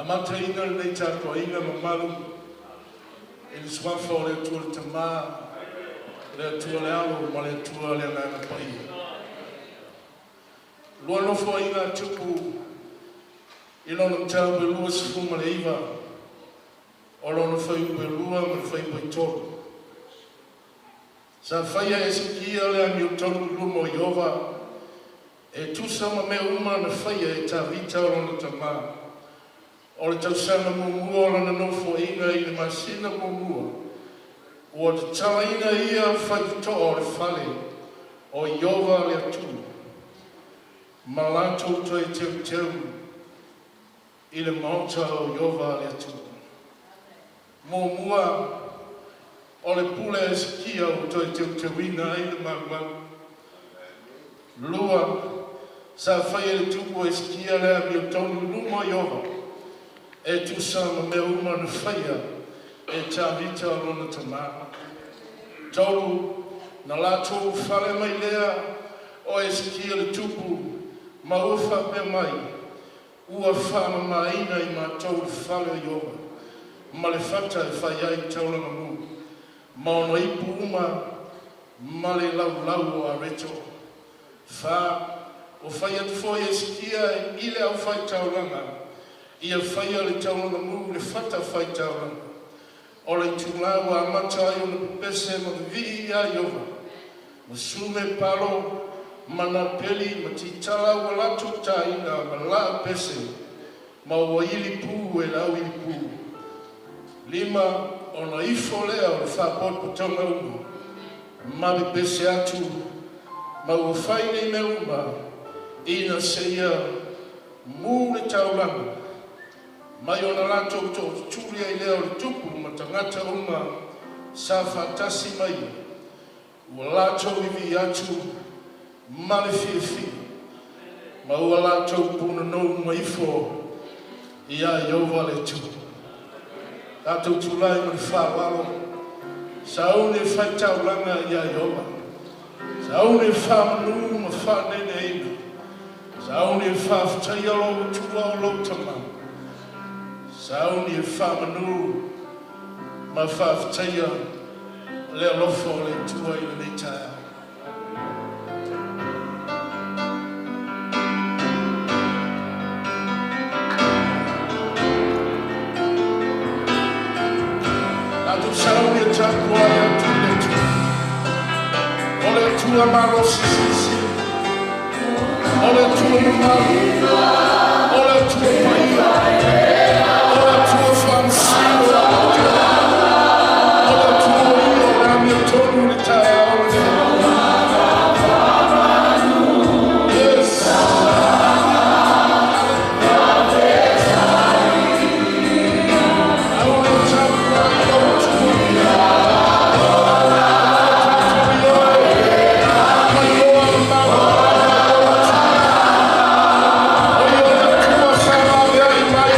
Amata inga nei tātua inga mamalu. E swafo le tua le tamā. Le tua le alo ma le tua le ngana pai. Lua nofo inga tupu. Ilo na tau be lua sifuma le iwa. Olo na whai be lua ma whai be tolu. Sa whaia e sikia le ami o tolu lumo Iova. E tusama me uma na whaia e tā vita o na tamā. O le tausanga mumua o na nofo inga i le masina mumua. O te talaina ia whaikuto o le whale o Iova le atu. Malato toi teu teu i le maota o Iova le atu. Mumua o le pule e sikia o toi teu teu ina i le magua. Lua sa whaia le tupu e sikia le ami o tonu luma Iova. E tu sama me uma na whaia e tā vita o lona tamā. Tolu na lātou whare mai lea o e sikia le tupu ma uwha pe mai. Ua whama maina i mātou le whare Iova. Ma le whata e whaia i taulanga mu. Ma ono ipu uma ma le lau lau o a reto. Wha o whaia tu fo e sikia i le au whai taulanga. Ia whaia le taulanga mu le whata whai taulanga. O le tūlau a matai o le pese ma vihi a Iova. Ma sume palo, ma na peli, ma titala ua lato taina, ma la pese. Ma ua ili pū e lau ili pū. Lima o na ifo lea o le whapot putonga uma. Ma le pese atu, ma ua whaine me uma. Ina seia mu le taulanga. Mai ona lato to tulia I leo le tupu ma tangata uma sa fatasi mai. Ua lato iwi atu ma le fifi. Ma ua lato puna nou ma ifo ia Iova le tu. Lato tulai ma le whawalo. Sa une whaitaulanga ia Iova. Sa une whamanu ma whanene ina. Sa une whawhtaialo tua o lo tamā. Sauni e whamanu ma whawhtaia le alofo le tua I le taia. Natu sauni e tāpua e atu le tua. O le tua maro sisi. O le tua maru. O le tua paia. Mai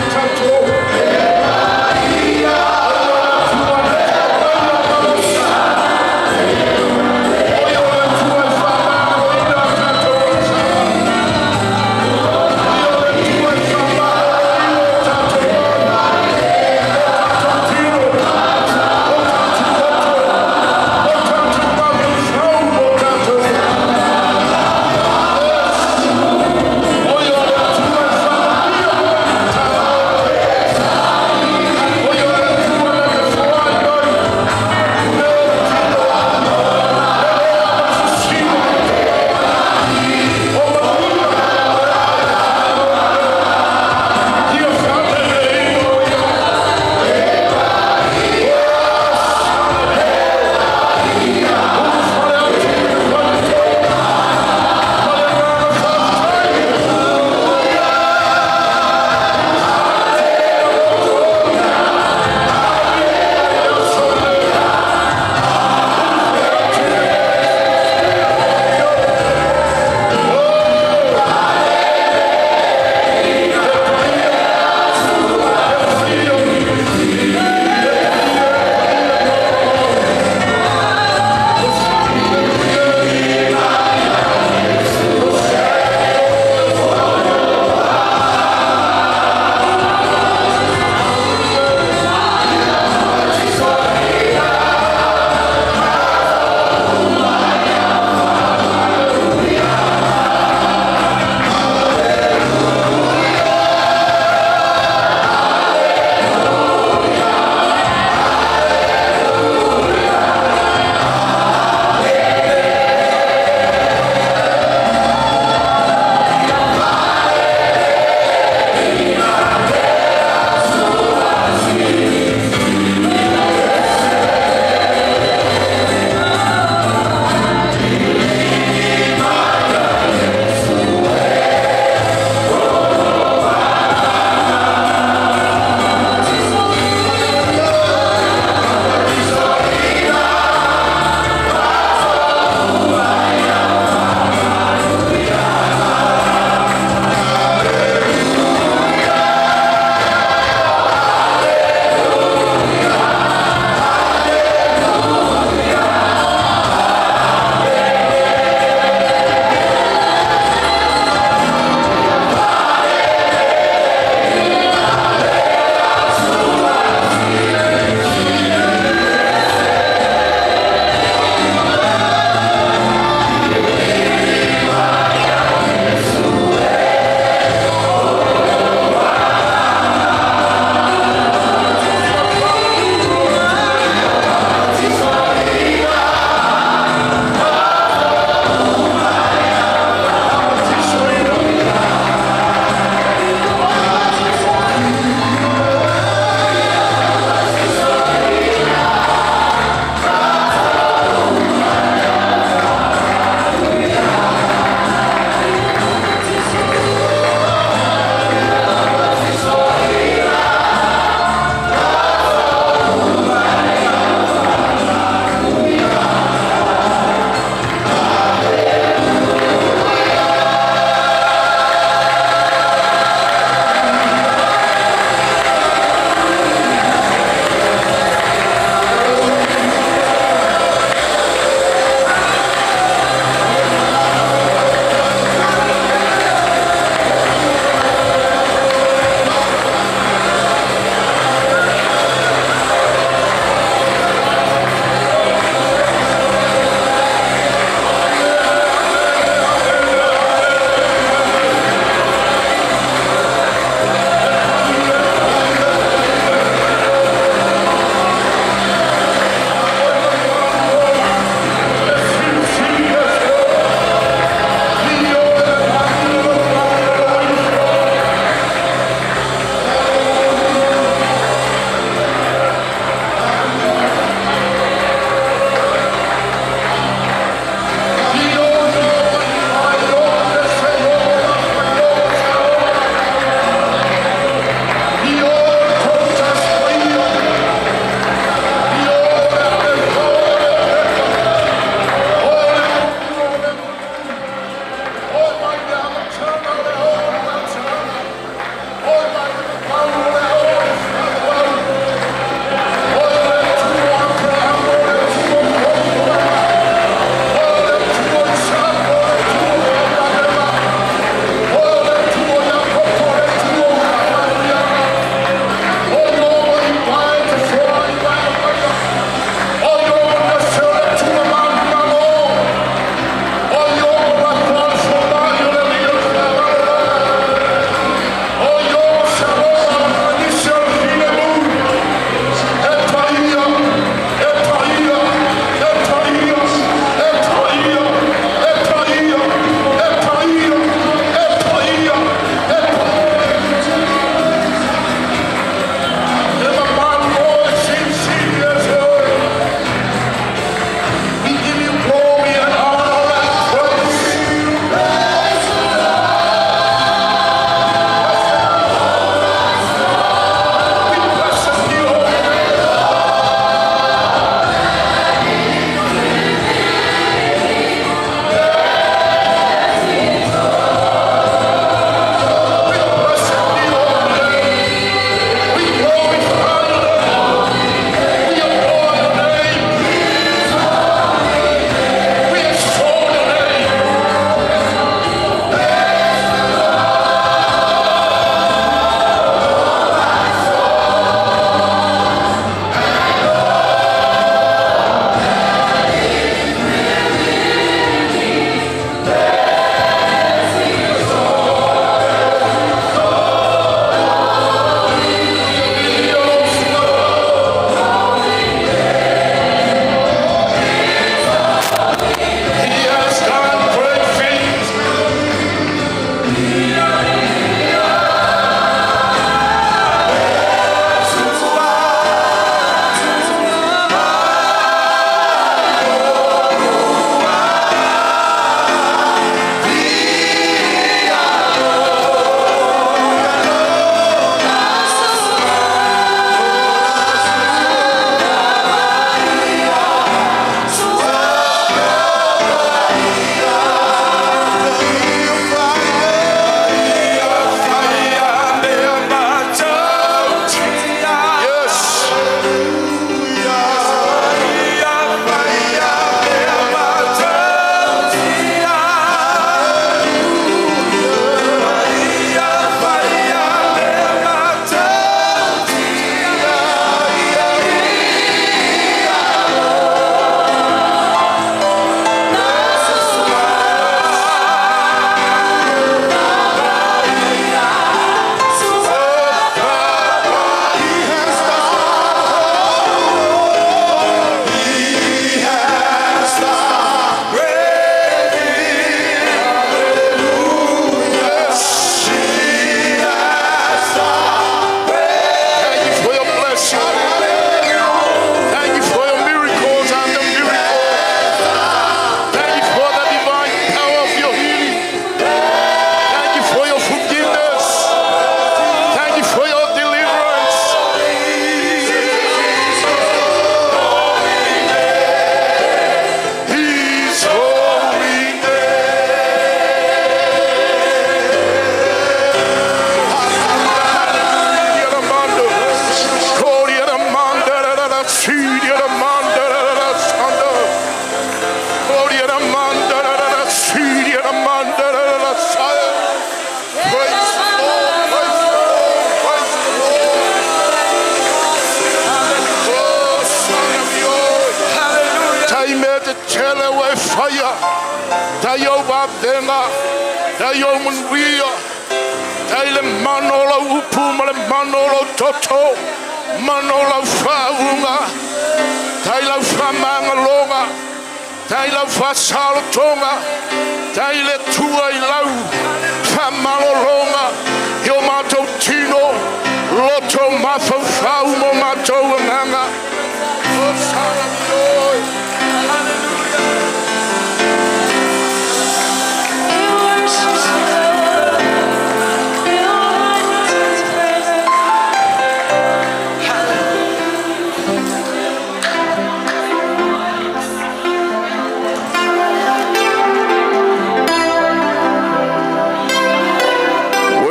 Sidia the Mandara Sando. Gloria the Mandara Sidia the Mandara Saya. Praise the Lord, praise the Lord, praise the Lord. Oh, Son of God. Hallelujah. Time to tell away fire. Tayo Babenga. Tayo Munwia. Taile Manola Upuma, Manolo Toto. Manola Faunga, Taila Famangalonga, Taila Fasalatonga, Taila Tuailau, Famalolonga, Yomato Tino, Loto Mafa Faumo Mato Nanga,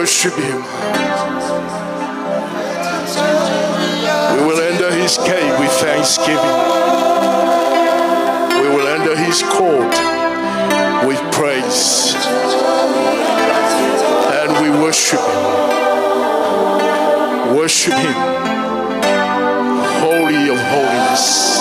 worship him. We will enter his gate with thanksgiving. We will enter his court with praise. And we worship him. Worship him. Holy of holiness.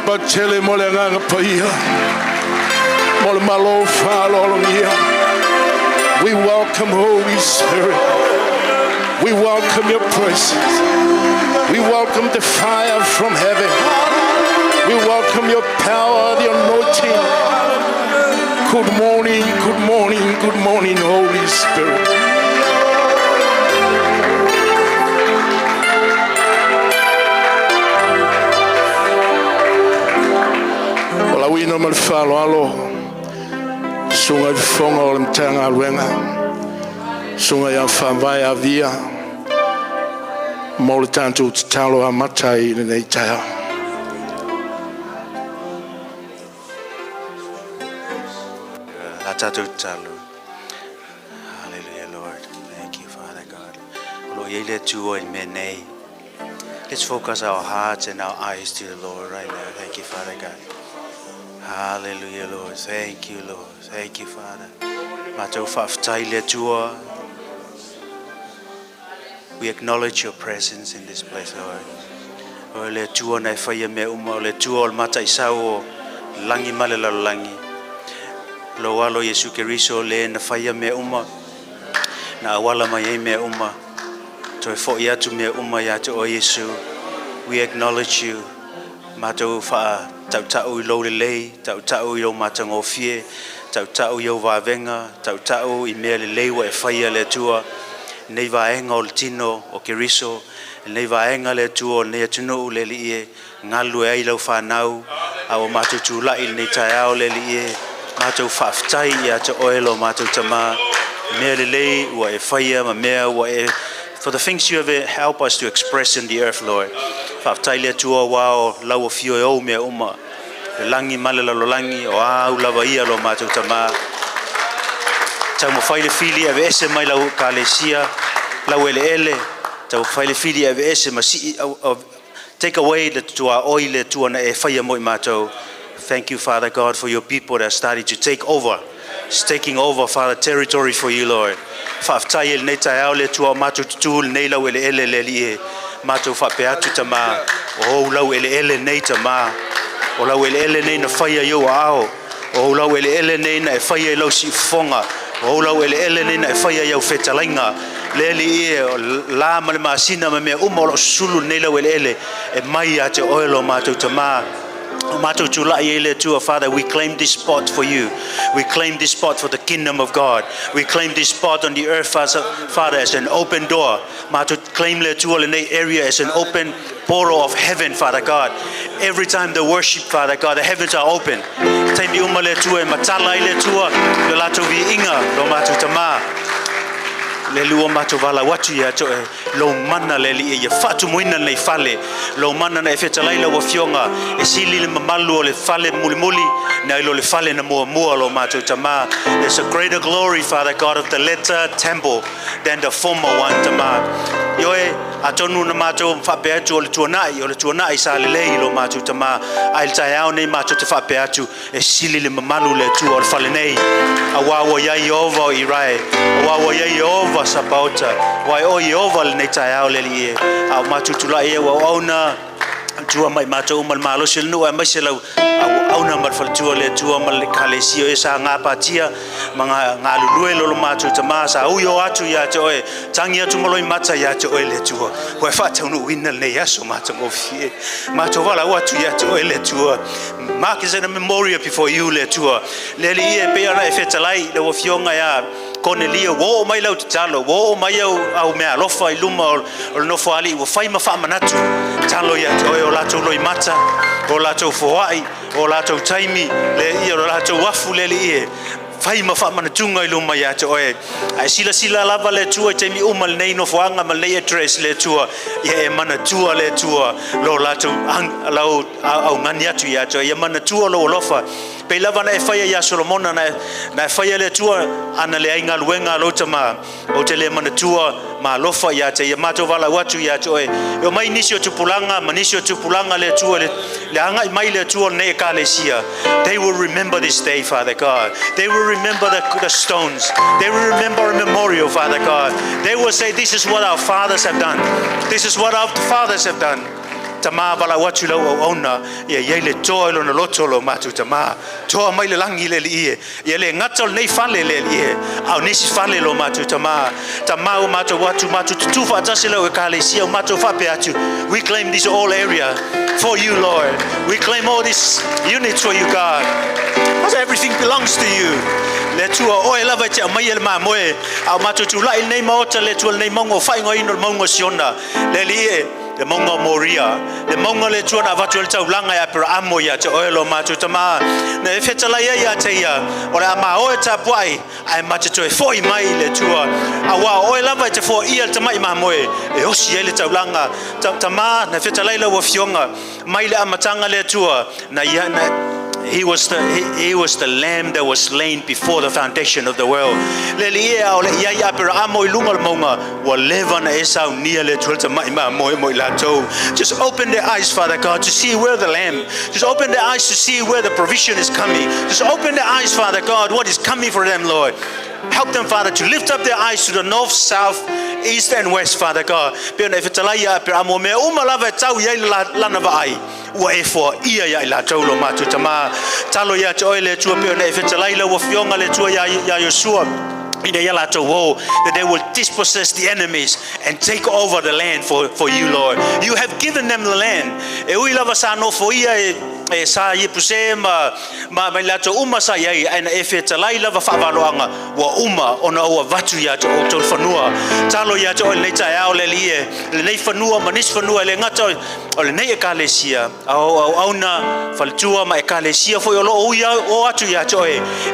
But tell him all I'm we welcome Holy Spirit. We welcome your presence. We welcome the fire from heaven. We welcome your power, the anointing. Good morning, good morning, good morning, Holy Spirit. We no mal falo alo sunga fonga o mtanga alwenga sunga ya fambai avia mo tanto talo amatai nei taya atatu talo. Hallelujah, Lord. Thank you, Father God. Lord, yele tu in mene. Let's focus our hearts and our eyes to the Lord right now. Thank you, Father God. Hallelujah, Lord. Thank you, Lord. Thank you, Father. We acknowledge your presence in this place, Lord. Le tua na faya me uma le tua ol mata isao langi male la langi. Lo walo Yesu Keriso le na faya me uma na awala mai me uma. To fo ya tu me uma ya to o Yesu. We acknowledge you. Mato fa tau tau I lo le tau tau I lo matango fie tau tau I o vavenga tau tau I mea le wa e whaia le tua nei vaenga o le tino o Keriso nei vaenga le tua nei atuno u le li e ngalu e ai lau whanau a o mato tu lai nei tai au le li e mato whaftai I ato oelo mato tama mea le wa e whaia ma mea wa e for the things you have helped us to express in the earth, Lord. Whaftai le tua wao lau o fio e o mea uma. langi male lo langi o au lava ia lo mātou tama tau mo faile fili ave ese mai lau kalesia lau ele tau faile fili ave ese masi take away the tua oile tua na e faia mo mātou. Thank you, Father God, for your people that are starting to take over. It's taking over, Father, territory for you, Lord. Whaftai ele nei tai au le tua mātou tutul nei lau ele le li e. Mātou whape atu tama. O lau ele nei tama. O lau ele nei na whaia yo ao. O lau ele nei na e whaia lau si fonga. O lau ele nei na e whaia yau whetalainga. Le li e la male maasina ma mea umolo sulu nei lau ele. E mai a te oelo mātou tama. Father, we claim this spot for you. We claim this spot for the kingdom of God. We claim this spot on the earth, Father, as an open door. Claim the area as an open portal of heaven, Father God. Every time the worship, Father God, the heavens are open. Le lua matu vala watu ya to lo mana le li e fatu muina nei fale lo mana na efeta laila wa fionga e sili le mamalu le fale mulimuli na ilo le fale na mua lo matu tama. There's a greater glory, Father God, of the latter temple than the former one tama. Yoe atonu na matu fape atu o le tuanai sa le lo matu tama. Ail tayao nei matu te fape atu e sili le mamalu le tu o fale nei awawa ya Yehova irai awawa ya Yehova sabauta wai o Yehova le nei tai au le li e au matutula e wa ona tua mai matou mal malo sil no mai selau au na mal faltua le tua mal kalesio e sa nga patia manga ngalulue lo matou tama sa u yo atu ya toe tangia tu moloi mata ya toe le tua wa fata no winna le yaso matou ofie matou vala watu ya toe le tua mark is in a memorial before you le tua le li e pe ana e fetalai le ofionga ya Cornelia wo mai lau talo wo mai au me alofa iluma o no fali wo fai mafa manatu talo ya o la to loi mata o la to foai o la to taimi le ia o la to wafu le ie fai mafa manatunga iluma ya to e ai sila lava le tua taimi umal nei no foanga mal le address le tua ia e manatua le tua lo la to lau au maniatu ya to ia manatua lo lofa pe lava na e faia ya Solomona na faia le tua ana le ainga luenga lotama o te le manatua ma lofa ya te mato vala watu ya toe o mai nisio tupulanga manisio tupulanga le tua le anga mai le tua ne kalesia. They will remember this day, Father God. They will remember the stones. They will remember a memorial, Father God. They will say, this is what our fathers have done. This is what our fathers have done. Tama bala watu lau ona ye le toa lo na loto lo matu tama toa mai le langi le ie ye le ngatol nei fale le ie au nisi fale lo matu tama o matu watu tufa tasile o kalesia matu fape atu. We claim this whole area for you, Lord. We claim all these units for you, God, because everything belongs to you. Le tua o e lava te mai le mamoe au matu tu lai nei maota le tua nei mongo fai ngoi no mongo siona le ie le monga moria le monga le tuana vatu le taulanga ya per amo ya te oelo matu tama na e fetala ya te ya ora ma o ta puai ai matu to e foi mai le tua awa o e lava te fo ia te mai mamoe e osi ele taulanga tama na fetala le wo fionga mai le amatanga le tua na ya na He was the lamb that was slain before the foundation of the world. Just open their eyes, Father God, to see where the lamb. Just open their eyes to see where the provision is coming. Just open their eyes, Father God, what is coming for them, Lord. Help them, Father, to lift up their eyes to the north, south, east and west, Father God. Ua e fo ia ya ila taulo matu tama talo ya toile tua pe na e fetalaila wa fionga le tua ya Yeshua that they will dispossess the enemies and take over the land for you, Lord. You have given them the land. E ui lava sa no fo ia e sa ye puse ma lato uma sa ye ana e fetalai lava favaloanga wa uma ona o vatu ya to tol fanua talo ya to le tai au le lie le nei fanua manis fanua le ngato o le nei ekalesia au na faltua ma ekalesia fo yo lo o atu ya to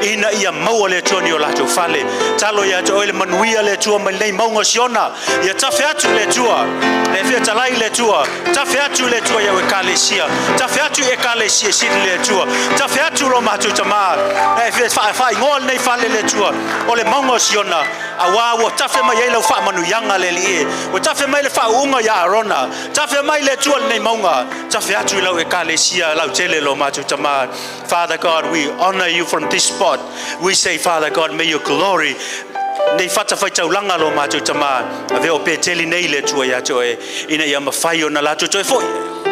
ina ia mau le toni o lato fale talo ya to le manuia le tua mai nei maunga siona ia tafe atu le tua le fia talai le tua tafe atu le tua ya ekalesia tafe atu ekalesia si le tua tafe atu lo matu tama e fia fa ngol nei fale le tua o le mongo siona awa wo tafe mai ele fa manu yanga le li o tafe mai le fa unga ya arona tafe mai le tua nei monga tafe atu lo ekalesia lo tele lo matu tama. Father God, we honor you from this spot. We say, Father God, may your glory nei fata fai taulanga lo matu tama ave o peteli nei le tua ya toe ina ya mafai ona la toe foi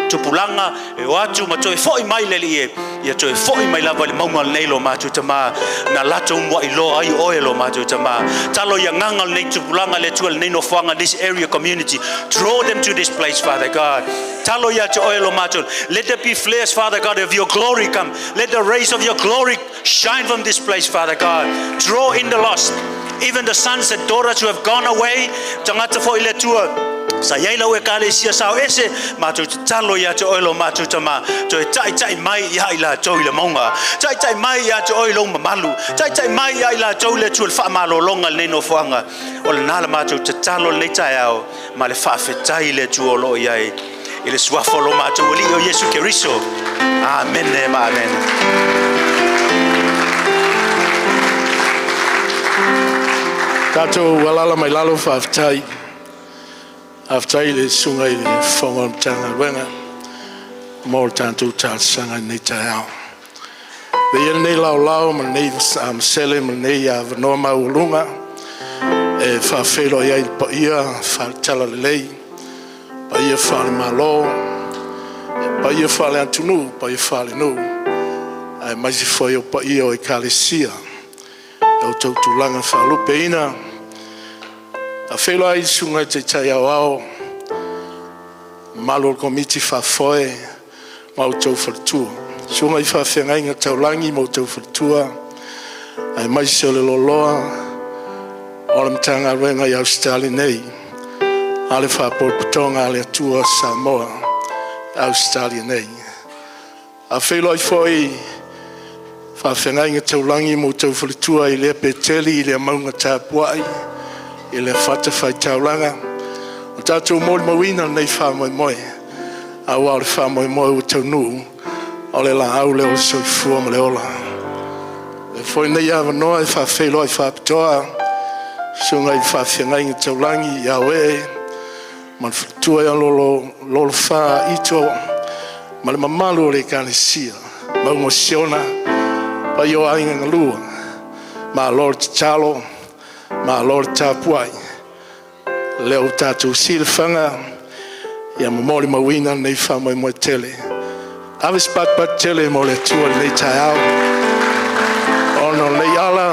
tupulanga e watu ma toe foi mai le ie ya toe foi mai lava le maunga nei lo matu tama na lato mwa ilo ai oe lo matu tama talo ya nganga nei tupulanga le tua nei no fanga this area community, draw them to this place, Father God. Talo ya to oe lo matu, let there be flares, Father God, of your glory come, let the rays of your glory shine from this place, Father God. Draw in the lost, even the sons and daughters who have gone away. Tangata fo ile tua sa yaila we kalesia sao ese matu talo ya to oilo matu tama to tai mai ya ila to ile monga tai mai ya to oilo mamalu tai mai ya ila to le tu fa malo longa le no fuanga o le nala matu talo le tai ao ma le fa fe tai le tu lo ya ile swafo lo matu li o Yesu Keriso. Amen. Amen. Tato walala mai lalo fa aftai le sunga ile fonga tanga wenga mo tantu sanga ni tao be nei lao ma nei am sele ma nei ya no ma ulunga e fa felo ya il pa ia fa tala lei pa ia fa malo pa ia fa le antunu pa ia fa le no ai mai si foi o pa ia o ekalesia o tautu langa fa lupeina a felo ai sunga te taia wao malo komiti fa foi mau tau fortua sunga i fa fenga inga taulangi mau tau fortua ai mai se le loloa o le mtanga wenga i Australia nei ale fa portonga ale tua Samoa Australia nei a felo ai foi fa fenga inga taulangi mau tau fortua i le peteli i le maunga tapuai i le fata fai taulanga o tātou mōri mawina nei wha moe a wā le wha moe o tau nu o le la au le o soifua ma le ola e foi nei awa noa e wha whelo i wha pitoa sunga i wha whiangai ngi taulangi i awe man whatua i lolo wha ito ma le mamalu o le kanesia maungo siona pa i o ainga ngalua ma lor te talo ma lor tapuai leo tātou silwhanga ia mamori mawina nei whamai mo tele avis pat tele mo le tua nei tai au ono nei ala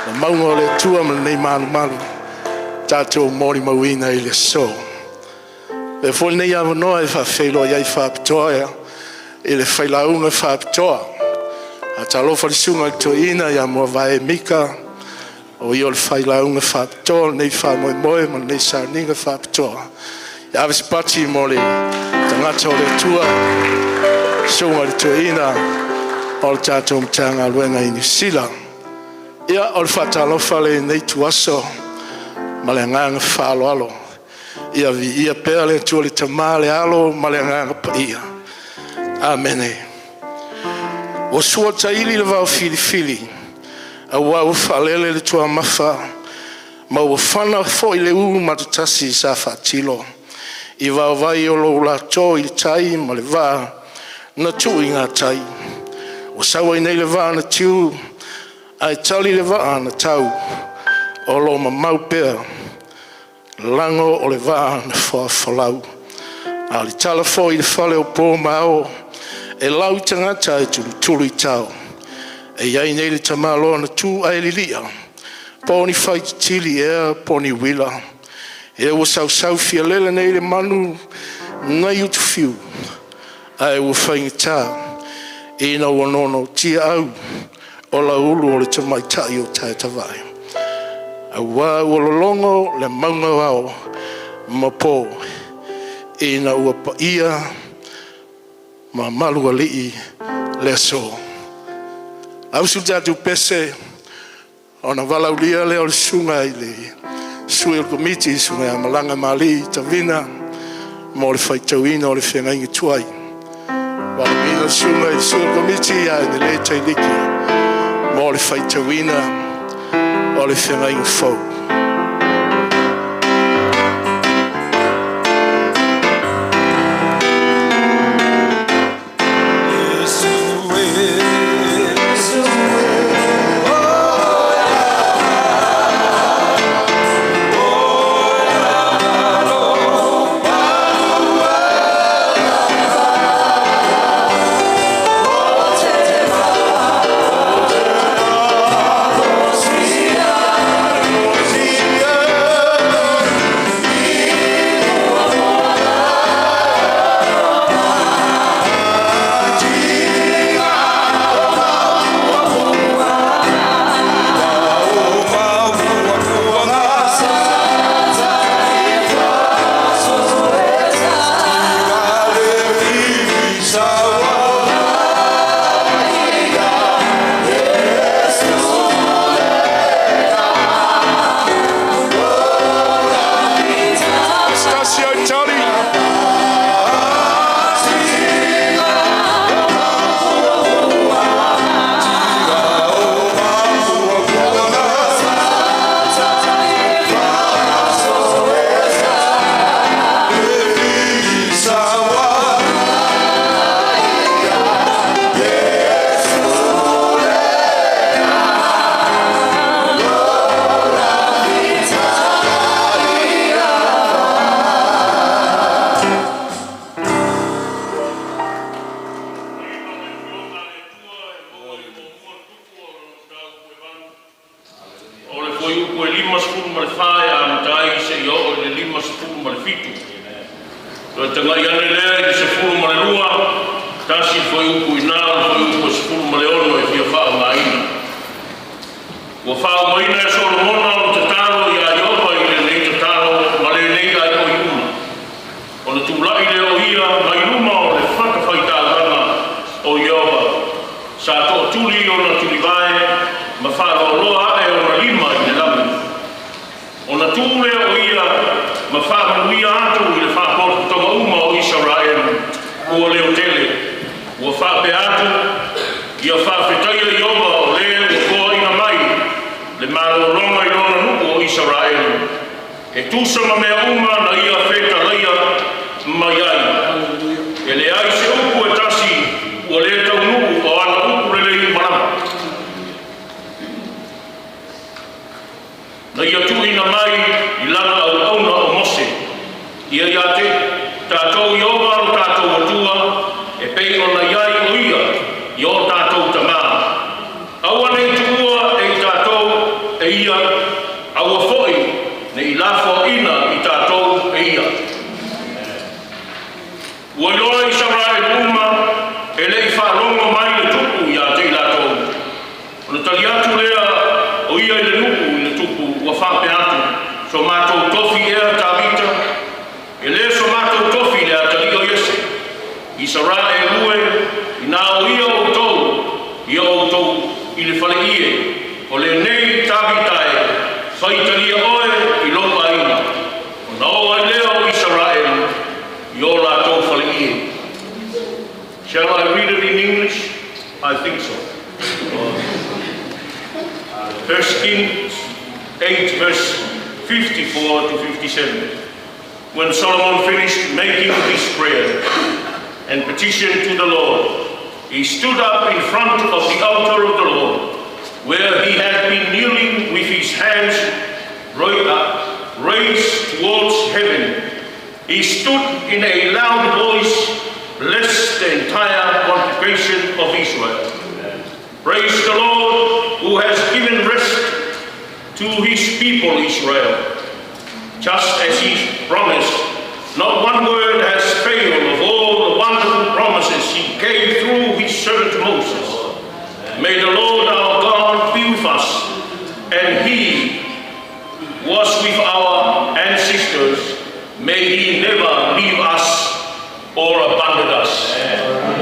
na maungo le tua mo nei malu tātou mori mawina i le so e fōi nei awa noa e whawhelo iai whapitoa i le whailaunga whapitoa a talofa li sunga to ina ia mua vae mika o i o le whailaunga whapitoa nei whamoe ma nei sarninga whapitoa i awis pati mo le tangata o le tua sunga le tuaina o le tātou mtanga luenga i New Zealand ia o le whatalofa le nei tuaso ma le nganga whaloalo ia vi ia pea le tua le tamā le alo ma le nganga pa ia amene o sua taili le vau filifili a wau whalele le tua mafa ma ua whana fo i le uu matatasi sa whatilo i wau vai o lo la tō i tai ma le wā na tū i ngā tai o sawa i nei le wā na tiu ai tali le wā na tau o lo ma mau pea lango o le wā na whalau a li tala fo i le whale o pō mao e lau tangata e tulu i tau e iai nei le tamalo na tū ai lilia pōni whai tili ea pōni wila e ua sau fia lele nei le manu ngai utu fiu ai ua whaingita e ina ua nono tia au o la ulu o le tamaitai o tae tawai a wā ua lolongo le maunga wao ma pō e ina ua paia ma malua lii le so au su tatu pese ona valaulia le o le sunga i le sui o komiti sunga a malanga mali tawina mo le whaitauina o le whengainga tuai. Wa mina sunga i sura komiti a ni le tailiki mo le whaitauina o le whengainga fau.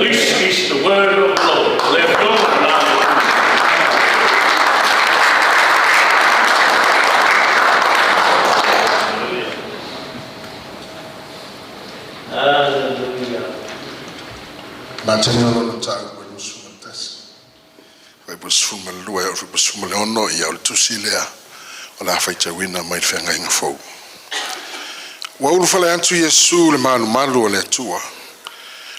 This is the word of the Lord. Let go and Matengalo na tau ko sumantas. Vai busuma lua o busuma leono ia o tusilea. Ola faita wina mai fenga inga fo. Wa ulu fale antu Yesu le malu le tua.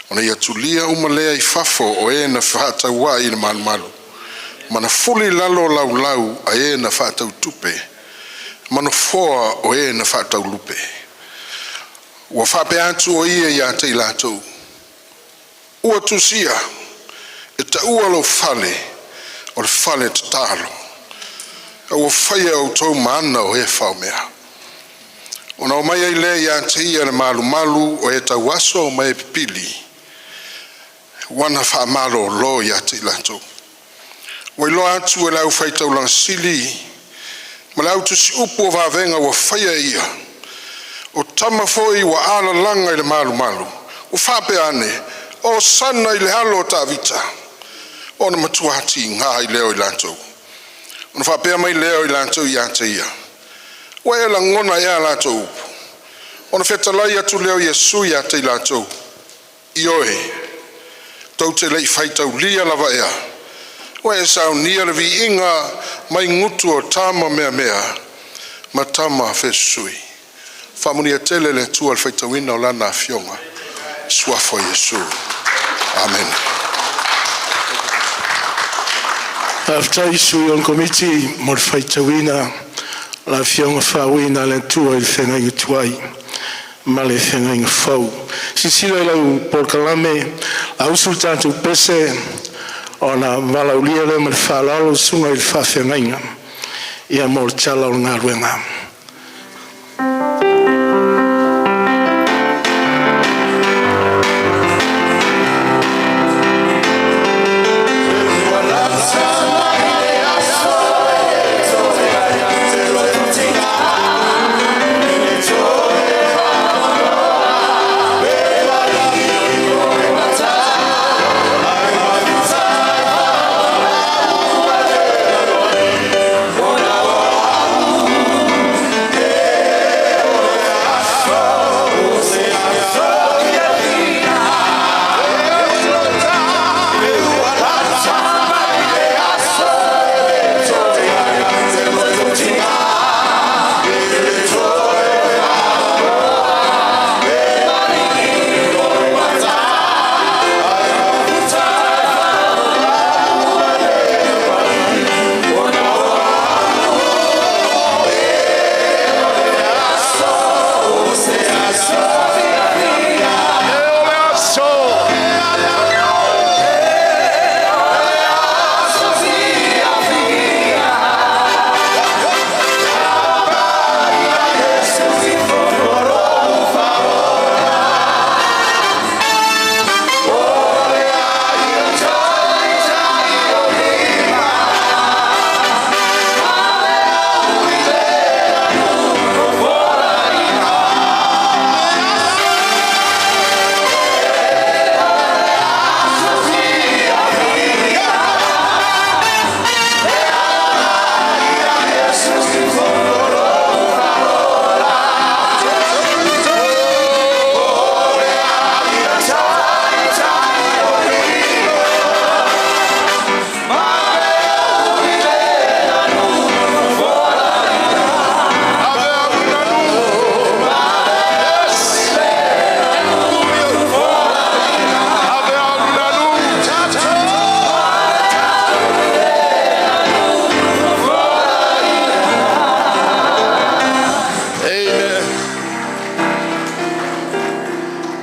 Ona ia tulia umalea I fafo o e na fata wa I le malu. Mana fuli lalo lau a e na fata utupe. Mana foa o e na fata ulupe. Wa fape antu o ia te ilatou. Ua tusia e ta ua lo fale o le fale te talo. Ua whaia o tau maana o e whao mea. Ona o mai ai le ia te ia le malu o e ta waso o mai pipili. Wana wha malo lo ia te ilatou. Wa ilo atu e lau whaita ulang sili. Ma lau tusi upu o wavenga wa whaia ia. O tama foi wa ala langa I le malu. O whape ane. O sana I le halo ta vita. Ona matuati ngā I leo I lantou. Ona whapea mai leo I lantou I ate ia. Wa e la ngona ia lantou. Ona whetalai atu leo Yesu I ate I lantou. Ioe. Tau te lei whaitau lia lava ea. Wa e sao nia le vi inga mai ngutu o tama mea. Ma tama whesui. Whamuni a tele le tua le whaitawina o lana a fionga. Suafo Yesu. Amen. After issue on committee, more whaitawina, la fionga whawina le tua I whenga I tuai, ma le whenga I whau. Sisilo I lau porkalame, a usul tātou pese, o na walaulia le ma whalalo sunga I whawhenga inga, ia mor chala o ngā ruenga.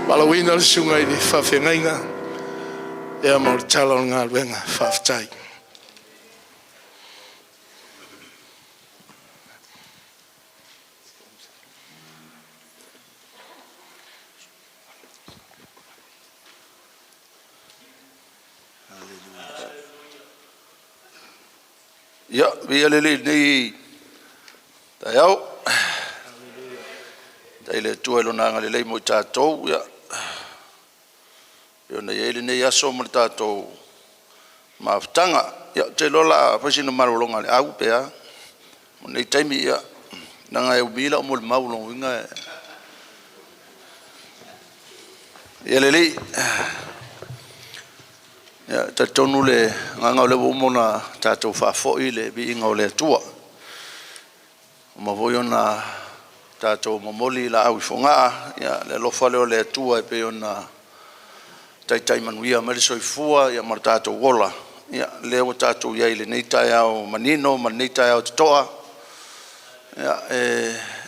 Malawina sungai ni whawhengainga ea mor chala o ngā ruenga whawtai. Ya, via lele ni tayau. Taile tua lo nanga lele mo tātou ya. Yo na yele ne yaso mo tātou maftanga ya te lola pasino marolonga le au pea. Mo nei taimi ya nanga e ubila mo maulong winga. Ya tatonu le nganga le umona tatou whafoi le bi inga o le atua. Ma voi ona tatou mamoli la au fonga ya le lofa le o le atua e pe ona tai manuia ma le soifua ya mar tatou wola. Ya le o tatou ia ile nei tai au manino ma nei tai au toa. Ya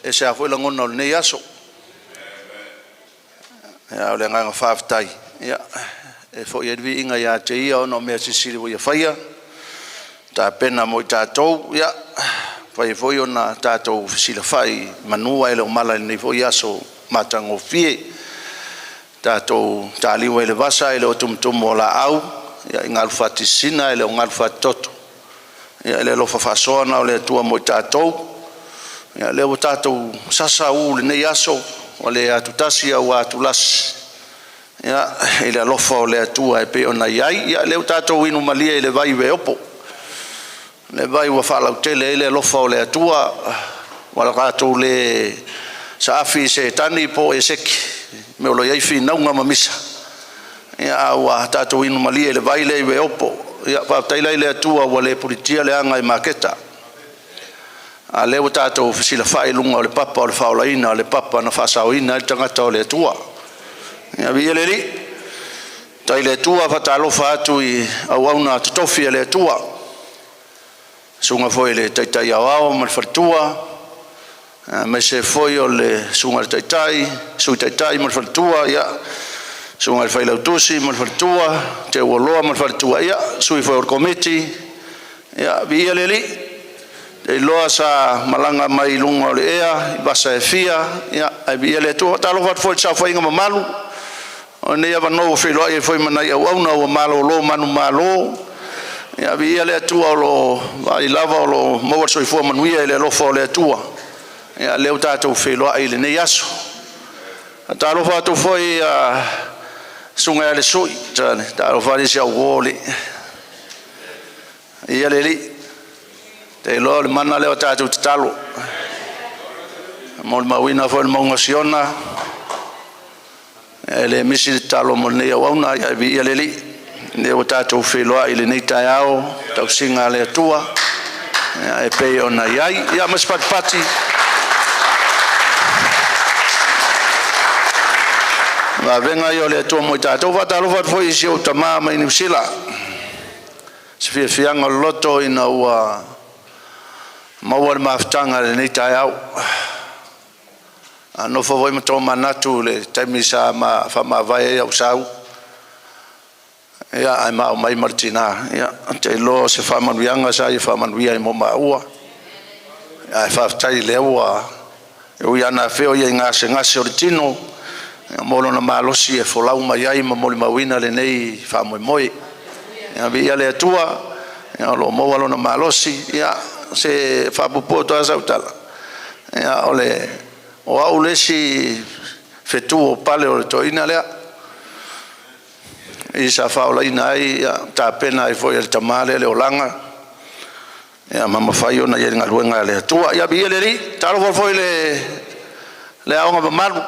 e se afoi la ngona o nei aso. Ya le nganga whaftai. Ya e fo ia vi inga ya te ia ono mea sisiri wo ia whaia ta pena mo tātou ia whai foi ona tātou sila whai manua ele o mala nei fo ia so matango fie tātou tāliwa ele vasa ele o tumtumu o la au ia inga alfati sina ele o ngalfati toto ia ele lo whawhasoana o le tua mo tātou ia le o tātou sasa u le nei aso o le atutasi au atulasi ya ile lofa o le atua e pe ona iai ya le tatou inu malia ile vai ve opo le vai wa fala tele ile lofa o le atua wala tatou le safi se tani po e sek me lo iai fi na nga mamisa ya wa tatou inu malia ile vai le ve opo ya pa taila ile atua wa le politia le anga e maketa a le tatou sila fai lunga o le papa o le faulaina le papa na fasaoina le tangata o le atua ya vi le tai le tua fatalo fatu I au na tofi le tua sunga foi le tai ao mal fatua me se foi o le sunga tai su tai mal fatua ya sunga fai le tusi mal fatua te wolo mal fatua ya sui foi o committee ya vi le e loa sa malanga mai lunga le ea basa e fia ya vi le tua talo fat foi sa foi nga malu o ne ava no filo ai foi manai au na o malo lo manu malo ya vi ele atua lo vai lava lo mo so fo manuia ele lo fo le atua ya le tatou filo ai le ne yaso ta lo fa to foi sunga le soi tane ta lo fa le sia wole ia le li te lo mana le tatou talo mo mawina fo le mongosiona ele misi talo mo nei au na ia vi ia leli ne o tatou feloa ile nei tai ao tau singa le tua e pe ona ia mas pati va venga io le tua mo tatou va talo va foi si o tama mai ni sila se fianga loto ina ua mawar maftanga le nei tai ao no fo voi mo manatu le taimisa ma fa ma vai au sau ya ai ma mai martina ya te lo se fa manuanga sa fa manuia mo ma ua ai fa tai le ua eu ia na feo ia ngase ortino mo lo na malosi e fo lau mai ai mo ma wina le nei fa moi ya via le tua ya lo mo lo na malosi ya se fa pupoto asa utala ya ole o au lesi fetu o pale o toina lea I sa faula ina ai ta pena I foi el tamale le olanga ya mama fai ona ia ngaluenga le tua ia bi le ri talo foi le aonga malu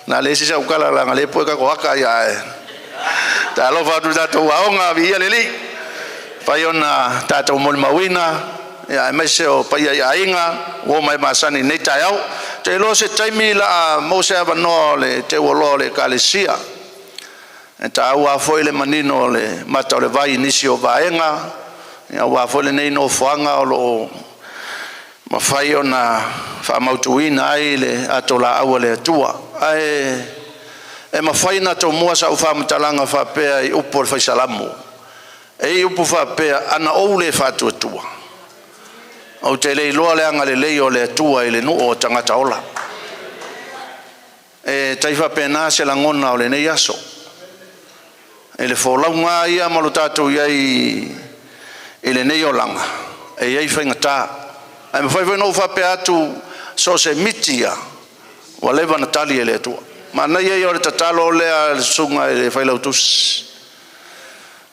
na le si sa ukala la ngale po ka ko aka ya talo fa tu ta aonga bi le ri fai ona tata mo mawina ya mese o pai ya inga o mai masani nei tai au te lo se taimi la mo se ava no le te wolo le kalesia e ta wa foi le manino le mata le vai inisio vaenga ya wa foi le nei no fuanga o lo ma fai ona fa mautuina ai le atola au le tua ai e ma fai na to mo sa fa mtalanga fa pe I upo fa salamu e upo fa pe ana o le fa tua o te lei loa le anga le lei o le tua I le nu o tangata ola e taifa pena se la ngona o le nei aso e le folaunga ia malo tatou iai I le nei o langa e iai whaingata e me whai no whape atu so se mitia wa lewa na tali e le tua ma nei iai o le tatalo o lea sunga e le whailautus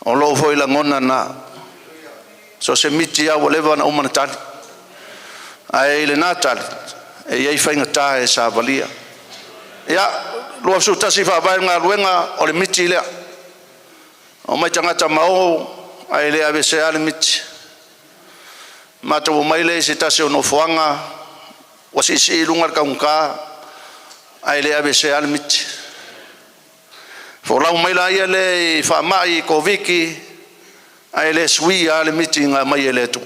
o lo foi la ngona na so se mitia wa lewa na umana tali ai le natal e ia fainga ta e sa valia ya lo su tasi fa ba nga luenga o le miti le o mai tangata mao ai le ave se ale mit mato mai le se tase no fuanga o si lungar ka unka ai le ave se ale mit fo la mai la ia le fa mai ko viki ai le sui ale meeting mai le tu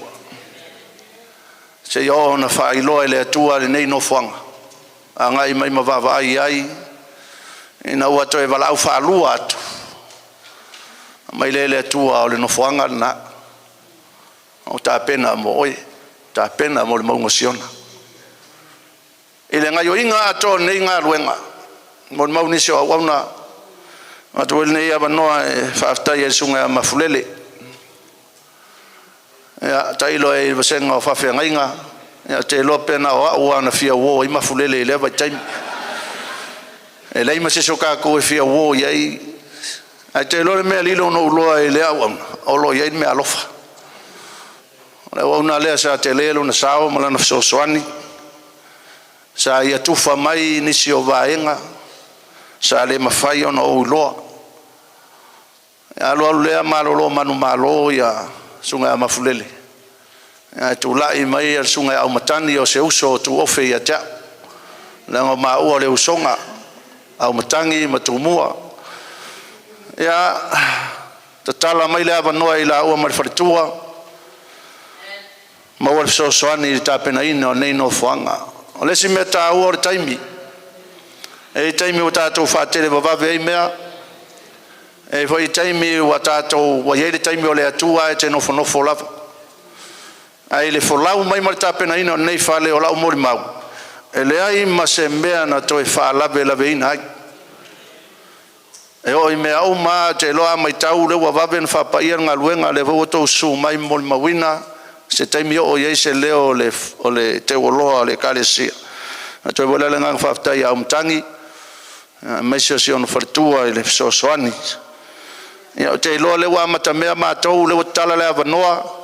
se yo na fa ilo le tu ale nei no fuanga anga mai mava ai ina wa to e vala u fa lua tu mai le tua o le no fuanga na o ta pena mo oi ta pena mo le emociona ile ngai inga to nei nga luenga mo mau ni so wana atu le nei aba no fa afta ye sunga mafulele ya tailo e vasenga fa fe ngainga ya te lo pena o ana fia wo i mafulele le va time e lei ma se soka ko e fia wo ye ai te lo me lilo no lo e le o lo ye me alofa le ona le sa te le na sao mala na so soani sa ia tufa mai ni si o vaenga sa le mafai ona o lo ya lo le malo manu malo ya sunga mafulele ya tu lai mai sunga au matani o se uso tu ofe ya ta la ma o le usonga au matangi matumua ya tatala mai la vanoi la o mar fartua ma o so soani ta pena ino nei no fuanga o le si meta o taimi e taimi o tato fa tele baba ve mea e foi taimi o tato o ye taimi o le atua e te no fo lava ai le folau mai mar ta pena ino nei fale o la o mori mau e le ai ma se mea na to e fa lave ina e o i mea o ma te loa mai tau le wa vaven fa pa ia ngaluenga le vo to su mai mol mawina se taimi o ye se leo o le te woloa le kalesia to vola le ngang fa ta ia umtangi mai se on fartua le so soani ia te lo le wa mata mea ma to le tala le avanoa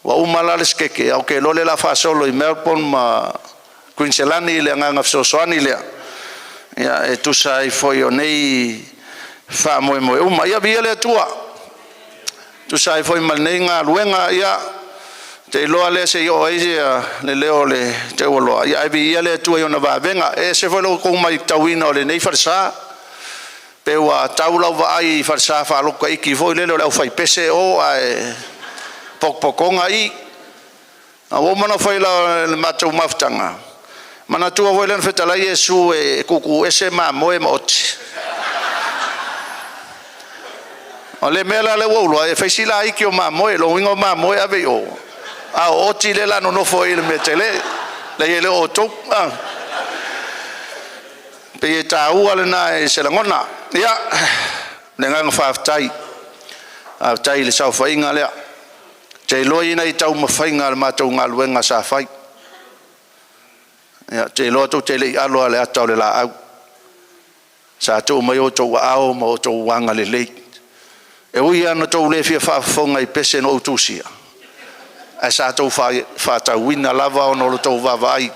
wa umala le skeke o ke lo le la fa solo i Melbourne ma Queensland le ngang so soani le ia e tu sai foi o nei fa mo uma ia via le tua tu sai foi mal nei nga luenga ia te lo ale se yo ia le leo le te wolo ia via le tua ona va venga e se foi lo ko mai tawina le nei farsa pe wa taula va ai farsa fa lo kai ki foi le lo fai pese o ai pokonga i a wo mana foi la matou maftanga mana tua voi len fetala Yesu e kuku ese ma mo e moti ole mela le wo e faisila i ki o ma mo e lo wingo ma mo e ave o a oti le la no foi le metele le o to pe ta u ale na e se la ngona ya le ngang fa tai le sa fa inga le te lo ina i tau mafainga le matou ngaluenga sa fai ya te lo to te le alo le atau le la au sa to mai o to ao mo to wanga le le e ui ana to le fia fa fonga i pese no tusia a sa to fa ta wina lava no to va vai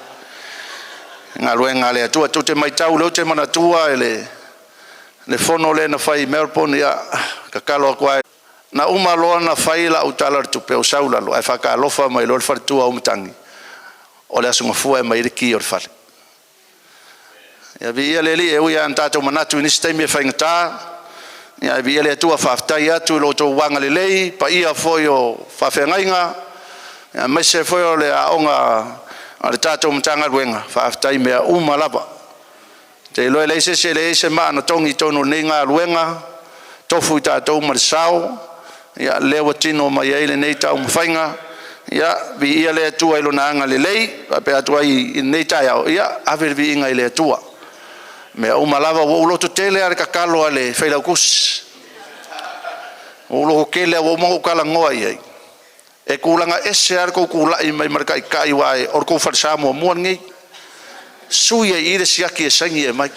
nga luenga le tu te mai tau le te mana tua le fono le na fai Melbourne ya ka kalo kwa na uma lo na fai la utala tu pe saula lo fa ka lo fa mai lo fa tu au mtangi o le asunga fua e mai ki o fale ya vi ele li e ui anta to manatu ni stai me faingta ya vi ele tu fa fta ya tu lo to wanga le lei pa ia foi o fa fengainga ya mai se foi o le aonga ale tato mtanga luenga fa fta me uma lava te lo le se ma no tongi tonu ninga luenga tofu tato mar sao ya le watino mai ele nei tau mfainga ya vi ile tua ilo nanga le lei pe atua i nei tai ya ave vi inga ile tua me o malava o lo tele ar ka kalo ale feila kus o lo kele o mo kala ngoi e kulanga ese ar ko kula i mai markai kai wai or ko farsa mo mo ngi suye i de siaki sangi mai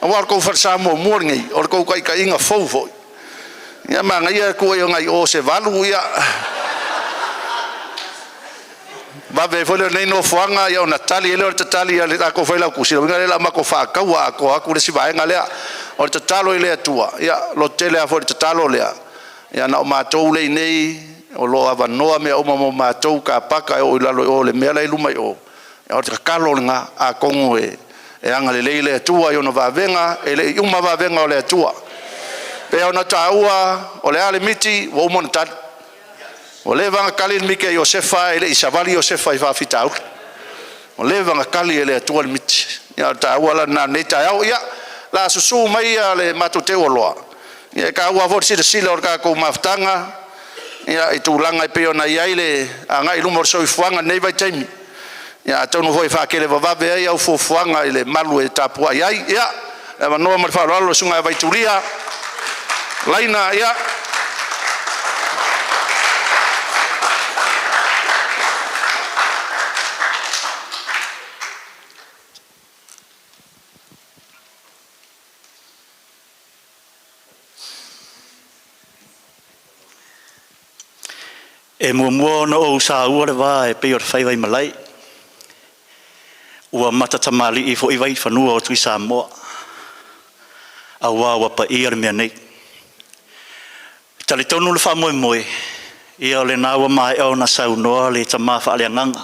o ko farsa mo mo ngi or ko kai kai inga fofo ya manga ia ko yo ngai o se valu ia va ve fole nei no fuanga ia Natali ele tatali ia le ko foi la kusira ngale la mako fa ka wa ko aku le si va ngale o te talo i le atua ia lo tele a fo te talo lea ia na o mātou le nei o lo avanoa mea uma mo mātou ka paka o ilalo o le mea lai luma i o o te kakalo nga a kongo e anga le leile atua i ona vavenga e le uma vavenga o le atua pe ona taua o le ale miti o umona tatu o le vanga kali mike Josefa e le isavali Josefa i whawhitau o le vanga kali e le atua le miti ia taua la na nei tau ia la susu mai le matu te oloa ia ka ua vor sila o ka ko maftanga ia i tūlanga i peo na iai le anga i lumor so i fuanga nei vai taimi ia tonu hoi whakele vavave ai au fuanga i le malu e tapua iai ia e wanoa mar wharoalo sunga e vai tulia laina ia e mua no o sa ua le va e pe o fai vai malai ua mata tamali i fo i vai fanua o tui sa moa a wa pa i ar mea nei tali tonu le fa moe moe i o le nawa mai o na sau noa le tama fa ale nganga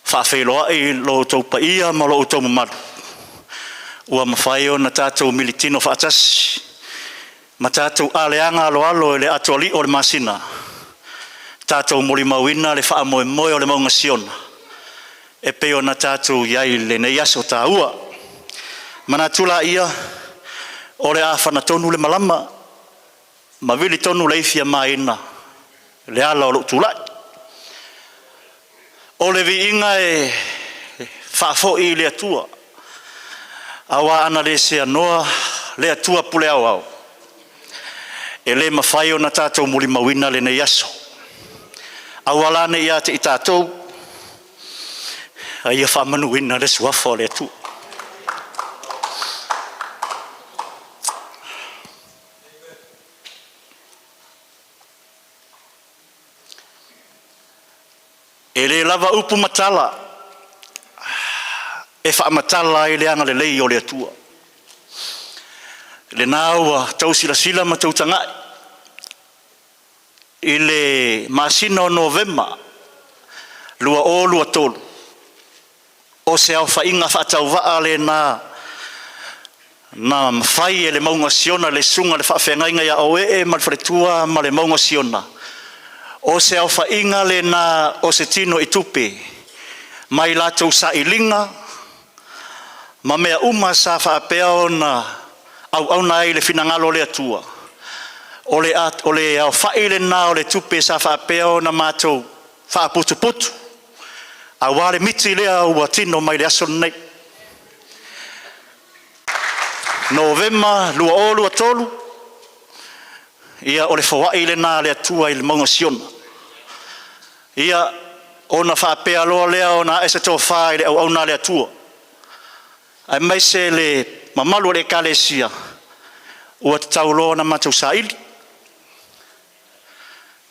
fa feloa i lo tau pa ia ma lo tau mamadu ua mawhai o na tātou militino fa atasi ma tātou aleanga alo le atoli o le masina tātou mori mawina le wha moe moe o le maunga siona. E peo na tātou iai le nei aso tā ua. Mana tula ia o le awhana tonu le malama. Ma vili tonu le ifia maina. Le ala o lo tula. O le vi inga e whaafo i le atua. Awa ana le se anoa le atua pule au au. E le mawhai o na tātou mori mawina le nei aso. Awalane ia te i tātou a ia whamanuina le suafa o le atu. E le lava upu matala e whaamatala i le anga le lei o le atua. Le nāua tau sila ma tau tangai. I le masina o Novemba lua o lua tolu o se au whainga whaatau waa le na mwhai e le maunga siona le sunga le whaafengainga ia o e ma le wharetua ma le maunga siona o se au whainga le na o se tino i tupe mai lātou sa ilinga ma mea uma sa whaapea o na au nai le finangalo le atua o le au whaile nā o le tupe sa whaapeo na mātou whaaputu. A wale miti lea ua tino mai le aso nei. Novemba, lua o lua tolu. Ia o le whaile nā le atua i le maunga siona. Ia o na whaapea loa lea o na ese tō whaile au nā le atua. Ai mai se le mamalu le kalesia. Ua te tau loa na mātou sa ili.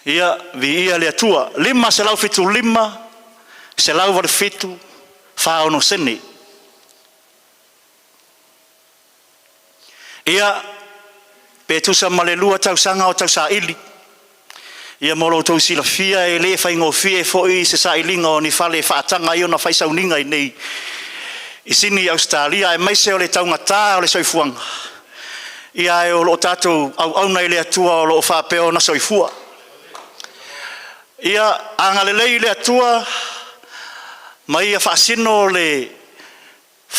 Ia vi ia le atua lima se lau fitu lima se lau vale fitu whaono sene ia petusa malelua tau sanga o tau sa ili ia molo tau sila fia e le whaingo fia fo i se sa ilinga o ni whale whaatanga i o na whaisauninga i nei i sini Australia e maise o le tau ngata o le soifuanga ia e o lo tatou au nei le atua o lo whapeo na soifua ia angalelei le atua mai ia whaasino le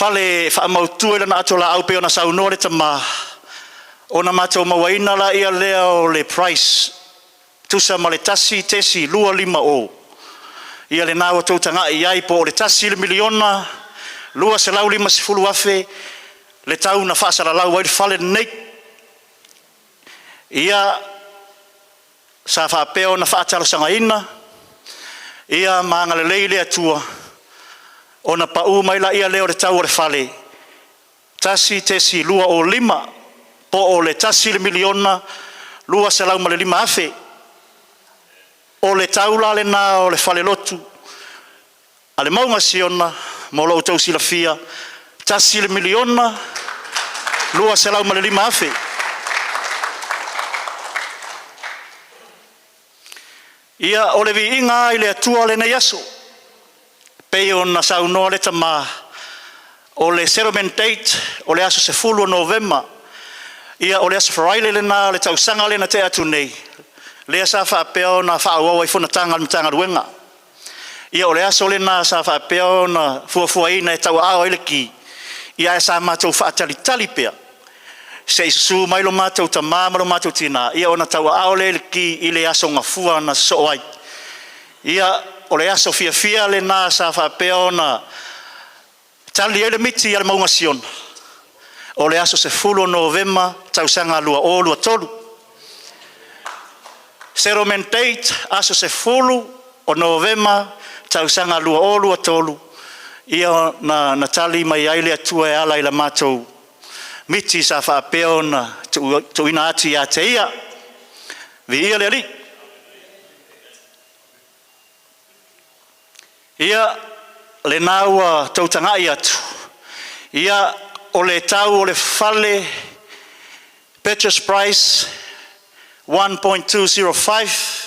whale whaamautua le na atola au pe o na saunoa le tama o na mātou mawaina la ia lea o le price tusa ma le tesi lua lima o ia le nāua tau tanga iai po o le tasi le miliona lua se lau lima se fulu afe le tau na whaasara lau wai le whale nei ia sa whaapeo na whaatalo sangaina ia maanga le leile atua o na pau mai la ia leo le tau o le whale tesi lua o lima po o le tasi le miliona lua se lau ma le lima afe o le tau la le nā o le whale lotu a le maunga siona mo lo tau sila fia tasi le miliona lua se lau ma le lima afe. Ia o le viinga i le atua le nei aso. Pei o na saunoa le tama o le settlement date o le aso se fulu o November. Ia o le aso wharaile le na le tausanga le na te atu nei. Lea sa whaapea o na whaauawa i whunatanga le tanga ruenga. Ia o le aso le na sa whaapea o na fuafua ina e tau ao ile ki. Ia e sa mātou whaatalitali pea. Se isu mai lo mātou ta māma lo mātou tina. Ia o na tau ao le ki i le aso ngafua na soai. Ia o le aso fia le na sa whaapea o na tali ele miti i ale maunga siona. O le aso se fulu o November tausanga lua o lua tolu. Settlement date aso se fulu o November tausanga lua o lua tolu. Ia na tali mai aile atua e ala i la mātou miti sa whaapea o na tuina ati a te ia. Vi ia le ali. Ia le naua tautangai atu. Ia o le tau o le fale purchase price 1.205.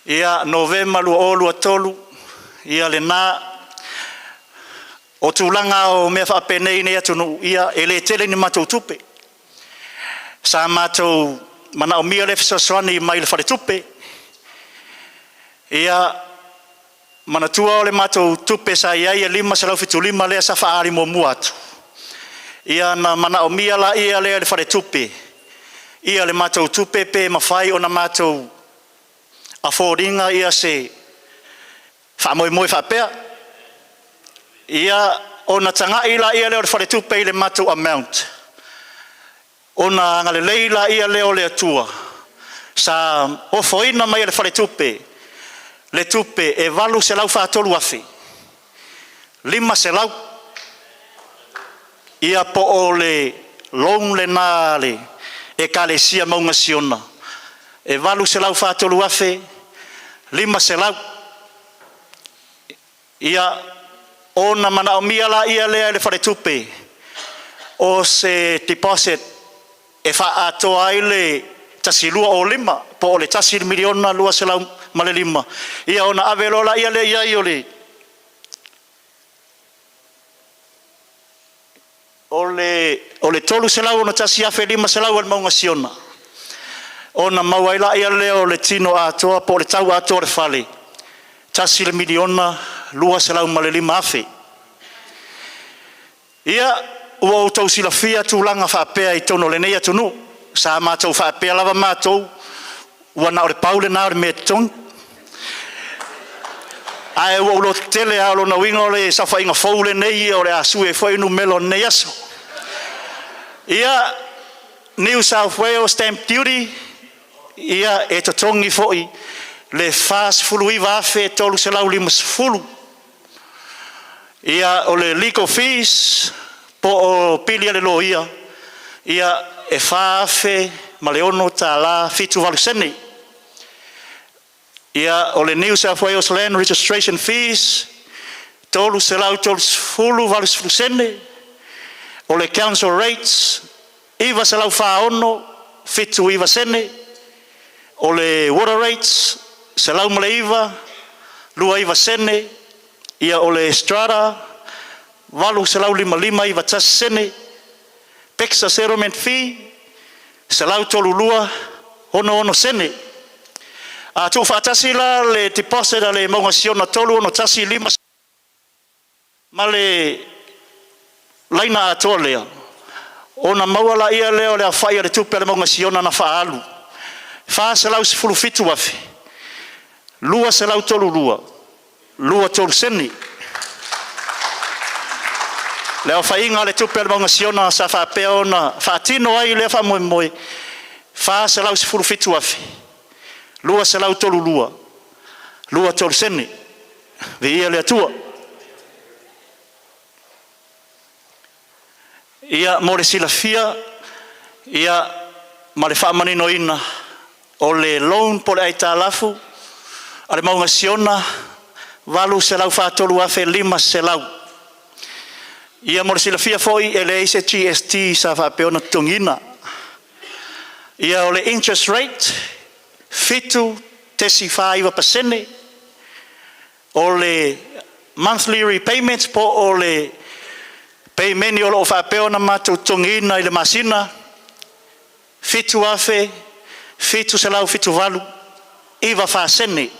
Ia November lua o lua tolu. Ia le na o tūlanga o mea whaapenei nei atunu ia e le tele ni mātou tupe. Sa mātou mana o mia le fisaswani mai le whare tupe. Ia mana tua o le mātou tupe sa iai e lima se lau fitu lima lea sa whaari mo muatu. Ia na mana o mia la ia lea le whare tupe. Ia le mātou tupe pe mawhai o na mātou a fōringa ia se whaamoe whaapea. Ia o na tanga ila ia leo le whare tupe i le mātou amount. O na ngale leila ia leo le atua. Sa ofoina mai le whare tupe. Le tupe e walu se lau whaatolu afi. 5 se lau. Ia po o le long le nāle e kale sia maunga siona. E walu se lau whaatolu afi. 5 se lau. Ia o na mana o mia la ia lea le whare tupe. O se deposit e wha atoa ai le tasi lua o 5. Po o le tasi miliona lua se lau male 5. Ia o na avelola ia le ia i o le. O le tolu se lau o na tasi afe 5 se lau al maunga siona. O na mauaila ia le o le tino atoa po o le tau atoa le whale. Tasi le miliona lua se lau male 5 afe. Ia ua o tau sila fia tūlanga whaapea i tono le nei atunu. Sa mātou whaapea lava mātou. Ua na o le paule na o le mea tong. Ae ua ulo tele a lo na winga o le safa inga faule nei o le asu e fwai numelo nei aso. Ia New South Wales stamp duty. Ia e to tongi foi. Le fast fulu iwa afe tolu se lau 5 fulu. Ia o le legal fees po o pili le lo ia. Ia e whaafe ma le ono ta la fitu walu sene. Ia o le New South Wales land registration fees tolu se lau tolu fulu walu sene. O le council rates iwa se lau wha ono fitu iwa sene. O le water rates se lau male iwa lua iwa sene. Ia o le strata walu se lau 5 iwa tas sene. Pexa settlement fee se lau tolu lua ono sene. A tu whaatasi la le deposit a le maunga siona tolu ono tasi 5 ma le laina atoa lea. Ona mauala ia leo le a whaia le tupe le maunga siona na whaalu. Wha se lau se fulu fitu afi. Lua se lau tolu lua. Lua tolu sene. Leo whainga le tupe le maunga siona sa whaapea ona. Whaatino ai le wha moe moe. Wha se lau se fulu fitu afi. Lua se lau tolu lua. Lua tolu sene. Ve ia le atua. Ia mo le sila fia. Ia ma le whaamanino ina. O le loan po le aita alafu. A le maunga siona. Walu se lau whaatolu afe 5 se lau. Ia mo le silafia foi e le ise GST sa whapeona tungina. Ia o le interest rate, fitu tesi 5%. O le monthly repayments po o le paymeni o lo whapeona mātou tungina i le masina. Fitu afe, fitu selau, fitu valu, iwa whaasene.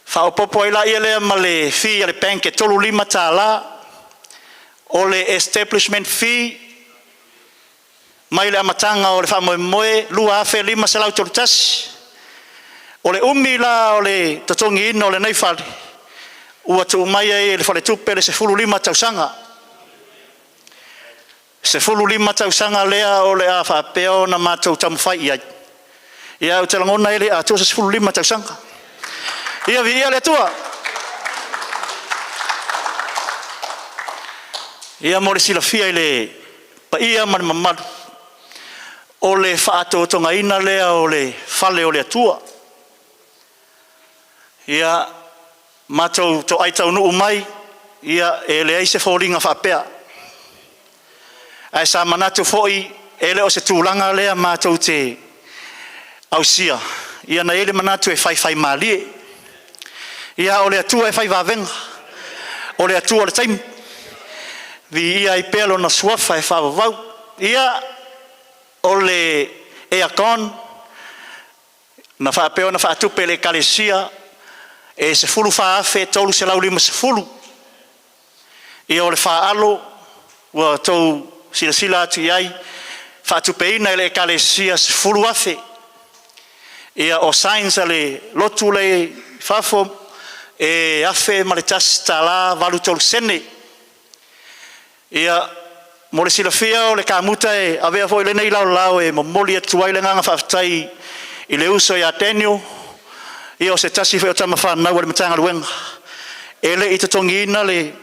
Whaopopo ila ia lea ma le fee a le bank e tolu 5 tā la. O le establishment fee mai le amatanga o le whamoemoe lua afe 5 selau tolu tasi. O le umi la o le tatongi ina o le neifali. Ua tu mai e le whale tupe le se fulu 5 tausanga. Se fulu 5 tausanga lea o le a whapeo na mātou tamwhai iai. Ia o te langona ele a tua se fulu 5 tausanga. Ia vi ia le tua. Ia mo le silafia i le pa ia mani mamalu. O le whaatotonga ina lea o le whale o le atua. Ia mātou to aitau nuu mai. Ia e le eise fōringa whapea. Ai sa manatu foi ele o se tūlanga lea mātou te ausia. Ia na ele manatu e whai malie. Ia o le atua e whai wavenga. O le atua o le taimi. Vi ia i pelo na suafa e whawawau. Ia o le eakon. Na whapeo na whaatupe le kalesia. E se fulu whaafe tolu se lau 5 se fulu. Ia o le whaalo. Ua tau sila atu iai. Whaatupe ina le kalesia se fulu afe. Ia o sainza le lotu le whafo. E afe maletasi tala valu tolu sene. Ia mo le silafia o le kamuta e avea fo ile nei lau e momoli atu ai le nganga whaftai i le uso i atenio. Ia o se tasi feo tama whanau le matanga luenga. E le itatongi ina le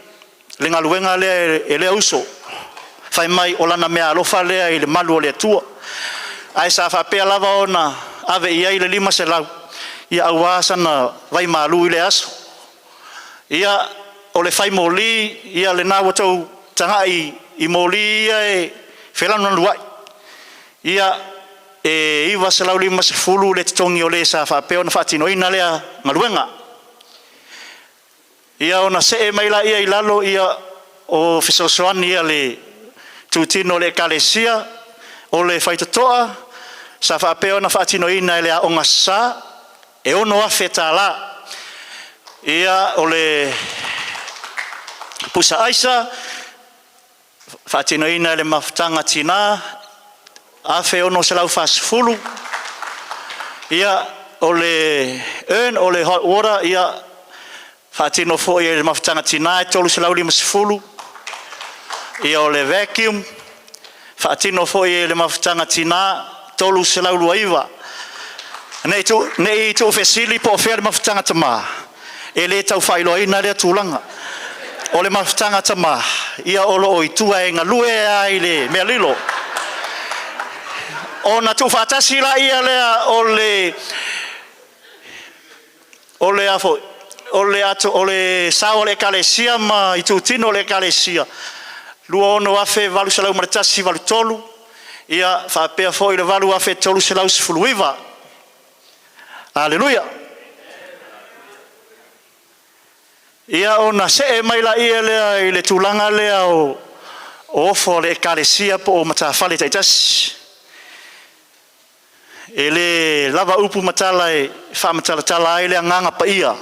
ngaluenga le le uso. Whai mai o lana mea alofa lea i le malu o le atua. Ai sa whapea lava o na ave ia i le 5 se lau. Ia awasa na vai malu i le aso. Ia o le whai moli, ia le nā watau tangai i moli ia e whelano luai. Ia e iwa se lau 5 se fulu le titongi o le sa whapeo na whatino ina lea ngaluenga. Ia o na se e maila ia i lalo ia o fisosoani ia le tutino le kalesia o le whaitatoa sa whapeo na whatino ina le a onga sa e ono afe tā la. Ia o le pusa aisa whatino ina le mafutanga tina afe ono se lau whasfulu. Ia o le earn o le hot water ia whatino fo ia le mafutanga tina e tolu se lau 5 se fulu. Ia o le vacuum whatino fo ia le mafutanga tina tolu se lau 2. Nei tu fesili po ofea le mafutanga tama. E le tau whailo ina le tūlanga. O le mafutanga tama. Ia olo o itua e ngalue ai le mea lilo. O na tu whatasi la ia lea o le sao le kalesia ma i tūtino le kalesia. Lua ono afe valu se lau maratasi valu tolu. Ia whapea fo i le valu afe tolu se lau sifuluiva. Aleluia. Ia ona se e maila ia lea i le tūlanga lea o ofo le kalesia po o matawhale taitasi. E le lava upu matala e whamatala tala ai lea nganga pa ia.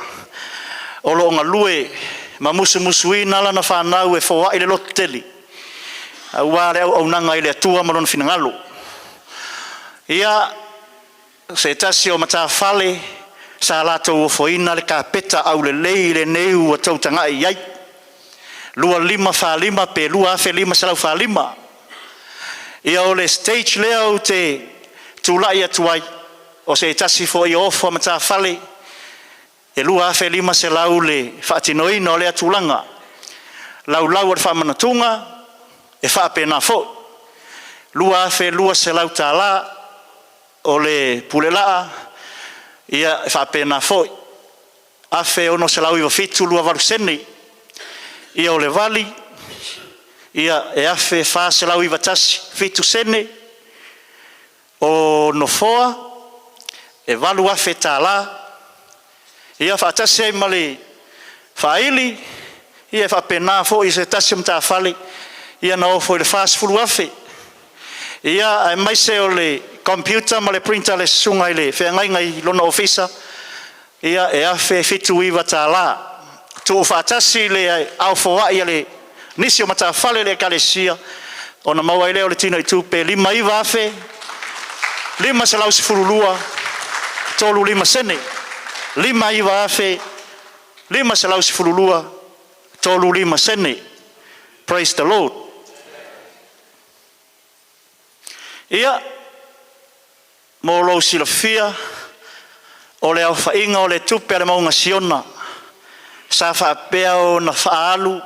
O lo ngā lue ma musu ina lana whanau e fōa i le lotu teli. Ua lea au nanga i le atua malona finangalo. Ia se tasi o matawhale sa lato o foina le kapeta au le lei le neu o tautanga i ai. Lua 5 whalima pe lua afe 5 salau whalima. Ia o le stage lea o te tūlai atuai o se tasi fo i ofo mata whale. E lua afe 5 salau le whaatinoina o le atulanga. Lau o le whamanatunga e whaapena fo. Lua afe 2 salau tāla o le pulelaa. Ia whapena foi. Afe ono se lau iwa fitu lua varu sene. Ia o le vali. ia e afe whāselau I watasi fitu sene o nofoa e walu afe tā la ia whaatasi ai male whaili ia whapena fo I se tasi mta whale ia na ofo I le whāsfulu afe ia e maise o le computer ma le printer le sunga I le whengai ngai lona ofisa ia e afe fitu iwa tā la tu whaatasi le au foa ia le nisi o mata whale le kalesia ona maua I leo le tino I tupe 5 iwa afe 5 se lausi furulua tolu 5 sene 5 iwa afe 5 se lausi furulua tolu 5 sene. Praise the Lord. Ia mo lo silafia o le au whainga o le tupe ale maunga siona sa whaapea o na whaalu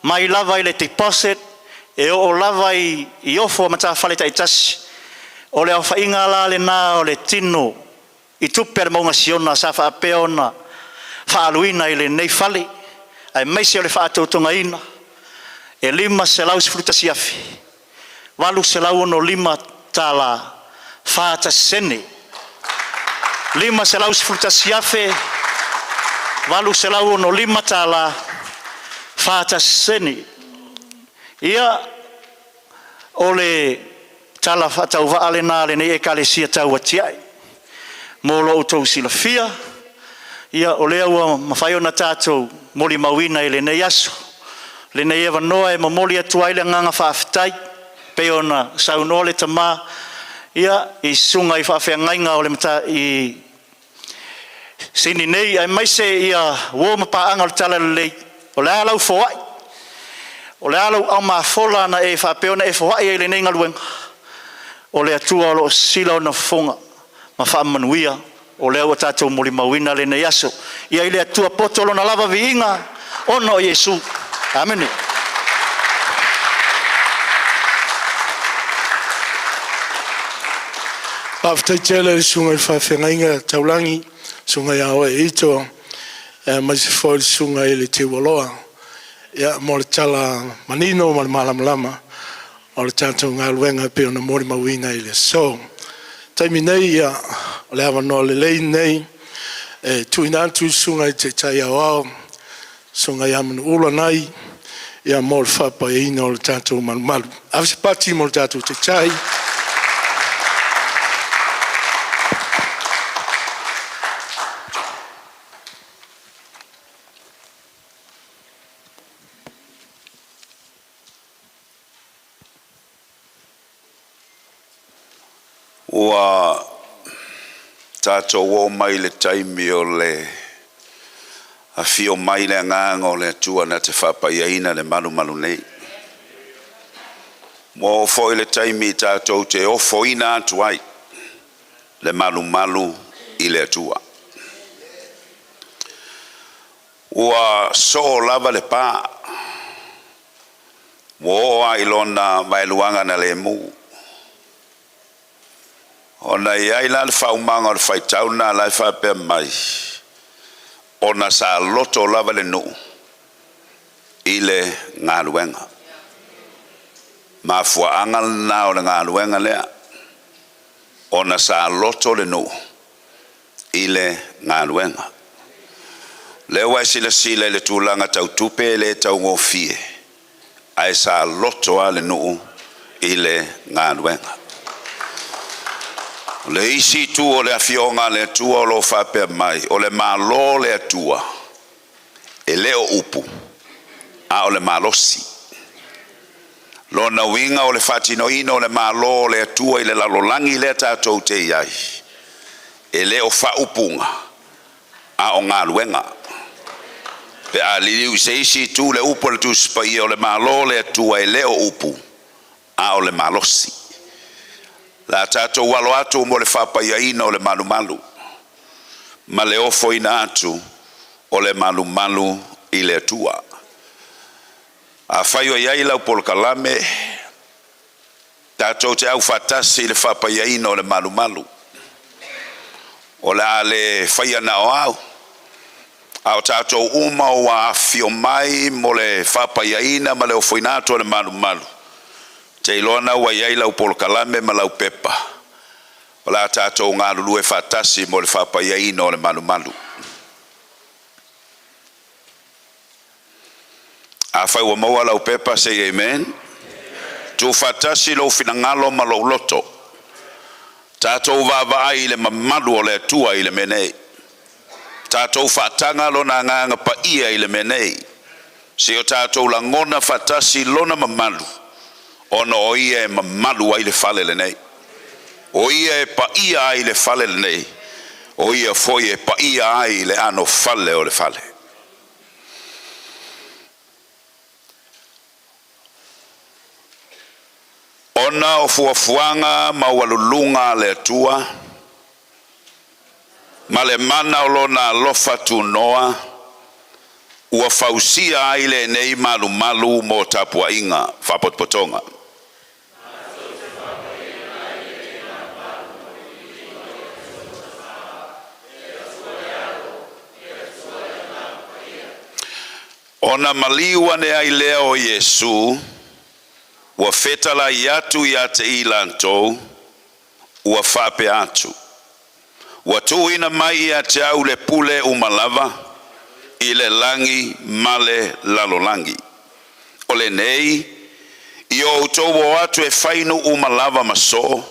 mai lava I le deposit e o lava I ofo mata whale tai tasi o le au whainga la le nā o le tino I tupe ale maunga siona sa whaapea o na whaaluina I le nei whale ai meisi o le whaatautonga ina e 5 se lau sifruta siafi 8 se lau ono 5 tala whaata sene 5 se lau sifruta siafe 8 se lau ono 5 tala whaata sene ia o le tala whaatau waale nā le nei e kalesia tau atiai mo lo utou silafia ia o lea ua mawhai ona tātou moli mawina I le nei aso le nei ewa noa e mamoli atua I le nganga whaafitai pe ona saunoa le tamā ia I sunga I whaafeangainga o le mata I sini nei ai maise ia wo mapaanga o le tala le lei o le alau foai o le alau au maafola na e whaapeona e foai e le nei ngaluenga o le atua o lo sila o na fonga ma whaamanuia o lea ua tātou moli mawina le nei aso ia I le atua potolo na lava viinga ona o Yesu. Amen. After tele sunga I whawhengainga taulangi sunga ia oe ito mai se foi sunga I le te waloa ia mo le tala manino ma le malamalama o le tātou ngā luenga pe ona mori mawina I le so taimi nei ia o le awa no le lei nei tuina atu sunga I te tai au sunga ia manu ula nai ia mo le whapa e ina o le tātou malu avise pati mo le tātou te tai Ua tātou o mai le taimi o le a fio mai le nganga o le atua na te whapaiaina le malu nei. Mo foi le taimi tātou te ofo ina atu ai le malu I le atua. Ua so lava le pā mo a ilona mai luanga na le mu. Ona iai la le whaumanga o le whaitauna lai whapea mai. Ona sa loto lava le nuu I le ngā luenga. Ma fua angal na o le ngā luenga lea. Ona sa loto le nuu I le ngā luenga. Leo wai sila le tūlanga tau tupe le tau ngofie. Ai sa loto a le nuu I le ngā luenga. Le isi tu o le afionga le atua o lo whapea mai, o le malo le atua, e leo upu, a o le malosi. Lona winga o le whatino ina o le malo le atua I le lalolangi le tātou te iai, e leo whaupunga, a o ngā luenga. Pe a liliu se isi tu le upu le tu spai o le malo le atua e leo upu, a o le malosi. La tātou walo atu mo le whapaiaina o le malu. Ma le ofo ina atu o le malu I le atua. A whaio iai lau polo kalame, tātou te au whatasi le whapaiaina o le malu. O le a le whaia na o au, A o tātou uma o afio mai mo le whapaiaina ma le o whainato le malu malu. Te ilona wa iai lau polokalame ma lau pepa. O la tātou ngā lulu e whatasi mo le whapaiaina o le malu malu. A whai wa maua lau pepa, say amen. Tu whatasi lo finangalo ma lo loto. Tātou vava ai le mamalu o le atua i le menei. Tātou whatanga lona nganga pa ia i le menei. Se o tātou langona whatasi lona mamalu. Ono o ia e mamalu ai le whale le nei. O ia e pa ia ai le whale le nei. O ia foi e pa ia ai le ano whale o le whale. Ona o fuafuanga mawalulunga le atua. Ma le mana o lona lofa tu noa. Ua fausia ai le nei malu malu mo tapua inga whapotpotonga. Ona maliwa ne ai leo Yesu. Ua fetala iatu ia te ilantou. Ua whape atu. Ua tuina mai ia te au le pule umalava. I le langi male lalolangi. O le nei. I o utowo atu e whainu umalava maso.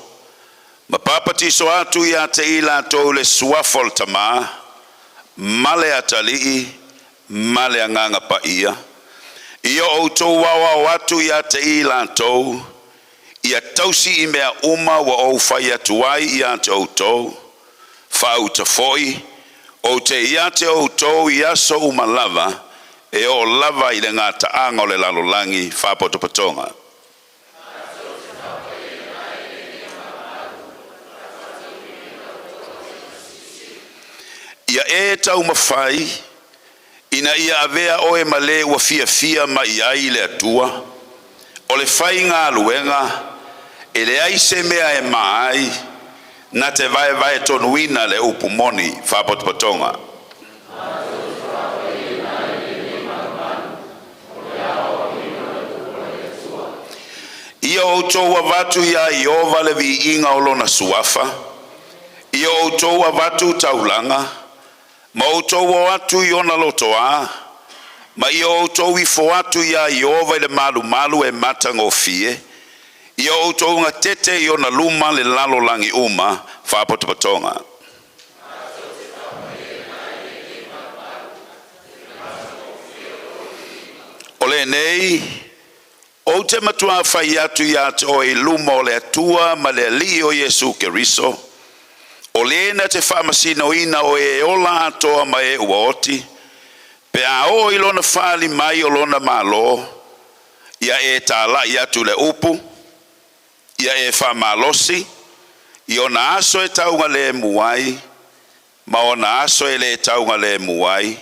Ma papatiso atu ia te ilantou le suafol tama. Male atalii. Male anganga pa ia. Ia o tau wawa watu ia te ilantou. Ia tausi I mea uma wa o whai atuai ia te o tau. Whau te foi. O te ia te o tau ia so umalava. E o lava I le ngā taanga o le lalolangi whapotopatonga. Ia e tau mawhai. Ina ia avea oe male ua fia ma iai le atua. O le whai ngā luenga. E le aise mea e maai. Na te vai tonuina le upumoni whapotpatonga. Ia o toua watu ia I ova le vi inga o lona suafa. Ia o toua watu taulanga. Ma o tau atu I ona lotoa. Ma I o tau I fo atu ia I ova le malu malu e matango fie. I o tau nga tete I ona luma le lalo langi uma whapotopatonga. O le nei, o te matua whai atu ia te o I luma o le atua ma le li o Yesu Keriso. O lena te whamasino ina o e ola atoa ma e uaoti. Pe a o ilona whali mai o lona malo. Ia e tala ia tu le upu. Ia e whamalosi. I ona aso e taunga le muai. Ma ona aso e le taunga le muai.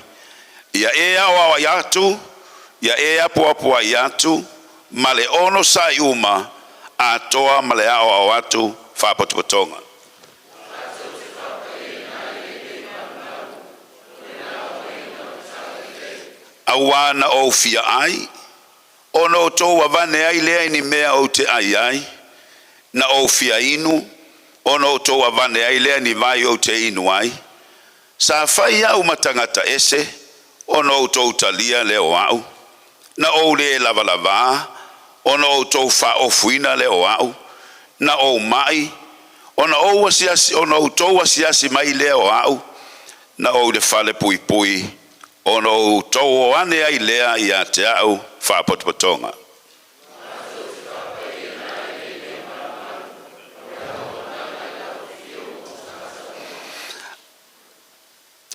Ia e awa iatu. Ia e apua iatu. Ma le ono sai uma. Atoa ma le awa atu. Whapotopatonga. Awana o fia ai. Ono toa vane ai lea ni mea o te ai ai. Na o fia inu. Ono toa vane ai lea ni vai o te inu ai. Sa whai au matangata ese. Ono tau talia leo au. Na o le lava lava. Ono tau wha ofuina leo au. Na o mai. Ono tau wasiasi mai leo au. Na o le fale pui pui. Ono tau ane ai lea ia te au whapotopatonga.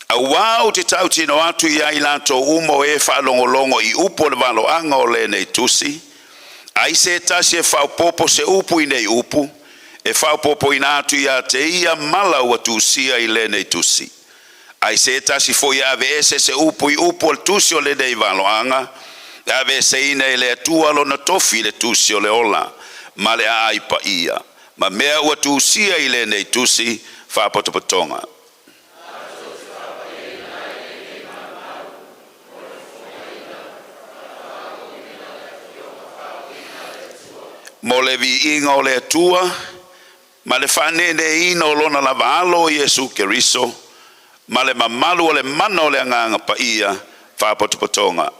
Awao te tau tino atu ia ilanto umo e whalongolongo I upo le valo anga o le nei tusi. Ai se tasi e whaupopo se upu I nei upu. E whaupopo ina atu ia te ia mala ua tusia I le nei tusi. Ai se tasi foi ave ese se upu I upu al tusi o le nei valoanga. Ave se ina ele atua lo na tofi le tusi o le ola. Ma le ai pa ia. Ma mea ua tusia I le nei tusi whapotopatonga. mo le viinga o le atua, ma le whanene ina o lona lava alo Yesu Keriso, ma le mamalu o le mana o le anganga pa ia, whapotopotonga.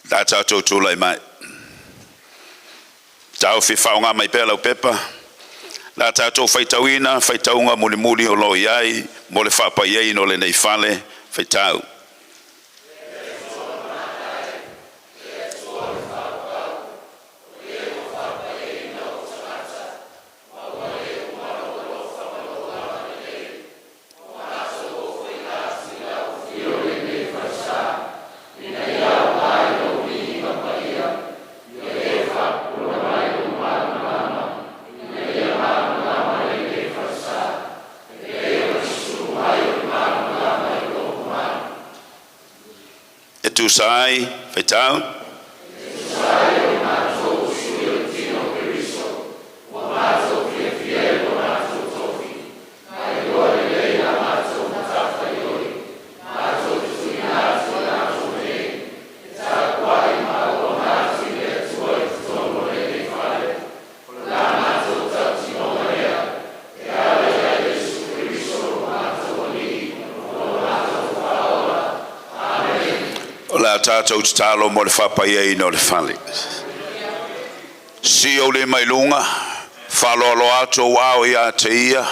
Tā tātou tūlai mai. Tāu whiwhaonga mai pēlau pepa. Nā tātou whaitauina, whaitaunga muli o lo iai, mo le whapa iei no le nei whale, whaitau. Sai, whaitau. Tātou talo mo le whapai no le whale. Si o le mailunga, whalolo atou au ia te ia,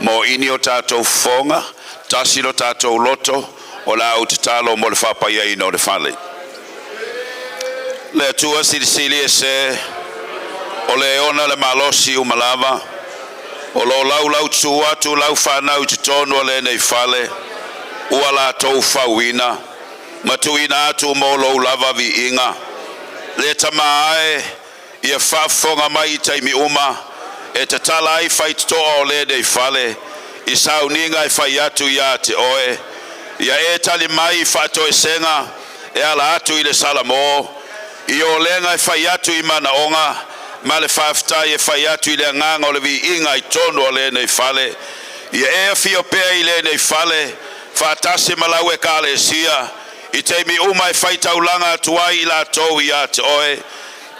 mo ini o tātou whonga, tasilo tātou loto, o la au te talo mo le whapai no le whale. Le atua silisili e se, o le ona le malosi o malava, o lo lau tua tu lau whanau te tonu o le nei whale, ua la tau whauina, matuina atu mo lo lava vi inga le tamae ia whafonga mai taimi uma e te tala ai whai toa o le dei whale i sauninga i whai atu ia te oe ia e tali mai whato e senga e ala atu i le salamo i o lenga i whai atu i mana onga ma le whaftai e whai atu i le nganga o le vi inga i tonu o le nei whale ia e a whiopea i le nei whale whatase malau e ka le sia I teimi uma e whaitaulanga tuai I la tau I a te oe.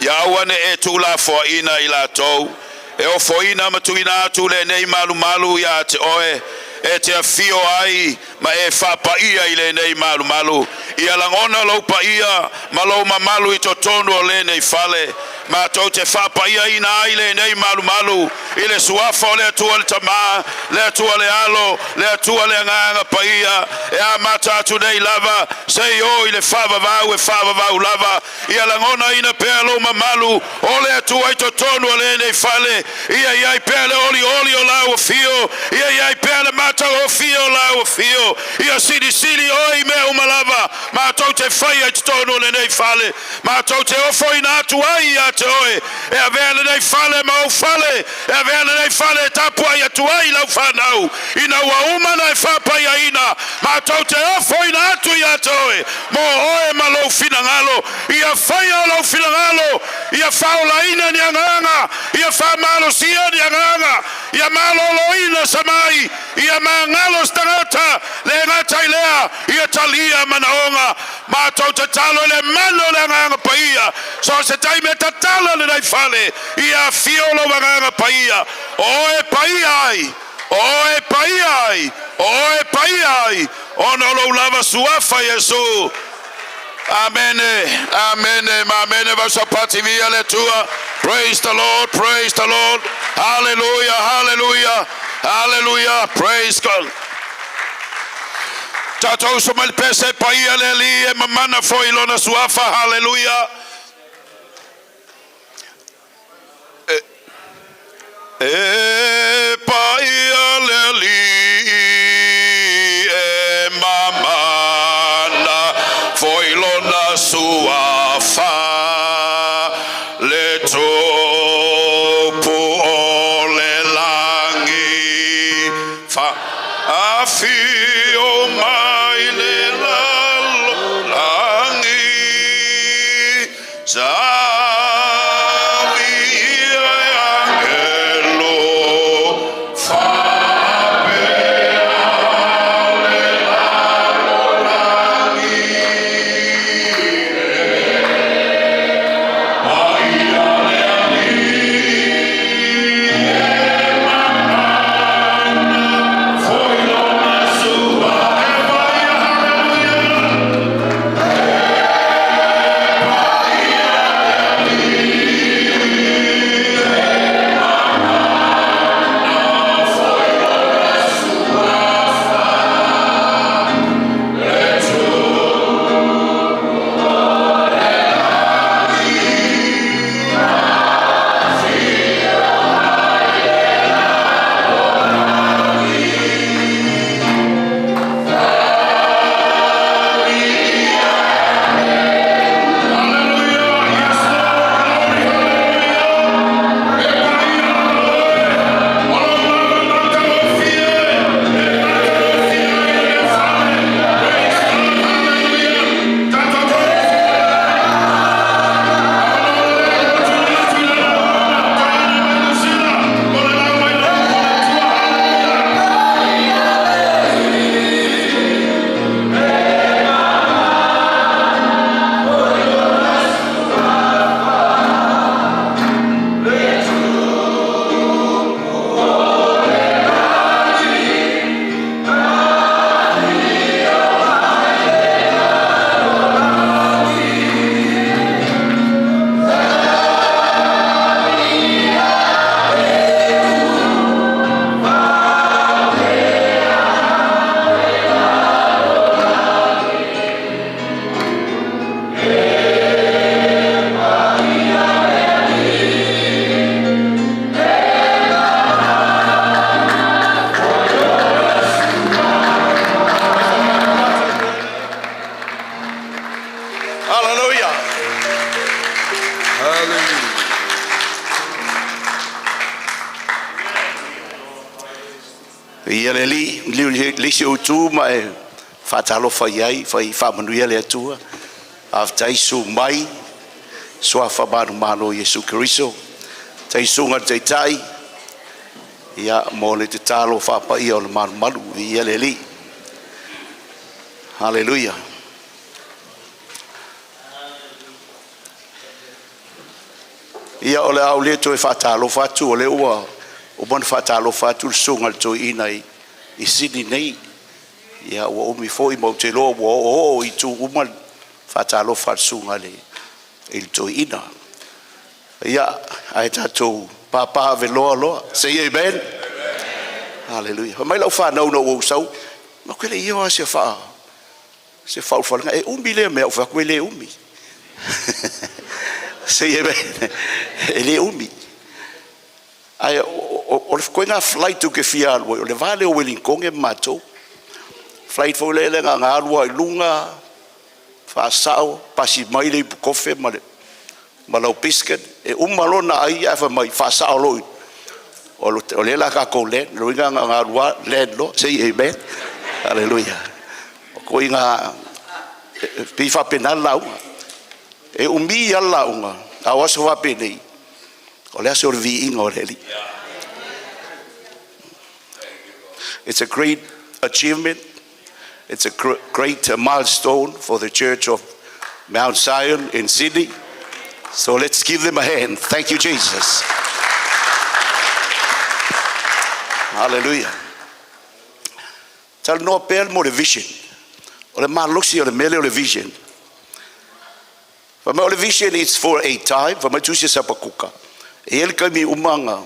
Ia awane e tu la foina I la tau. E o foina matuina atu le nei malu I a te oe. E te afio ai ma e whapaia I le nei malu. Ia langona lau paia ma lau mamalu I totonu o le nei whale. Ma tau te whapaia ina ai le nei malu. I le suafa o le atua le tama, le atua le alo, le atua le nganga paia. E a mata atu nei lava, sei o I le whavavau lava. Ia langona ina pea lau mamalu, o le atua I totonu o le nei whale. Ia iai pea le oli o lau o fio. Ia iai pea le mata o fio lau o fio. Ia sili o I mea umalava. Ma tau te whaia I totonu o le nei whale. Ma tau te ofo ina atu ai a te oe. E a vea le nei whale ma o whale. E a vea le nei whale tapua I atu ai lau whanau. Ina ua umana e whapaia ina. Ma tau te ofo ina atu I a te oe. Mo oe ma lau finangalo. Ia whaia lau finangalo. Ia whaula ina ni anganga. Ia whamalo sia ni anganga. Ia malolo ina samai. Ia mangalo stangata. Le ngata ilea. Ia talia manaonga. Ma tau te talo le mano le anganga paia. So se taime ta talo le nei fale. Ia fiolo anganga paia. Oe paia ai. Oe paia ai. Oe paia ai. Ono lo lava suafa Yesu. Amene, amene, amene, vasapati via le tua. Praise the Lord, praise the Lord. Hallelujah, hallelujah, hallelujah. Praise God. Tatou somal pese paia le li e mamana foi lona suafa. Hallelujah. E paia le li e mamana foi lona suafa le topo o le langi fa afio mai le langi angelo fa Hallelujah. Hallelujah. Ia le li se utu mai fatalo fai fa manuia le atua. After su mai so fa mano Yesu Kristo. Tai sunga tai ia mo le te talo fa pa ia o le malu ia le li. Hallelujah. Ia ole au le to fa talo fa tu ole ua o bon fa talo fa tu sunga to ina I Sydney nei ia o mi foi mo te lo o I tu uma fa talo fa sunga le il to ina ia ai tatou papa velo say amen. Hallelujah. Mai lau fa no o sau ma quelle io se fa e umi le me fa quelle umi say amen. Ele umi ai o koina flight to ke fia o le vale o Wellington e mato flight fo le nga ngalo lunga fa sao pasi mai le kofe ma lau biscuit e umalona ai fa mai fa sao lo o le la ka ko le lo nga ngalo le lo say amen. Hallelujah. Ko inga pi fa penal lau e umi ya lau a waso wa peni o le aso vi ingo le. It's a great achievement. It's a great milestone for the Church of Mount Zion in Sydney. So let's give them a hand. Thank you, Jesus. Hallelujah. Tell no pel mo the vision. O le malusi o le mele o le vision. For my vision is for a time. For my tusi sapakuka. E ele kai mi umanga.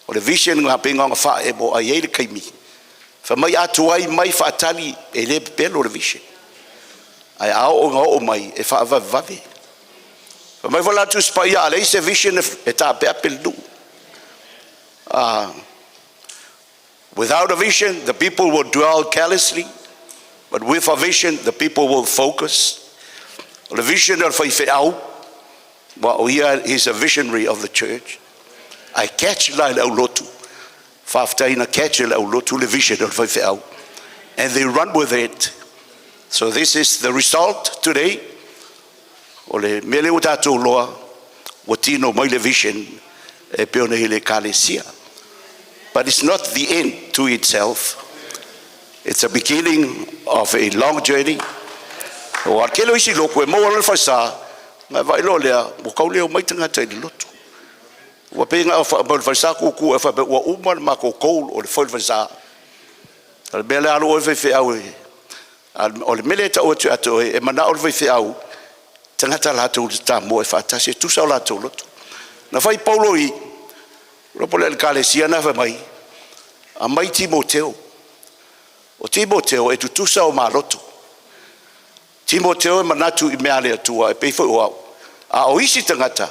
O le vision nga penga nga fa e mo a ele kai mi. For my atuai mai fa tali e le pel o le vision. Ai ao nga o mai e fa vave. For my vola tu spaya le se vision e ta pe apel du. Without a vision, the people will dwell carelessly. But with a vision, the people will focus. The vision of Faifeau, well, he's a visionary of the church. I catch la lotu. Faftaina catch la lotu the vision of Faifeau. And they run with it. So this is the result today. Ole mele utato loa, watino mai le vision e peone hele kalesia. But it's not the end to itself. It's a beginning of a long journey. O akelo isi loko e mo ala fasa nga vai lo le mo kauleo mai tanga tai lotu. Wa penga o fasa ku e fa wa uma ma ko ko o le fasa. Al bele alo o fe au. O le mele ta o tu ato e mana o fe au. Tanga ta la tu ta mo e fa ta se tu sa la tu lotu. Na fai Paulo I Ropo le kalesia na fa mai. A mai Timoteo. O Timoteo e tutusa o maloto. Timoteo e manatu I mea lea tua e peifo o au. A o isi tangata.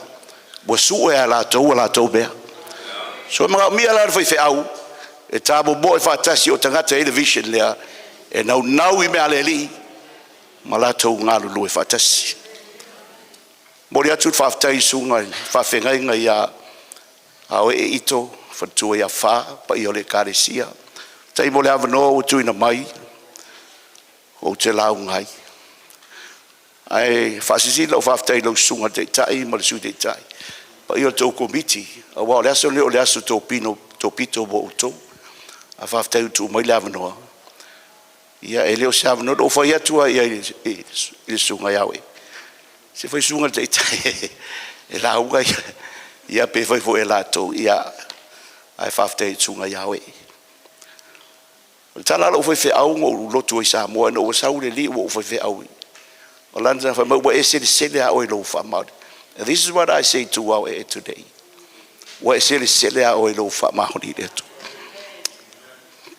Wa su e a la tau mea. So mga mea la fai fe au. E tabo mo e fatasi o tangata e le vision lea. E nau I mea lea li. Ma la tau ngā lulu e fatasi. Mori atu whaftai sunga. Whawhengai ngai a. Ao e ito. Whantua ia wha. Pa I ole kāresia. Tai mo le avanoa o tuina mai. O te lau ngai. Ai fasisi lo faftai lo sunga te tai ma le su te tai. Pa I o tau komiti. A wao le aso leo le aso tau pino tau pito mo uto. A faftai utu mai le avanoa. Ia e leo se avanoa o fai atua ia I sunga yawe. Se fai sunga te tai. E la unga ia pe fai fo e la tau. Ia ai faftai sunga yawe. O tala lo fai au ngo lotu I Samoa no o sau le li o fai au. O landa fa mo e se a o lo fa ma. This is what I say to our today. Wa se a o lo fa ma honi le tu.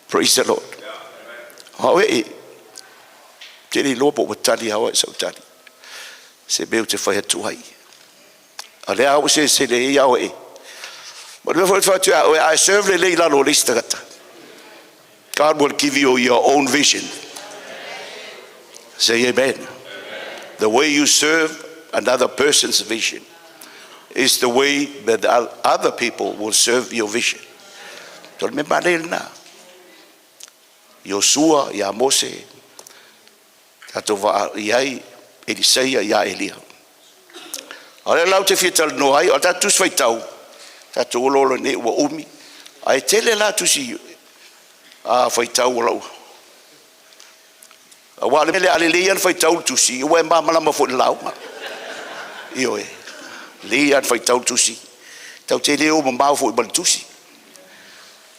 Praise the Lord. Ho e te ni lo po tali ha o so tali. Se be te fa tu ai. Ale a o se le ia o e. But before I serve le la lo lista gata. God will give you your own vision. Say amen. The way you serve another person's vision is the way that other people will serve your vision. So me malel na. Yosua ya Mose. Tato va iai Elisea ya Elia. Ora lau te fital no ai, o tatu sfai tau. Tatu ololo ne ua umi. Ai tele la tusi a fai tau lau. A wale mele alelean fai tau tusi, ua e mamala ma fo lau ma. Io e. Lean fai tau tusi. Tau te leo ma mau fo ibal tusi.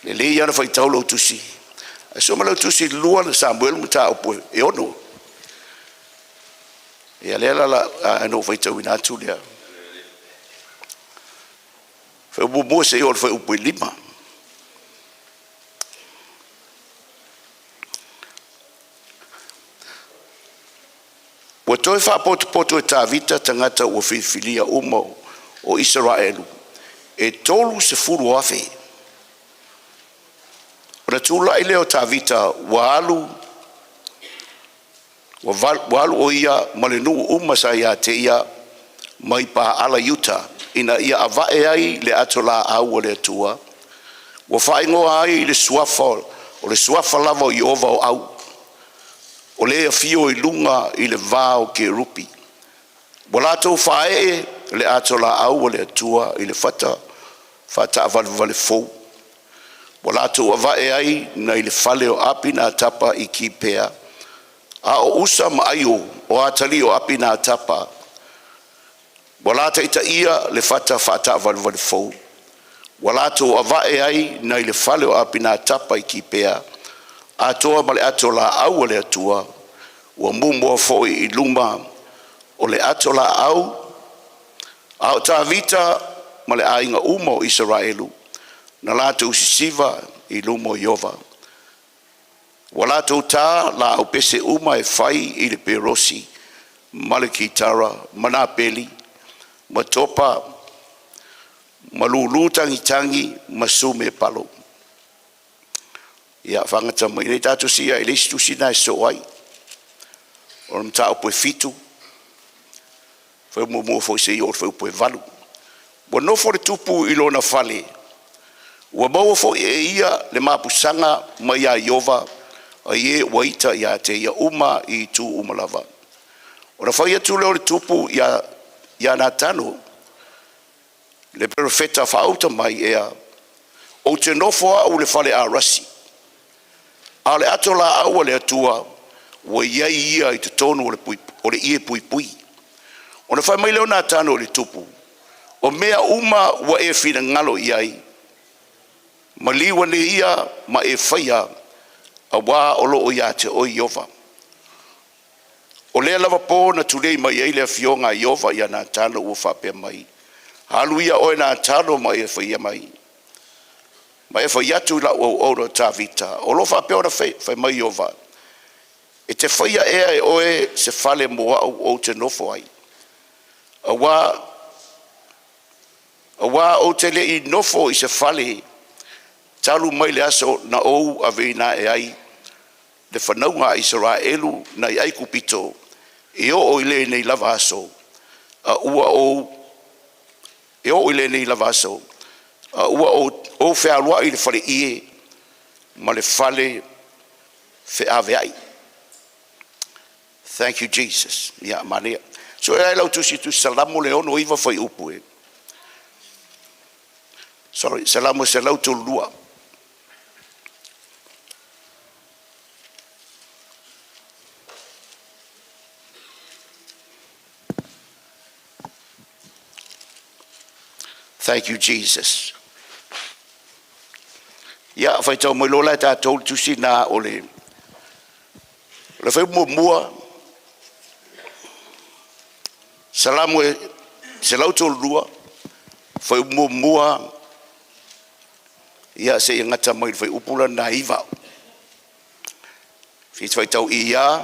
Le lean fai tau lau tusi. A so ma lau tusi lua na Samuel muta opo e ono. E alela la ano fai tau ina tu lea. Fai upo mo se io fai upo lima. Ua toi whapoto e tā vita tangata ua whiwhilia uma o Israelu. E tolu se furu afe. Ora tūla i leo tā vita wa alu o ia malenu uma sa ia te ia mai pa ala yuta. Ina ia avae ai le atola au o le atua. Wa whaingoa ai le suafa o le suafa lava o Iova o au. O le fio I lunga I le vao ke rupi. Walato fae le atola au o le atua I le fata avalvale fou. Walato avae ai na I le fale o api na tapa I ki pea. A o usa ma aio o atali o api na tapa. Walata ita ia le fata avalvale fou. Walato avae ai na I le fale o api na tapa I ki pea. Atoa ma le atola au o le atua, ua mumua fo'i I luma o le atola au tā vita ma le ainga uma o Israelu, na lātou sisiva I luma o Iova. Wa lātou tā la au pese uma e whai I le perosi, ma le kitara, ma nā peli, ma topa, ma lulutangi, ma sume palo. Ia whangata mai nei tātou sia I leisi tusi nai so ai. O na mta opo e fitu. Whai mua fo se I o whai opo e valu. Wa no fo le tupu I lona fale. Wa maua fo e ia le mapusanga mai a Iova. A ie waita ia te ia uma I tu umalava. O na whai atu leo le tupu ia nā tano. Le profeta whaauta mai ea. O te nofo au le fale a rasi. A le atola au le atua, wa iai ia I te tonu o le ie pui pui. O na whai mai leo nā tāno o le tupu. O mea uma wa e whina ngalo iai. Ma liwa ne ia ma e whaia a wā olo o ia te o Iova. O lea lava pō na tulei mai ei lea fionga Iova ia nā tāno ua whapea mai. Halu ia oe nā tāno ma e whaia mai. Ma e whai atu la o ora tā vita. O lo whapea ora whai mai Iova. E te whaia ea e oe se whale moa o te nofo ai. A wā o te le I nofo I se whale talu mai le aso na ou a veina e ai. Le whanaunga Israelu na I ai kupito. E o ile nei lava aso. A ua o. E o ile nei lava aso. A ua o whealua I le whale ie. Ma le whale wheawe ai. Thank you, Jesus. Ia manea. So e ai lau tusi tu salamo le ono iwa whai upu e. Sorry, salamo se lau tu lua. Thank you, Jesus. Ia whai tau mai lola ta tau tusi na ole. Le whai mua. Salamu e se lau tō lua, whai mua, ia se ngata mai whai upula na iwa. Whai tau ia,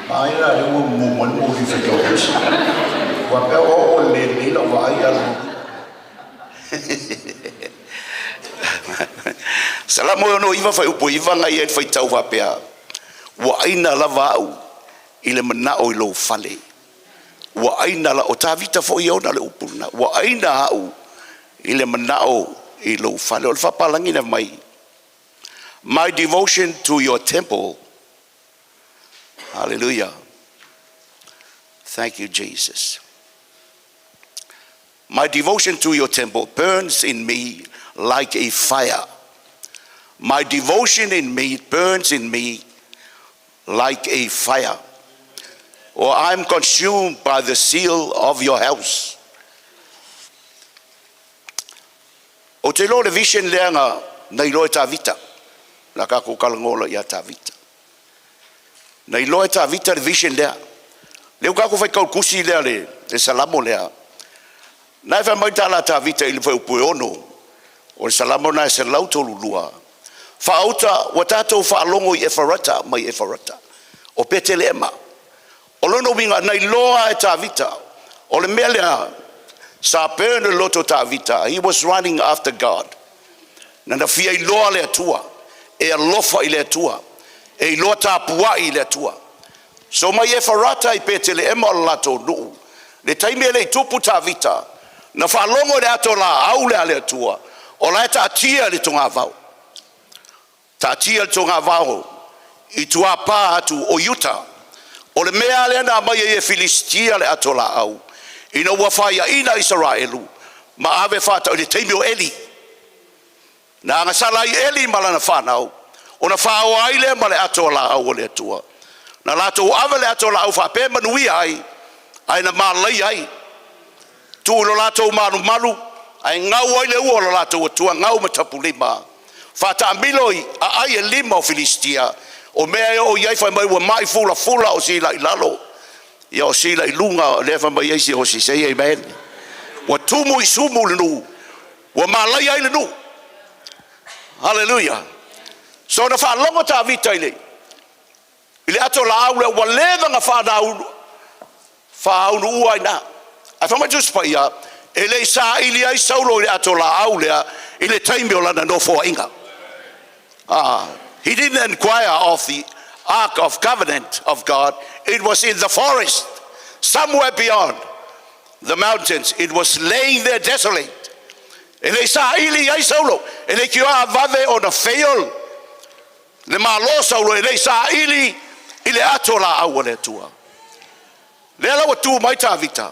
Mai la le mo di fetosi. Wa pe o le la wa ia lo. Salamo no iwa fai upo iwa ngai e fai tau wa pea. Wa aina la vau ile mana o lo fale. Wa aina la o tavita fo i ona le upuna. Wa aina au ile mana o i lo fale o fa palangi na mai. My devotion to your temple. Hallelujah. Thank you, Jesus. My devotion to your temple burns in me like a fire. My devotion in me burns in me like a fire. Or I'm consumed by the zeal of your house. O te lo le vision leanga nei loe ta vita. La ka ko kalangola ia ta vita. Nei loe ta vita le vision lea. Leu ka ko fai kau kusi lea le salamo lea. Nai fa mai ta la ta vita ili fa upu ono. O salamo na se lauto lulua. Fa auta watato fa longo I Efarata mai Efarata. O Petelema. O lono winga nei loa e ta vita. O le melea sa perne loto ta vita. He was running after God. Na fia I loa le atua. E alofa I le atua. E loa ta pua I le atua. So mai Efarata I Petelema o lato nuu. Le taime le tupu ta vita. Na fa longo le ato la au le ale atua. O la ta tia le tonga vau. Ta tia le tonga vau. I tua pa atu o Utah. O le mea le na mai e Filistia le ato la au. Ina ua whaia ina Israelu. Ma ave whata o le teimi o Eli. Na anga salai Eli malana whanau. O na whao aile ma le ato la au o le atua. Na lato o ave le ato la au whape manui ai. Ai na malai ai. Tu lo lato malu malu. Ai ngau aile ua lo lato o tua ngau matapu lima. Whata amiloi a ai e lima o Filistia. O mea o iai whai mai ua mai fula fula o sila I lalo. Ia o sila I lunga le whai mai eisi o si sei amen. Wa tumu I sumu le nu. Wa malai ai le nu. Hallelujah. So na wha longa ta vita ile. Ile ato la au le wa leva nga wha aunu ua ina. Ai wha mai tuspa ia. Ele sa ili ai saulo ile ato la au lea. Ile taimi o lana no fo inga. He didn't inquire of the Ark of Covenant of God. It was in the forest, somewhere beyond the mountains. It was laying there desolate. Ele sa ili ai saulo. Ele kia vave o na feol. Le malo saulo. Ele sa ili ile ato la au le tua. Le ala watu mai ta vita.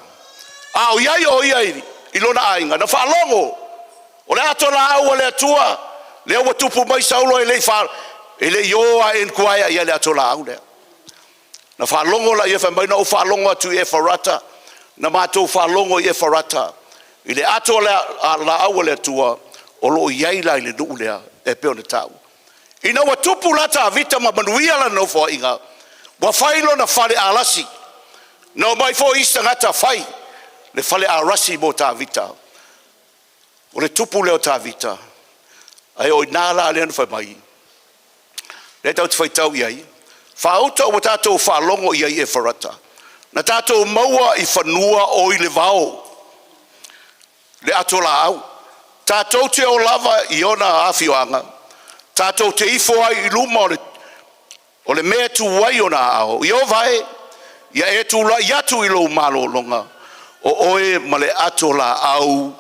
O iai ilona ainga. Na whalongo. O le ato la au le tua. Le watu pu mai saulo ele fa. Ele yoa enquire ia le ato la au le. Na whalongo la ia whamai na o whalongo atu Efarata. Na mātou whalongo Efarata. Ile ato la au le tua. O lo iai la ile nuu lea. E peo ne tau. Ina wa tupu lata vita ma manuia la no fo inga. Wa whailo na whale alasi. Na mai fo isa ngata whai. Le whale alasi mo ta vita. O le tupu leo ta vita. Ai o inala alean whai mai. Le tau te whai tau iai. Whauta o tātou whalongo iai Efarata. Na tātou maua I whanua o I le vao. Le ato la au. Tātou te o lava I ona awhioanga. Tātou te ifo ai I luma o le mea tu wai ona ao. I o vai. Ia e tu la iatu I lou malo longa. O oe ma le ato la au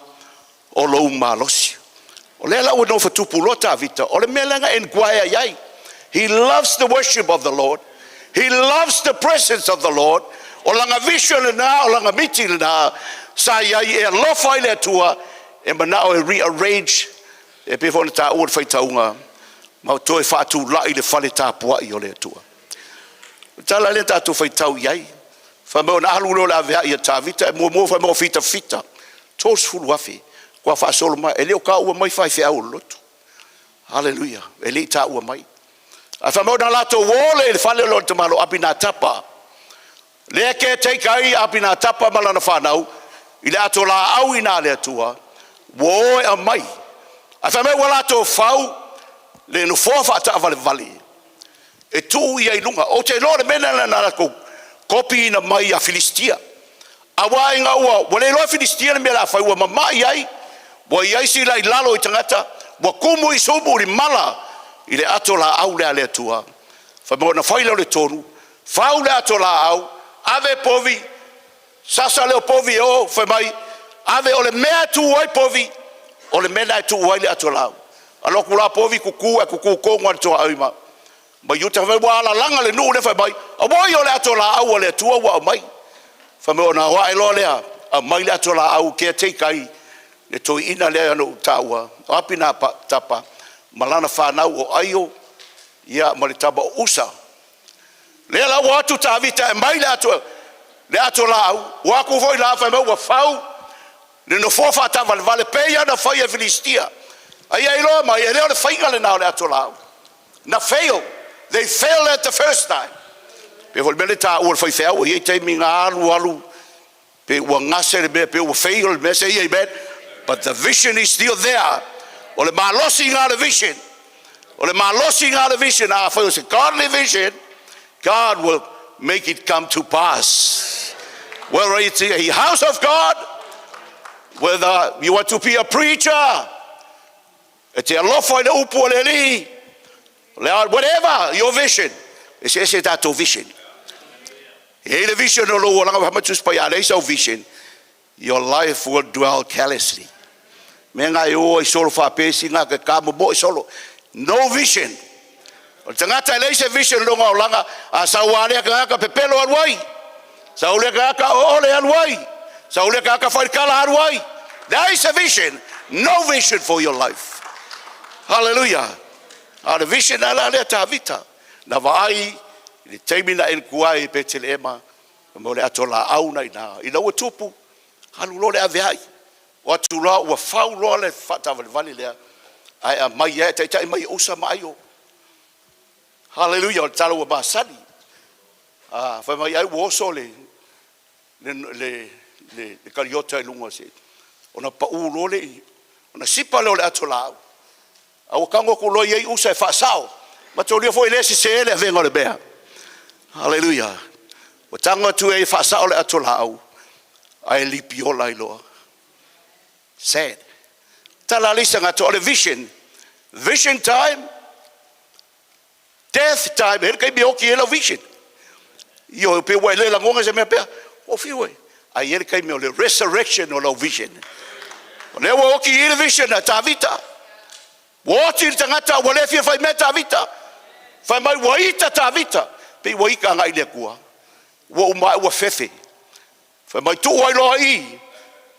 o lou malosi. O le lau no fatupu lota vita. O le mea langa enquire iai. He loves the worship of the Lord. He loves the presence of the Lord. O langa vision na, o langa meeting na. Sa iai e lofa I le atua. E manao e rearrange. E pefona ta ua fai taunga. Ma toe whātu lai le whale tāpua I o le atua. Tala le tātu whai tau iai. Whamau na alu la vea I a tāvita. E mua whamau fita fita. Tos fulu afi. Kua whaasolo mai. E leo ka ua mai whai whea o lotu. Hallelujah. E le tā ua mai. A whamau na lato wole le whale lo te malo apina tapa. Le ke teika ai apina tapa malana whanau. I le ato la au ina le atua. Woe a mai. A whamau wa lato whau. Le no fofa ta vale vale. E tu ia I lunga. O te lore mena na ko kopi ina mai a Filistia. Awa inga ua, wale loa Filistia na mea fai ua mamai ai, wa iai si lai lalo I tangata, wa kumu I sumu I mala, I le ato la au le ale atua. Fa mo na fai le tonu, fau le ato la au, ave povi, sasa leo povi o, fa mai, ave ole mea tu wai povi, ole mea tu wai le ato la au. Alo kula povi kuku e kuku kongo le toa aima. Ma yuta fa wa la langa le nu le fa mai, a moi ole ato la au ole atua wa mai. Fa me ona wa elo lea, a mai le ato la au ke te kai, le toi ina lea no taua, api na tapa, malana whanau o aio, ia ma le taba o usa. Lea la watu ta vita e mai le ato la au, waku foi la fa me wa fau, le no fofa ta vale peia na fai e Filistia. Ai ai lo mai e leo le whainga le nao le ato la au. Na fail, they failed at the first time. Pe hol mele ta ua fai fea, o iei te minga alu, pe ua ngase le mea, pe ua fail, me se iei bet, but the vision is still there. O le malosi ngā le vision. O le malosi ngā le vision, a whai o se godly vision, God will make it come to pass. Whether it's a house of God, whether you want to be a preacher, it's a lofo in upu o le li, whatever your vision, it's ese tato vision. E le vision o lo langa hamatus pa ya le so vision, your life will dwell carelessly. Menga yo solo fa pesi nga ka kamo bo solo. No vision. O tangata le se vision lo nga langa a sawale ka pepelo alwai. Saule ka ole alwai. Saule ka fa kala alwai. There is a vision. No vision for your life. Hallelujah. A the vision ala le ta vita. Na vai le termina en kuai Betelema. Mo le atola au na ina. Ina o tupu. Halu lo le avai. Watu la wa fau lo le fata vale le. Ai mai e tai mai usa mai o. Hallelujah. Talo wa basani. Fa mai ai wo so le kariota lunga se. Ona pa u lo le. Ona sipa le atola. Au kango ko lo ye usa fa sao. Ma tolio foi le se le vengo le bea. Hallelujah. O tango tu e fa sao le atola au. Ai lipio lai lo. Sad. Tala lisa nga to le vision. Vision time. Death time. Her kai bioki e la vision. Io pe wa le la ngonga se me pe. O fiwe. Ai her kai me le resurrection o la vision. O le wa oki e vision na ta vita. Woti tangata wa le fia fai meta vita. Fai mai wa ita ta vita. Pe wa ika ngai le kua. Wa uma wa fefe. Fai mai tu wa lo I.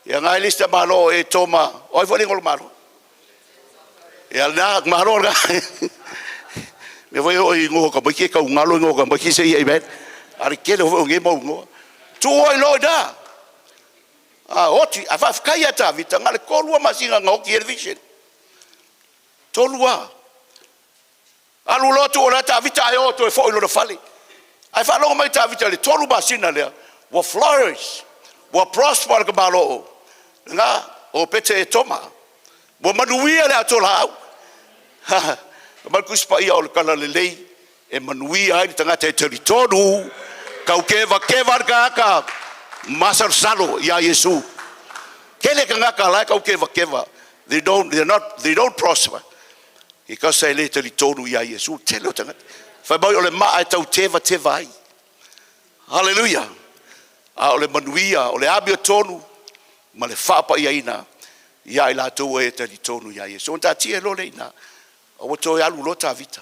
Ya ngai lista malo e toma. Oi fo ngol malo. Ya na malo ga. Me voi oi ngo ka baki ka ngalo ngo ka baki se ye bet. Ari ke lo nge mo ngo. Tu oi lo da. Oti afa kaya ta vita ngale ko lu masinga ngo ki vision. Tolua. Alu lotu o la ta vita ai o to fo lo fali. Ai fa lo mai ta vita le tolu basina le. Will flourish. Will prosper ka malo. Nga o pete e toma. Will manuia le atola au. Ma kuspa ia o le kala le lei. E manuia ai tangata e teritonu. Kau keva ka masar salo ya Yesu. Kele ka ngaka la kau keva. They don't prosper. Because they literally told ya Yesu telo tanga. Fa ba ole ma ai tau teva ai. Hallelujah. Ole manuia, ole abio tonu, ma le fapa ia ina. Ia ila to e te tonu ya Yesu. Onta tie lo leina. O to ya lu lota vita.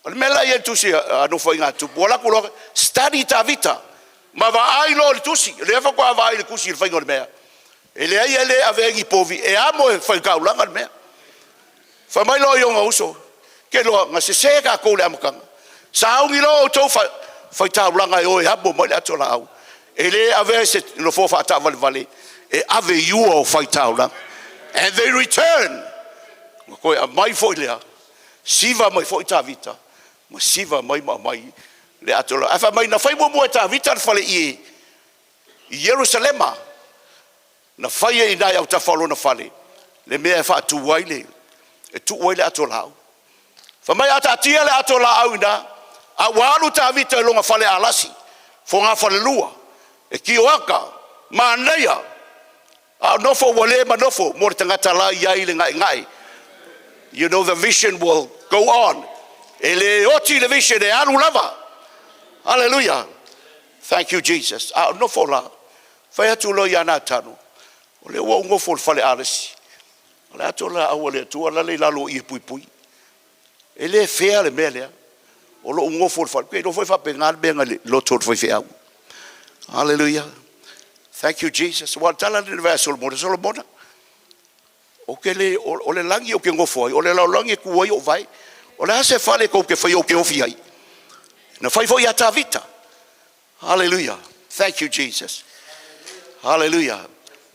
Ole mela ia tusi no foi nga tu. Bola ko study ta vita. Ma va ai lo tusi. Le fa ko va ai kusi il fai ngol mea. Ele ai ele avegi povi e amo e fai ka ulanga mea. Fa mai lo yo ngauso ke lo nga se ka ko le amkang sa ungi lo to fa ta langa yo ya bo mo le atola au ele ave se lo fo fa ta vale e ave you o fa ta langa and they return ko mai fo le siva mai fo ta vita ma siva mai le atola afa mai na fai mo ta vita fa le I Jerusalema na fai ina ya ta falo na fale le me fa tu waile e tu oile atola au. Fa mai ata tia le atola au ina. A walu ta vita longa fale alasi. Fonga falelua. E kioaka. Maanaya. Nofo wale manofo. Mo tangata la iai le ngai. You know the vision will go on. Ele oti the vision e alu lava. Hallelujah. Thank you, Jesus. Nofo la. Fai atu lo ia nā tanu. O le ua ungofo le fale aresi. O le atu la aua le atua la le lalo i pui pui. E le fea le mea lea. O lo ungofo le fale. Kei no foi whape ngā benga le loto le foi fea au. Hallelujah. Thank you, Jesus. Wa tala le vea Solomona. O ke le, o le langi o ke ngofo ai. O le lau langi kuai o vai. O le hase fale kou ke whai o ke ofi ai. Na whai foi a tā vita. Hallelujah. Thank you, Jesus. Hallelujah.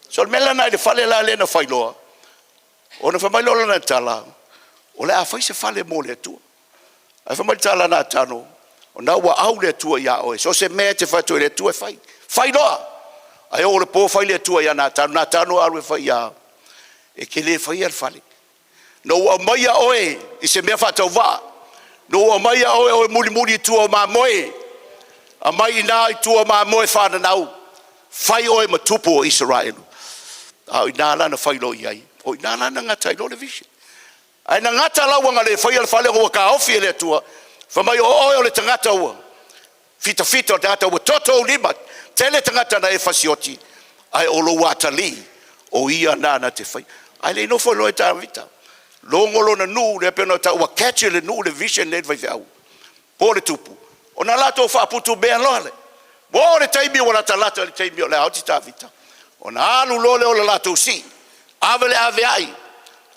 So mela na de fale la le na failoa. O na famai lola na tala. O le a fai se fale mo le tua. Ai famai tala na tano. O na ua au le tua ia oe. So se mea te fatu le tua fai. Failoa. Ai o le po fai le tua ia na tano. Na tano aru e fai ia. E ke le fai al fale. No ua mai a oe. I se mea fatau va. No ua mai a oe oe muli muli tua o ma moe. A mai ina i tua ma moe whana nau. Fai oe matupu o Israel. Au ina lana fai lo iai. O ina lana ngata i lo le vision. Ai na ngata lau wanga le fai al fale o ka ofi le tua. Famai o oe o le tangata ua. Fita fita o tangata ua. Toto o lima. Tele tangata na e fasioti. Ai o lo wata li. O ia nana te fai. Ai le no fai lo e ta vita. Longolo na nu le pena ta ua catch le nu le vision le vai au. Po le tupu. O na lato fa putu be lole. Bo le taimi wala talata le taimi o le auti ta vita. O na alu lole o le lato si. Avele ave ai.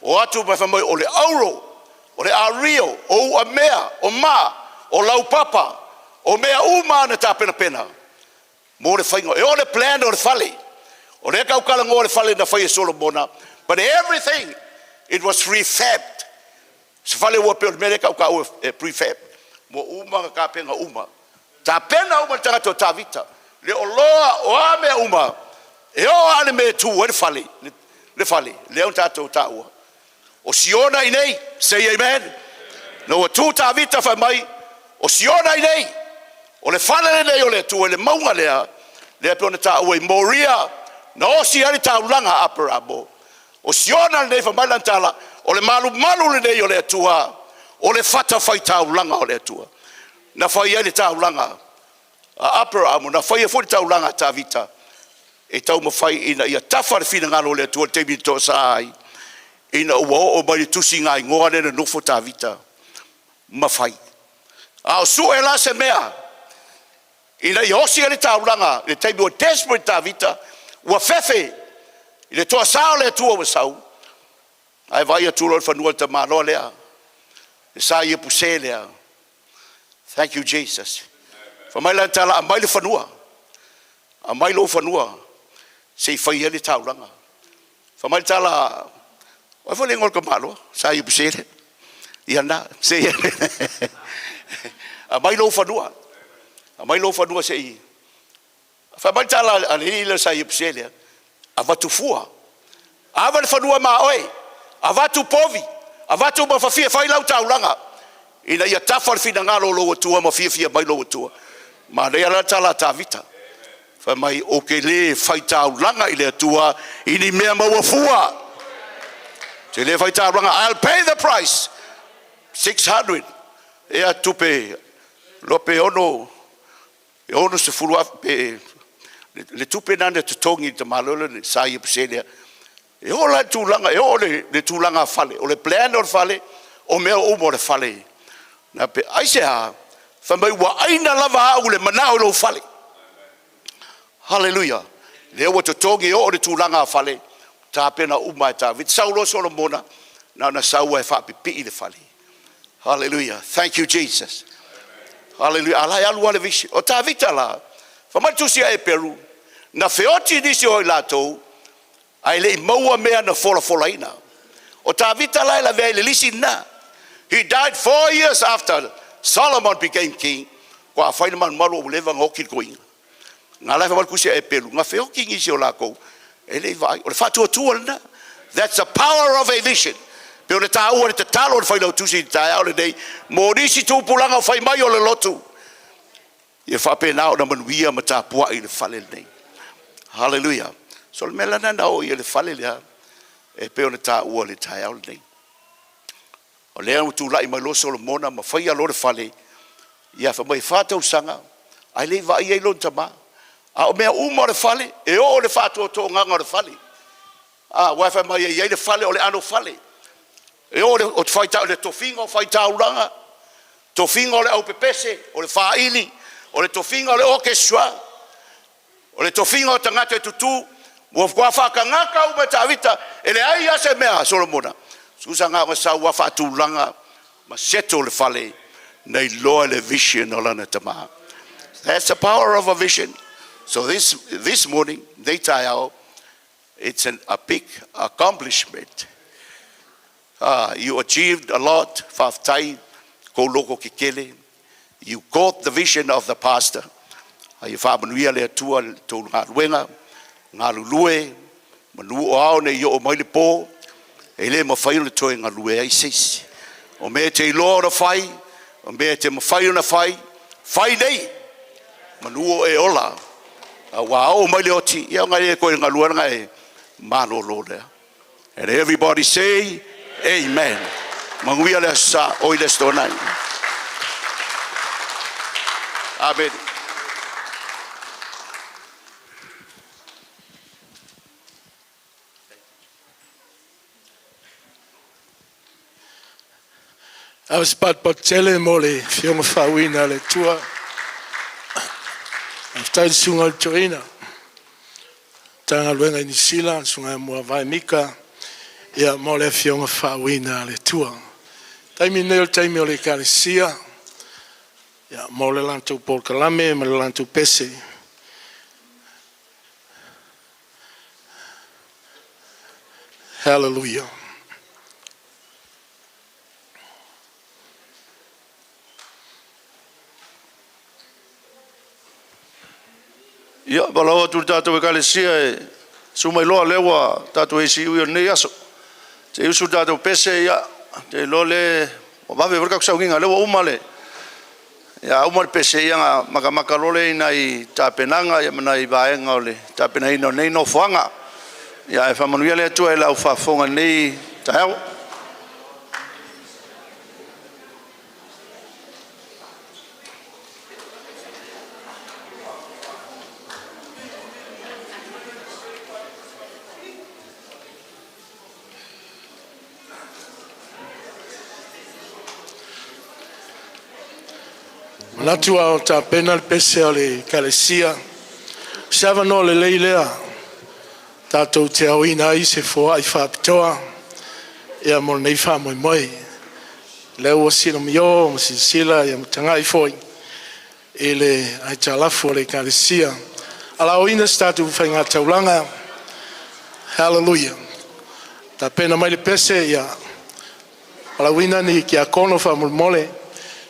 O atu pa famoi o le auro. O le ario. O a mea. O ma. O lau papa. O mea uma na ta pena pena. Mo le faingo. E o le plan o le fale. O le kaukala ngo le fale na fai Solomona. But everything, it was refabbed. Se fale ua pe o le mele kaukau prefab. Mo uma ka penga uma. Ta pena uma tangata o ta vita. Le o loa o a mea uma. E o ane me tu le fale. Le fale. Le on tato ta ua. O siona i nei. Say amen. No o tu ta vita fa mai. O siona i nei. O le fale le nei o le tu. Le maunga lea. Le pe ona ta ua i Moria. Na o si ali ta ulanga aparabo. O siona le nei fa mai lantala. O le malu malu le nei o le tua. O le fata fai ta ulanga o le tua. Na fai ele ta ulanga. Abraham na fai fo ta ulanga ta vita. E tau ma fai ina ia tafa le fina ngalo le tua te mito sai. Ina o mai tusi ngai ngoa le no fo ta vita. Ma fai. A su ela se mea. Ina i osi ele ta ulanga le te mo desperate ta vita. Wa fefe. Ile toa sao le tua wa sau. Ai vai a tulo fa nuota ma lo lea. E sa ia puselea. Thank you, Jesus. Fa mai la tala a mai le fanua. A mai lo fanua. Se fai ele taulanga. Fa mai tala o fa le ngol ka malo, sa ia pusele. Ia na, se a mai lo fanua. A mai lo fanua se i. Fa mai tala a le sa ia pusele. A vatu fua. A va le fanua ma oi. A vatu povi. A vatu ma fa fia fai lau taulanga. Ina ia tafa le fina ngalo lo tua ma fia mai lo tua. Ma le ala tala ta vita. Fa mai o ke le fai taulanga i le tua ini mea mawafua. Te le fai taulanga, I'll pay the price. 600. Ea tupe lope ono. E ono se fulua pe le tupe nande te tongi te malolo le sa ia pselia. E o la tulanga, e o le tulanga fale, o le plan o fale, o mea o mo le fale. Na pe aise ha, fa mai wa aina lava au le manao lo fale. Hallelujah. Le o to tongi o le tulanga fale, ta pena uma ta vit saulo Solomona, na sau e fa pipi le fale. Hallelujah. Thank you, Jesus. Hallelujah. Ala ya luale vishi. O ta vita la. Fa mai tusia e Peru. Na feoti disi o lato. Ai le maua mea na fola ina. O ta vita la la vele lisi na. He died 4 years after Solomon became king. Kwa faina man malu o leva ngoki koinga. Nga la fa kusia e Peru. Nga feoki ngisi o lako. Ele vai. O le fatu tu na. That's the power of a vision. Pe o le ta ua le te talo le faina tusi ta au le dei. Mo nisi tu pulanga fai mai o le lotu. Ia whapena o na manuia ma tāpua i le whale nei. Hallelujah. So le mela na o i le whale lea, e peo na tā ua le tai au nei. O lea o tūlai mai lo Solomona, ma whaia lo le whale, ia whamai whātau sanga, ai le vai ei lon tama, a o mea uma le whale, e o le whātua tō nganga le whale. Wai whamai ei le whale o le ano whale. E o te whaitau le tofinga o whaitau ranga, tofinga o le au pepese, o le whaili, o le tofinga o le orchestra, o le tofinga o tangata tutu, mo kwa whakangaka u me tāwita, e le ai ase mea Solomona. Susa ngā masau wa whatūlanga, ma seto le whale, nei loa le vision o lana tamaha. That's the power of a vision. So this morning, they tai au, it's a big accomplishment. You achieved a lot, whaftai, ko loko kikele. You caught the vision of the pastor. You whamanuia le atua tō ngā ruenga, ngā lulue, manu o ao ne i o maile pō, e le mawhai le toi ngā lue ai seisi. O mea te iloa na whai, o mea te mawhai na whai, whai nei, manu o e ola. Wa o maile oti, ia ngai e koe ngā luanga e mano lo lea. And everybody say, Amen. Manguia le sa oi le stonai. Amen. I was pat tele mole fiong fawina le tua. After sunga Torina. Tanga luenga ni sila sunga mo vai mika. Ia mole fiong fawina le tua. Taimi neo taimi ole kalesia. Ia mole lantu por kalame me lantu pese. Hallelujah. Ia, balawa tu tātou e kalesia e sumai loa lewa tātou e si ui o nei aso. Te usu tātou pese ia, te lo le, o bawe vraka kusau kinga lewa umale. Ia umale pese ia ngā makamaka lole ina i tāpenanga, ia mana i vaenga o le tāpena ina o nei no fuanga. Ia e whamanuia le atua e lau whafonga nei tahau. Latua o ta penal pese o le kalesia. Sava no le leilea. Tātou te auina ai se fōa i whapitoa. Ia mo nei wha moi moi. Leo o sila mio, mo sila, ia mo tangai fōi. E le ai talafu o le kalesia. Ala oina statu whai ngā taulanga. Hallelujah. Ta pena mai le pese ia. Ala oina ni ki a kono wha mole.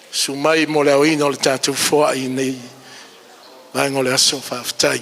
Sumai mo le oina o le tātou fōa i nei vaenga o le aso whaftai.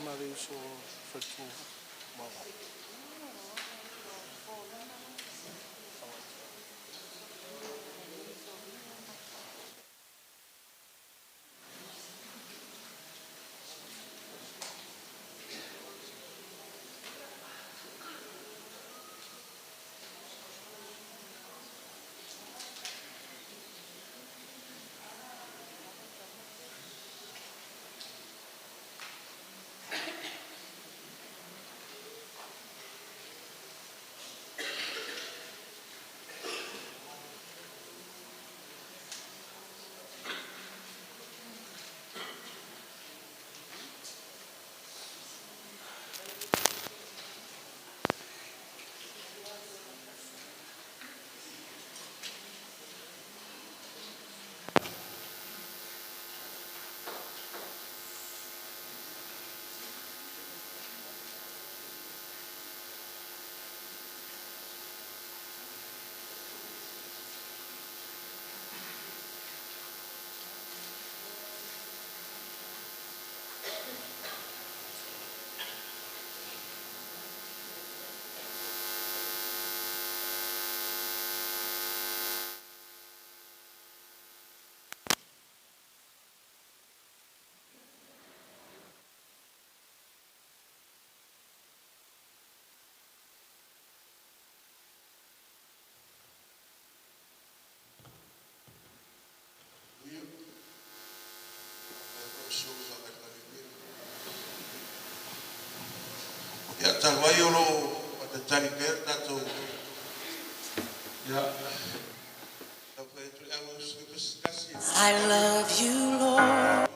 Marius or Fredful. salvai o lo patatari per tato. Ya. I love you, Lord.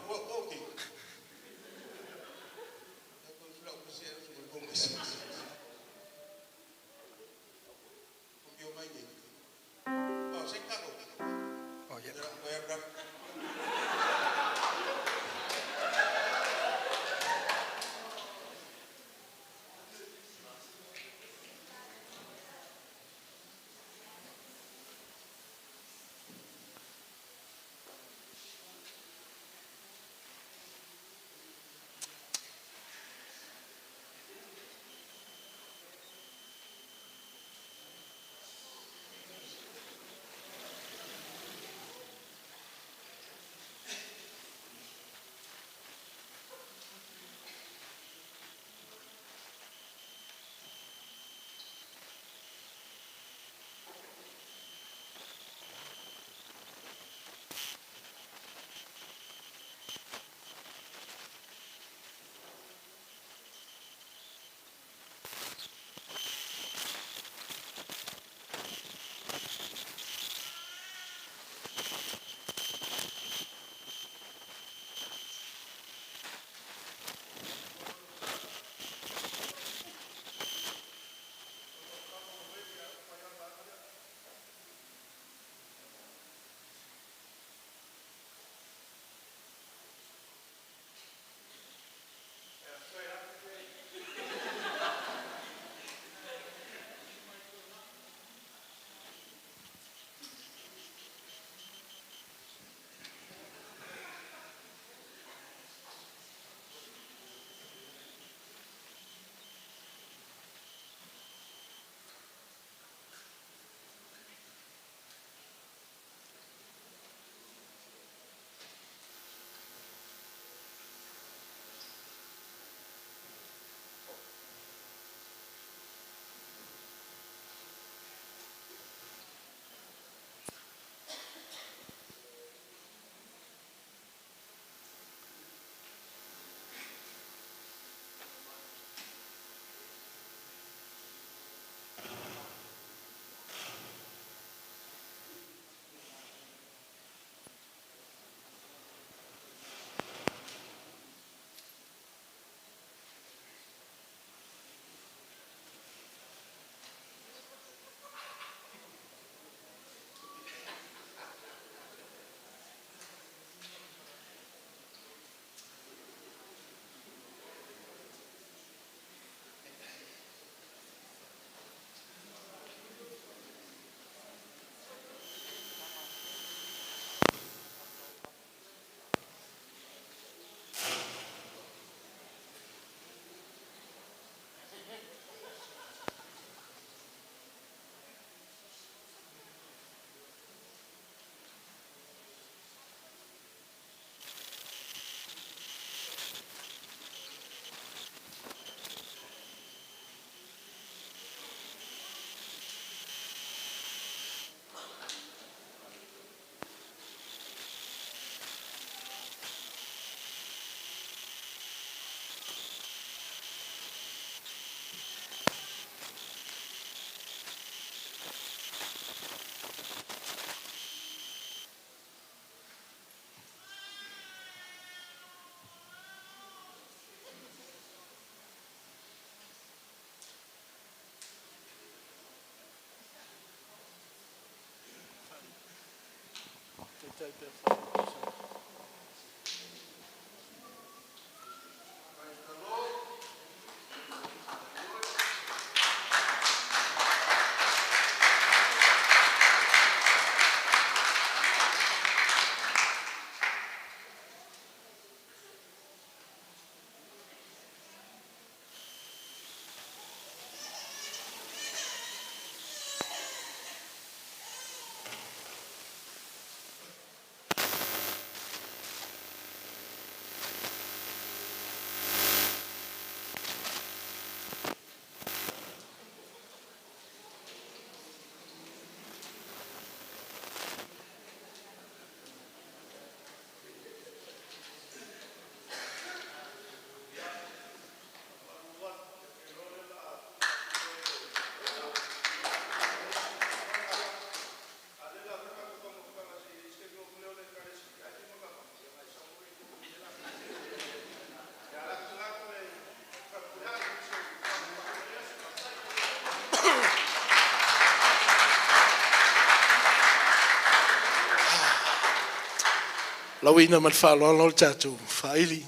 Lawina man whāloalo le tātou whaili.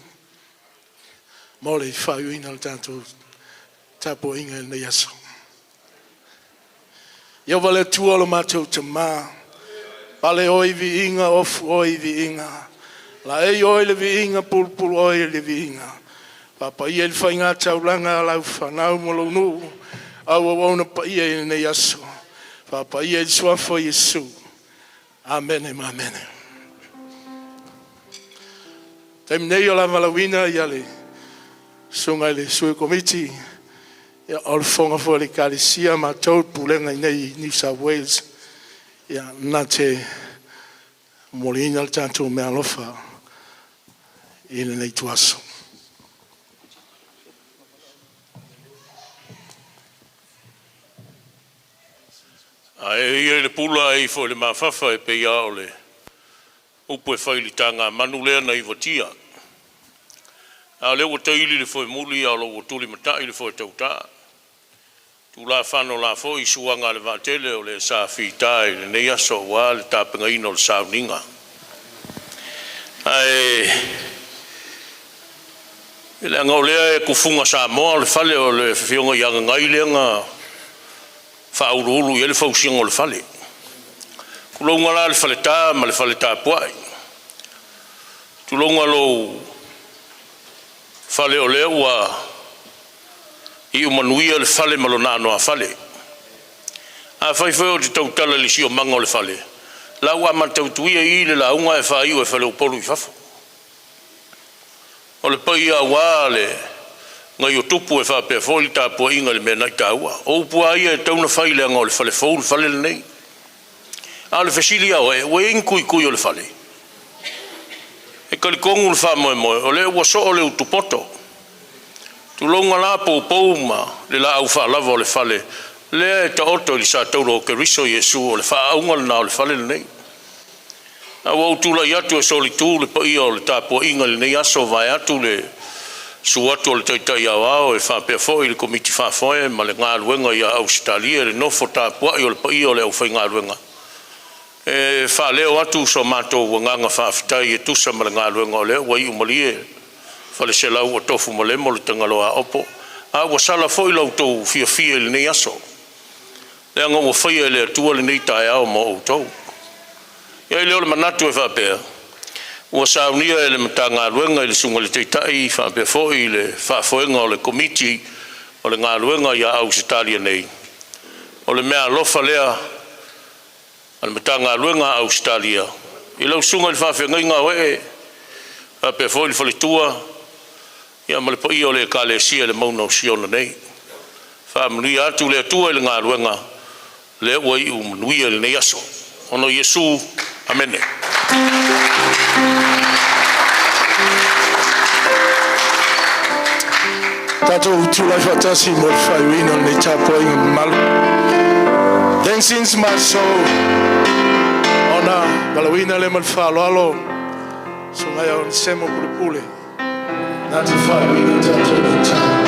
Mole whaiuina le tātou tapo inga nei aso. Ia wale tua lo mātou te mā. Pale oi vi inga, ofu oi vi inga. La ei oi le vi inga, pulpul oi le vi inga. Papa ia le whainga taulanga lau whanau molo nu. Au awana pa ia nei aso. Papa ia le suafo Yesu. Amen, amen. Taim nei o la malawina ia le sunga le sui komiti ia o le fonga fo le kalisia mātou pulenga i nei New South Wales ia nā te molina le tātou mea lofa i le nei tuaso. Ia le pula i fo le mawhawha e pe ia o le upu e whailitanga manu lea na i watia. A leo o taili le fo e muli a lo o tuli matai le fo e tauta. Tu la whano la fo i suanga le vatele o le sa whitai le nei aso wa le tāpinga ino le sauninga. Le anga o lea e kufunga sa moa le fale o le whionga i anga ngai leanga whaurulu i le fausianga o le fale. Kulonga la le fale tā ma le fale tā puai. Tulonga lo fale o lea ua i umanuia le fale ma lo nano a fale. A whaifai o te tautala le sio manga o le fale. La ua ma tautuia i le launga e whaiu e fale upolu i whafo. O le pai a wā le ngai o tupu e whapea fōli tā pua inga le mea nai tā ua. O upua ia e tauna whai le anga o le fale fōlu fale le nei. A le fesili au e ue inkui kui o le fale. E kalikongu le wha moe moe o le ua so o le utupoto. Tu longa la pou ma le la au wha lava o le fale. Le e ta oto li sa tauro o ke riso Yesu o le wha aunga le na o le fale le nei. A wau tula i atu e soli tū le pa ia o le tā pua inga le nei aso vai atu le su atu o le taitai au au e whapea fōi le komiti whafoe ma le ngā luenga i a Australia le nofo tā pua i o le pa ia o le au whai ngā luenga. E wha leo atu so mātou wanganga whawhitai e tusa ma le ngā luenga o leo wai umali e whale se lau o tofu ma le mo le tangaloa opo. A wasala fōi lau tō fia fia le nei aso. Le anga ua whaia le atua le nei tae au ma o tau. Ia i leo le manatu e whapea. Ua saunia e le mata ngā luenga i le sunga le teitai whapea fōi le whafoenga o le komiti o le ngā luenga i a Australia nei. O le mea lofa lea al mata ngā luenga a Australia. I lau sunga le whawhenga inga oe whapea fōi le whalitua ia ma le pa ia o le ka le sia le mauna o siona nei. Whamnui atu le atua i le ngā luenga le ua i umnuia le nei aso. Ono Yesu, amene. Tātou tūlai whatasi mo le whaiuina nei tāpua inga malu. Dancing's my soul. Ona, malawina le mal whaaloalo. So ngai au ni semo pule. Nāti whaiuina tātou whatasi.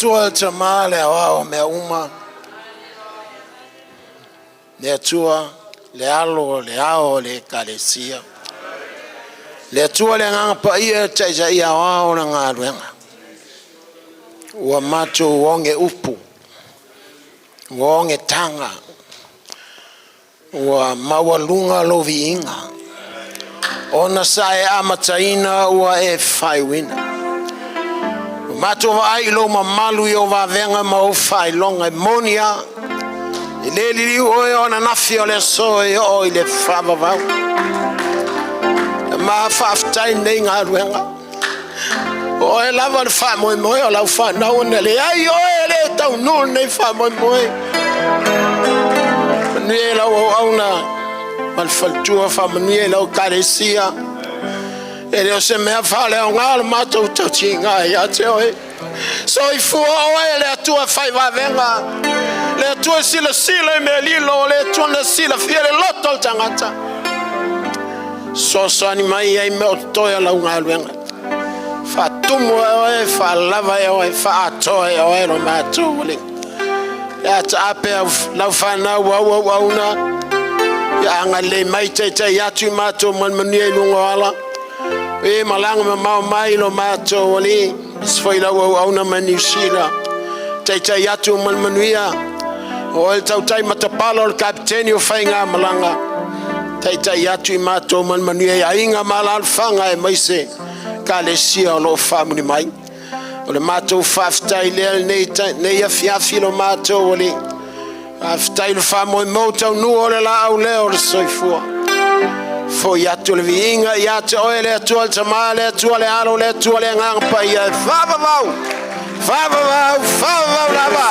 atua tama le ao me uma. Le atua le alo le ao le kalesia. Le atua le nganga pa ia taisa ia ao na ngā ruenga. Ua mato wonge upu. Wonge tanga. Ua mawalunga lovi inga. Ona sae amataina ua e whaiwina. Mato ai lo mamalu yo va venga ma o fai longa monia. Ile li o ona nafi o le so o ile fava va. Ma faftai nei nga ruenga. O e lava fa mo o la fa na ona le ai o le tau no nei fa mo. Ni la o ona mal faltua fa ni la o carecia. Ele se me fale o ngal mato tinga ya te oi. So I fu o ele tua fai va venga. Le tua sila me lilo le tua na sila fiere lotto tangata. So ani mai ai me toya la ngal venga. Fa tumo e fa lava e fa to e no mato le. Ya ta ape la fa na wa una. Ya ngale mai te ya tu mato man manie lungoala. E malanga ma mai lo mato ali sfoi la wa una manisila taita yatu man manuia o el tautai matapalo el captain o fainga malanga taita yatu mato man manuia inga malal fanga e maise kalesia lo famuni mai o le mato faftai le nei ya fiafilo mato ali aftai lo famo moto nu o la au le o soifua fo yatu le vinga yatu ole tu al tamale tu ale alo le tu ale ngang pa ya fa lava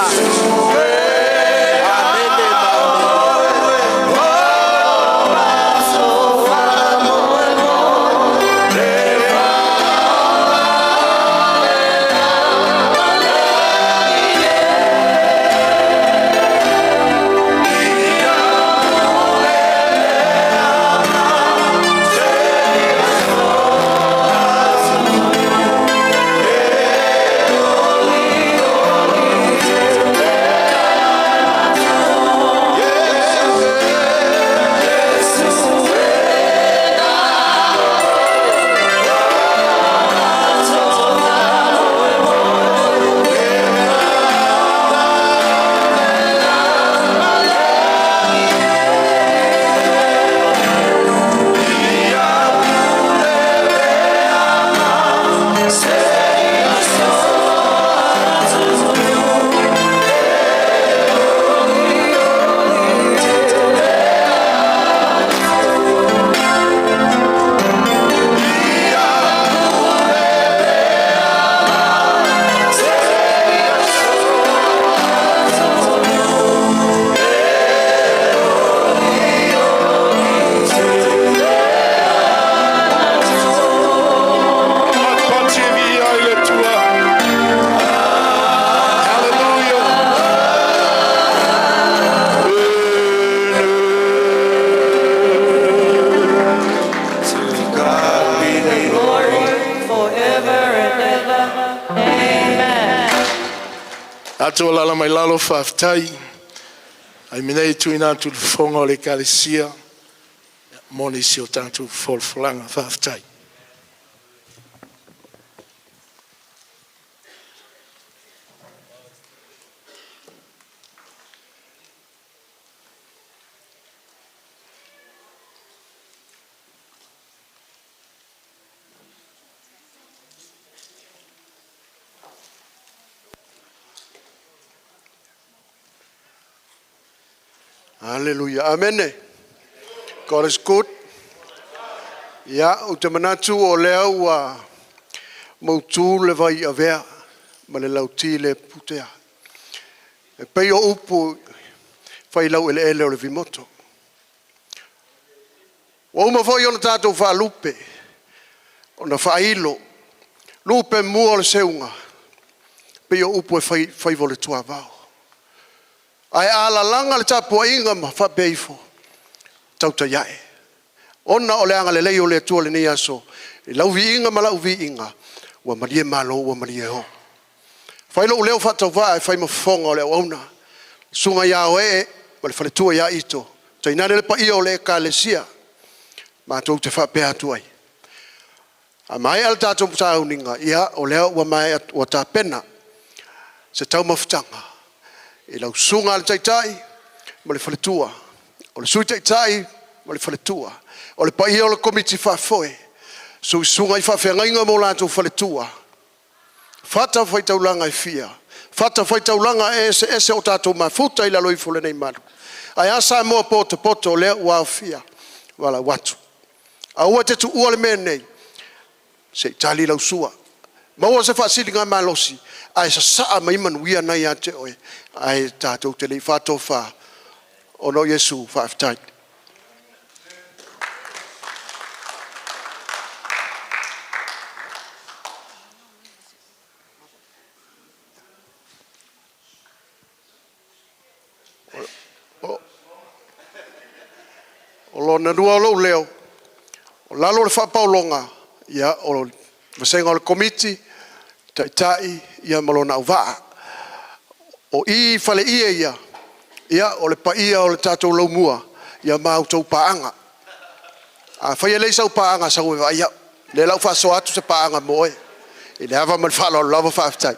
Ato lala mai lalo faftai. Ai minei tu ina tu fonga le kalesia. Moni si o tantu folflanga faftai. Hallelujah. Amen. God is good. Ja, utamanatu o lea ua mautu le vai a vea ma le lauti le putea. E pei o upu fai lau ele o le vimoto. Wa uma foi ona tātou wha lupe. Ona whailo. Lupe mua o le seunga. Pei o upu e fai vole tua vau. Ai ala langa le tapua inga ma fa beifo tauta yae. Ona o le anga le leo le tua le ni aso. Lau vi inga ma lau vi inga. Wa marie malo wa marie ho. Fai lo leo fa tova fai mo fonga le ona. Sunga ya we wale fale tua ya ito. Tai nane le pa io le kalesia. Ma tau te fa pe atu ai. A mai al tato sa uninga ia o leo wa mai wa ta pena. Se tau mafutanga. I lau sunga al taitai mo le fale tua. O le sui taitai mo le fale tua. O le pa io le komiti fa foe. So sunga I fa fengainga mo la tu fale tua. Fata fai taulanga I fia. Fata fai taulanga ese o tato mafuta I la loi fule nei malu. Ai asa mo poto le wa fia. Wala watu. A ua te tu ua le menei. Se tali lau sua. Maua se fasili ngā malosi. Ai sa saa mai manuia nai ate oe. Ai tato te lei fato fa. Ono Yesu fa aftai. O lona rua lo leo. O lalo le whapaulonga. Ia o masenga o le komiti. Tai ia malona au waa. O I fale ia. Ia o le paia o le tatou laumua. Ia mau tau paanga. A whaia leisa u paanga sa ue wa ia. Le lau whaso atu se paanga moe. I le hawa man whalo lava whaftai.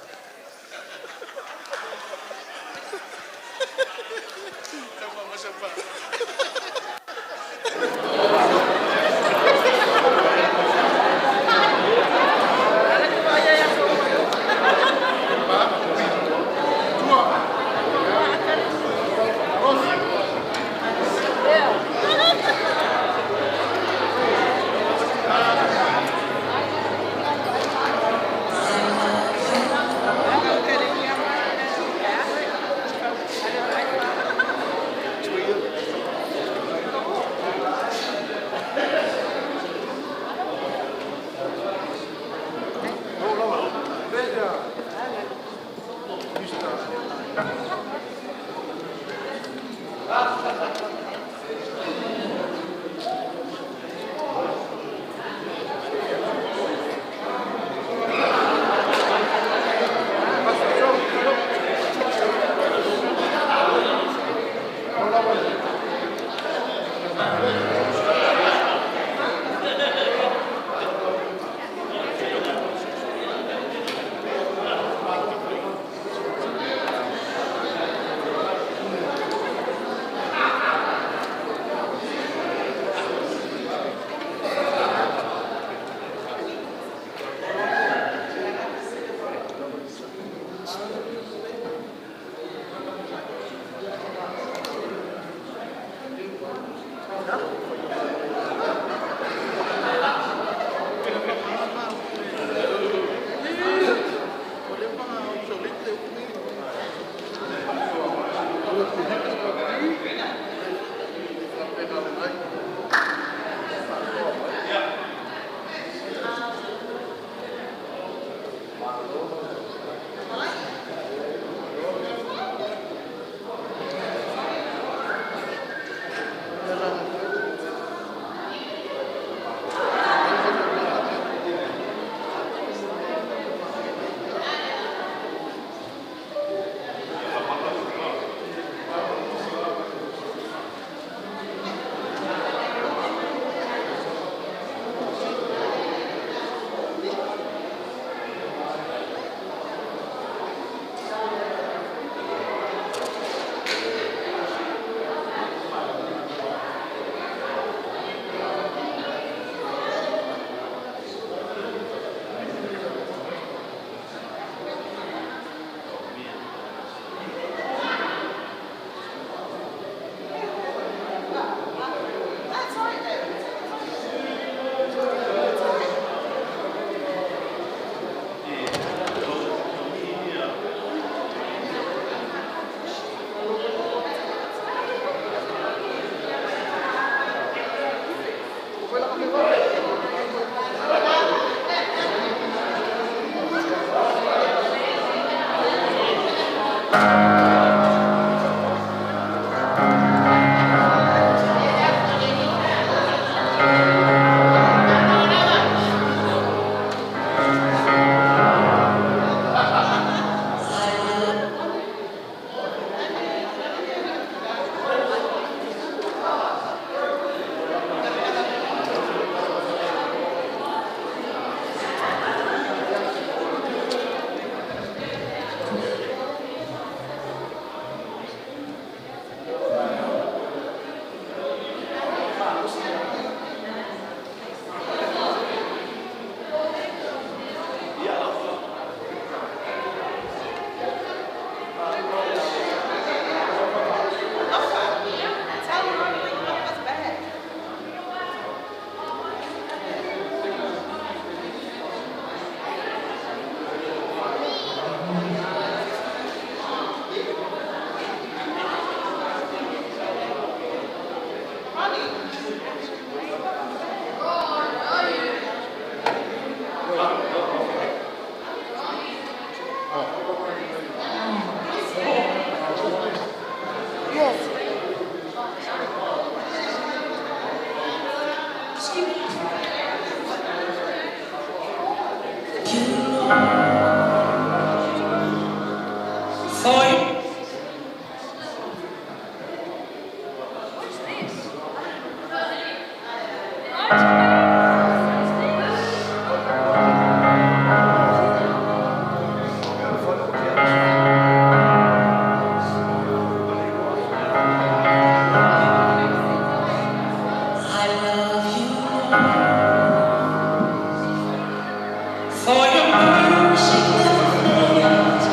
For your mercy never fails.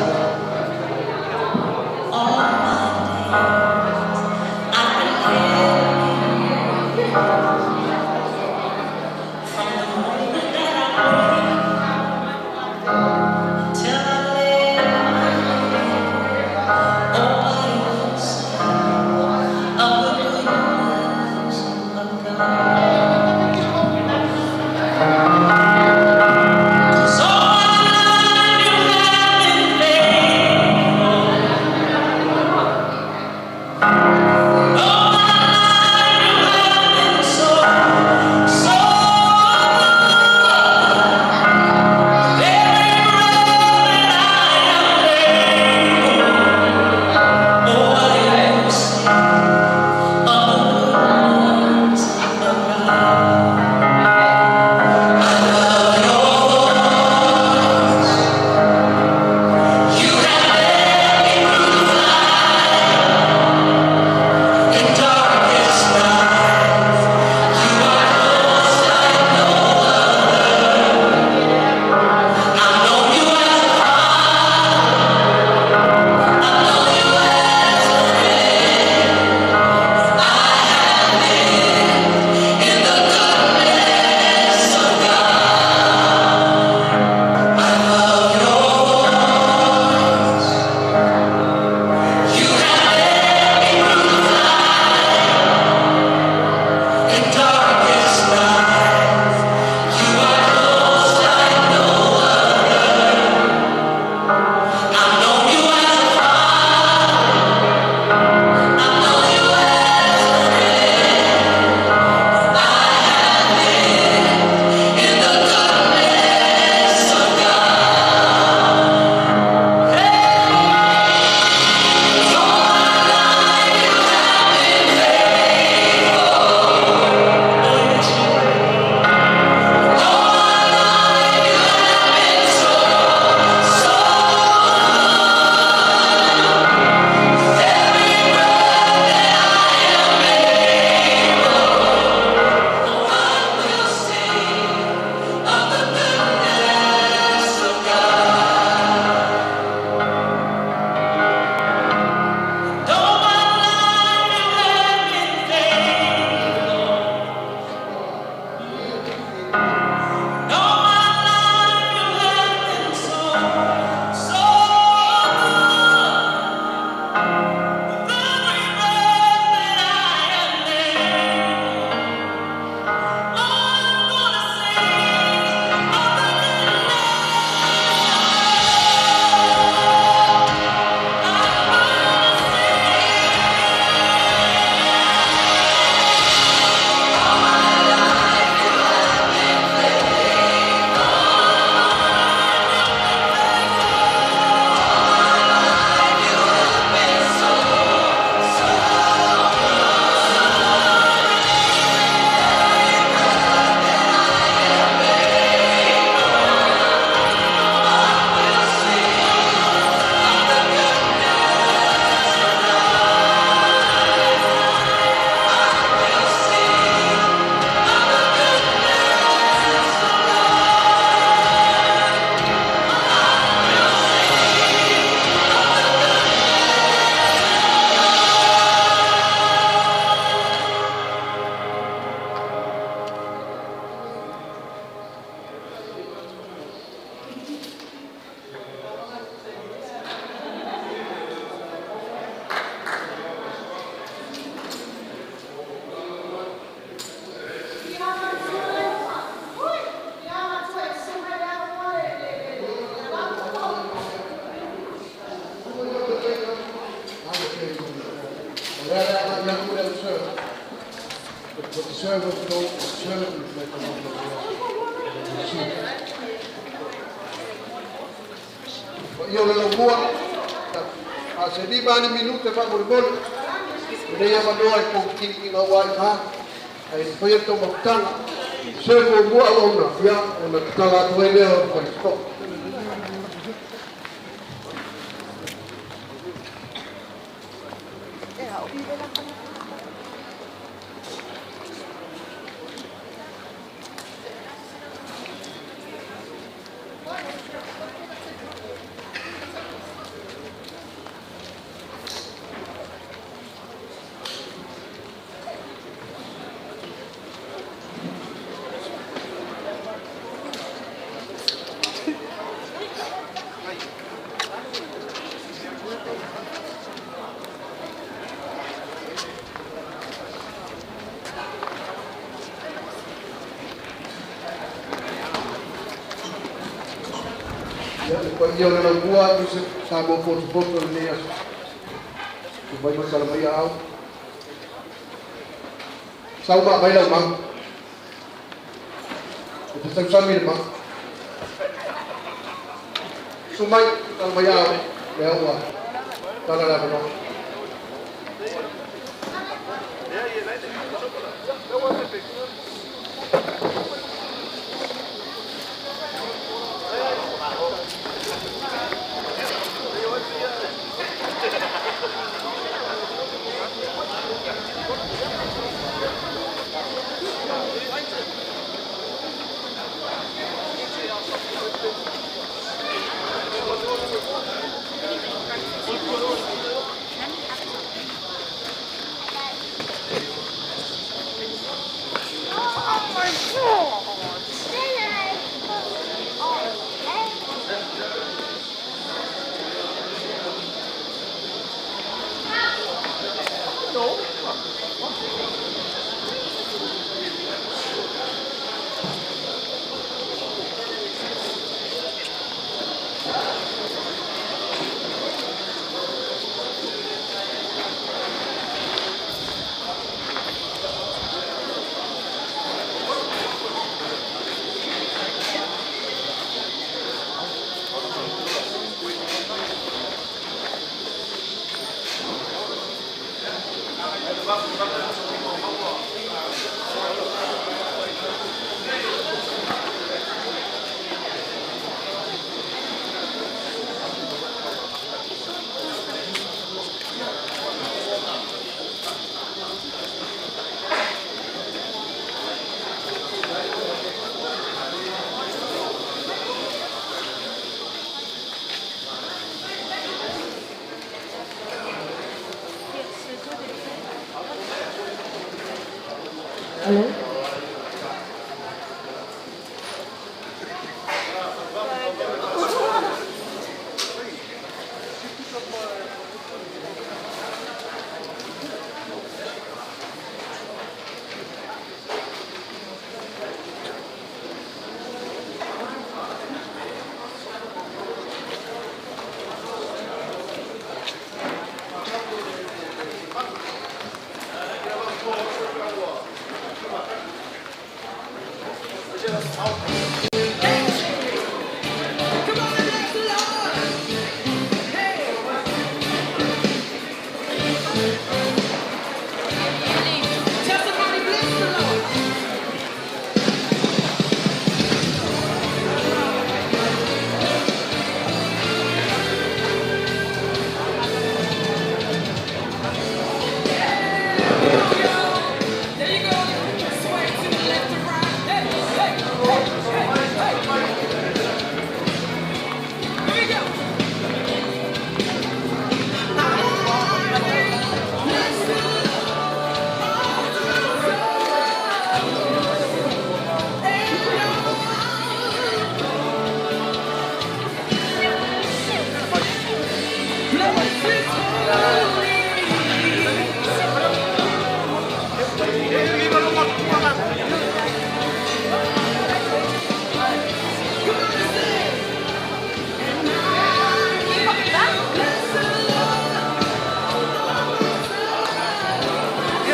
Io le lavoro a se di mani minuti fa burbol ne ya mano ai con ki na wa ha ai poi to moktan se mo mo ona ya ona kala to ele o ko stop. Io nella tua stavo con foto lì tu vai ma sala mai au sau ba mai đâu mà tu sang sang mi mà su mai sala mai au leo wa sala la no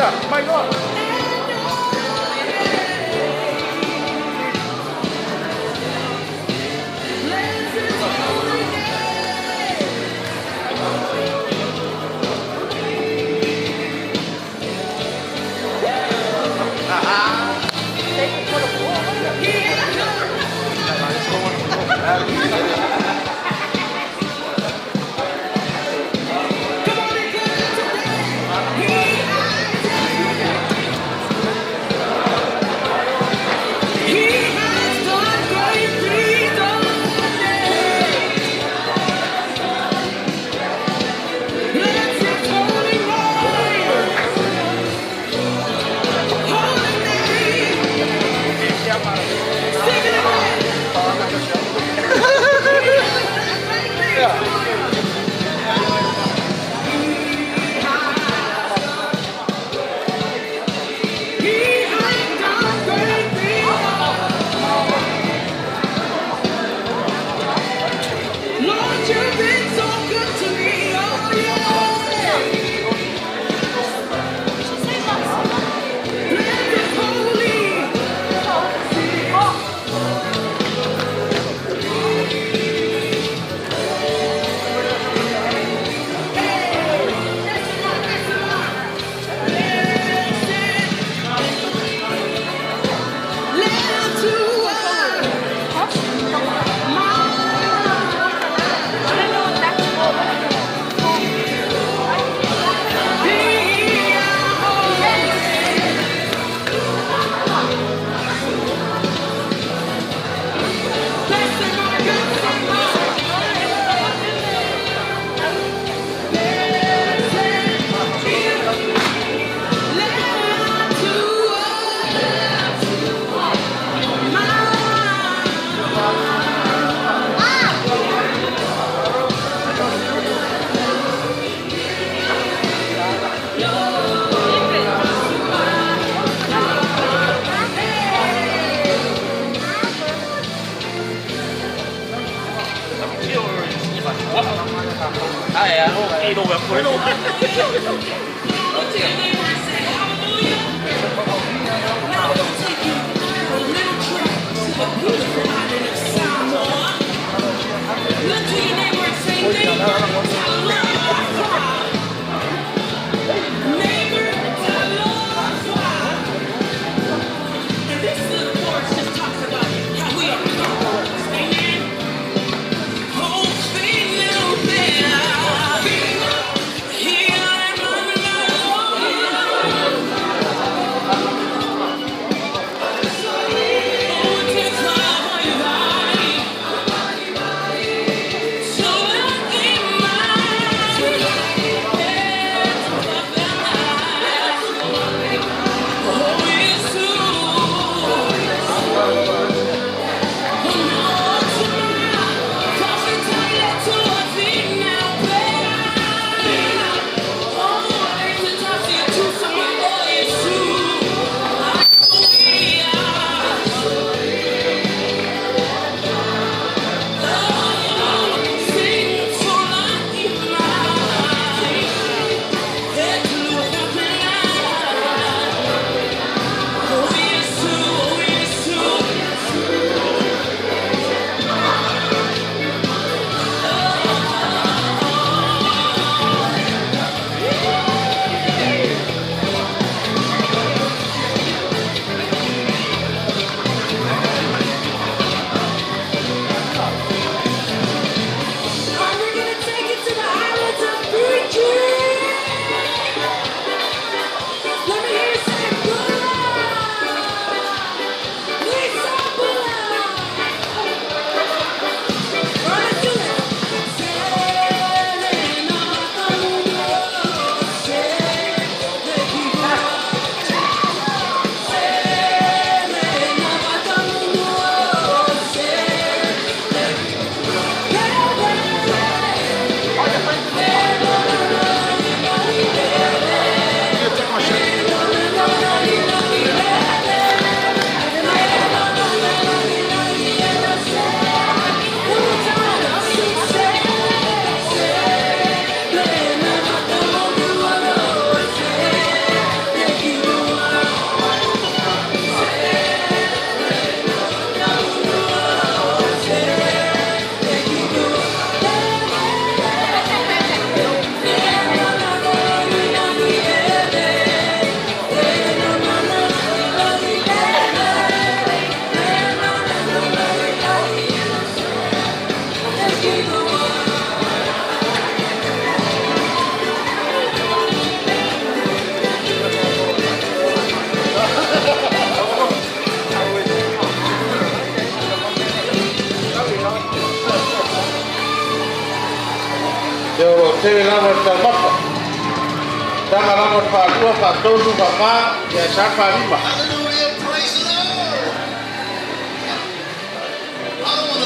So se lava tamapa. Tanga lava whātua, whātonu, whamā, ia sa whārima.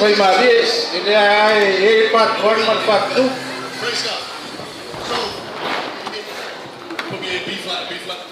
Whai Marias, e lea ai pātu wani man whātu. Praise God. So, put me in B flat, B flat.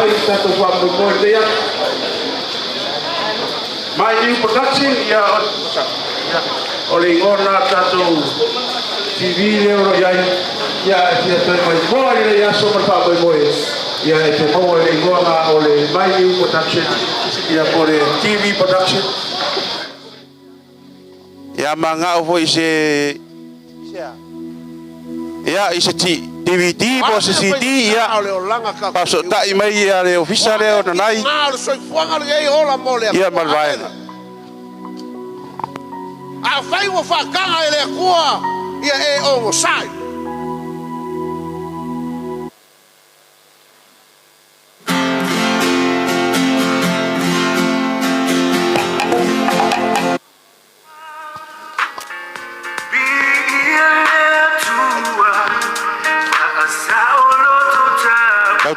mai tato whamu mo lea. My new production, o le ngona tato TV leo ro yai, ia e toi mai mo le ia so ma pa mo ia e te mo le ngona o le my new production, ia po le TV production. Ia manga o foi se ia ise ti DVD po se CD ia paso ta i mai ia le ofisa le ona nai ia malvai a fai wo fa kanga ele kua ia e o sai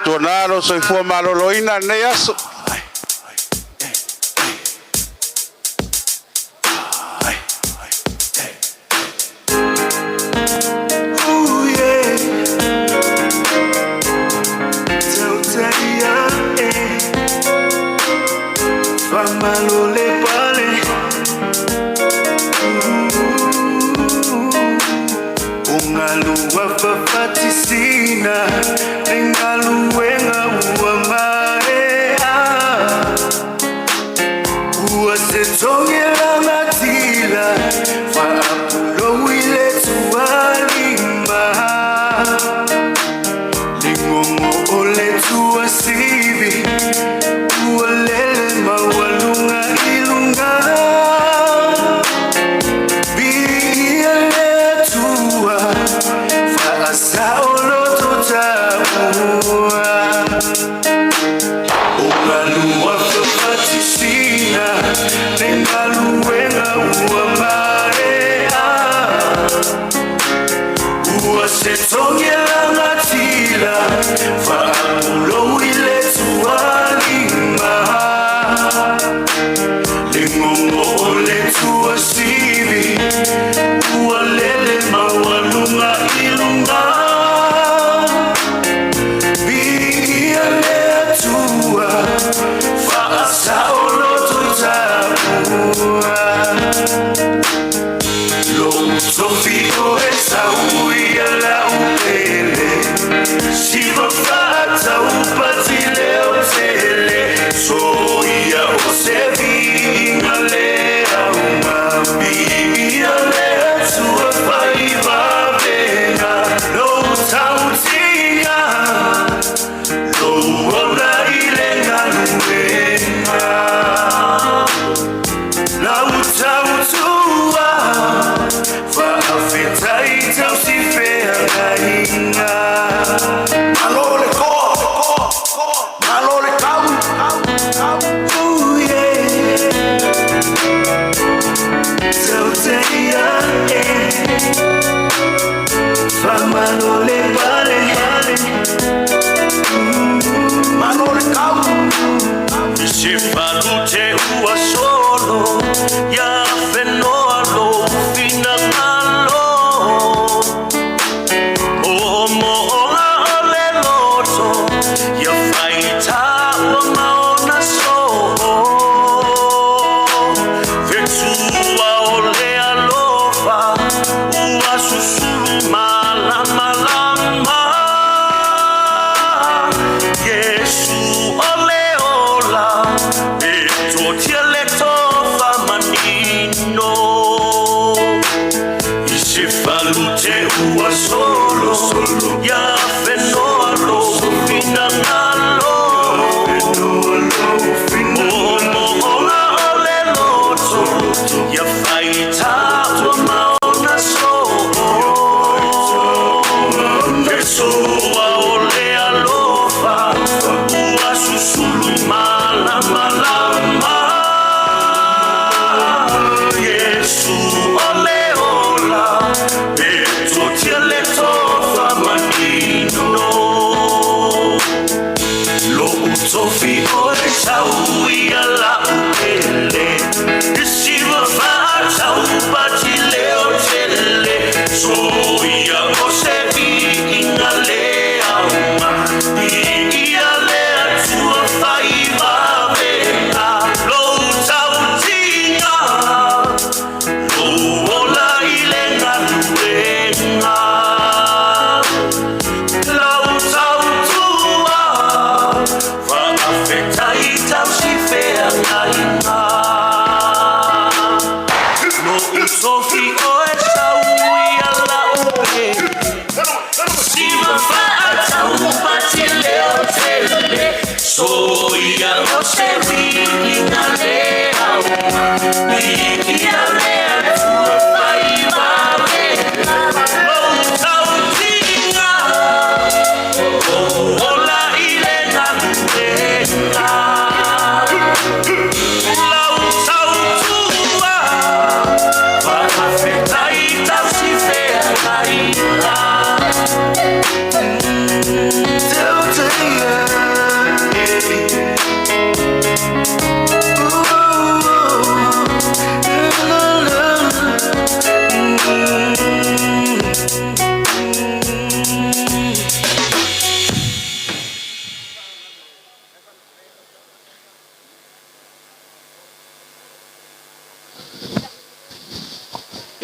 Tornado soy fue malo loina ne aso. Soy a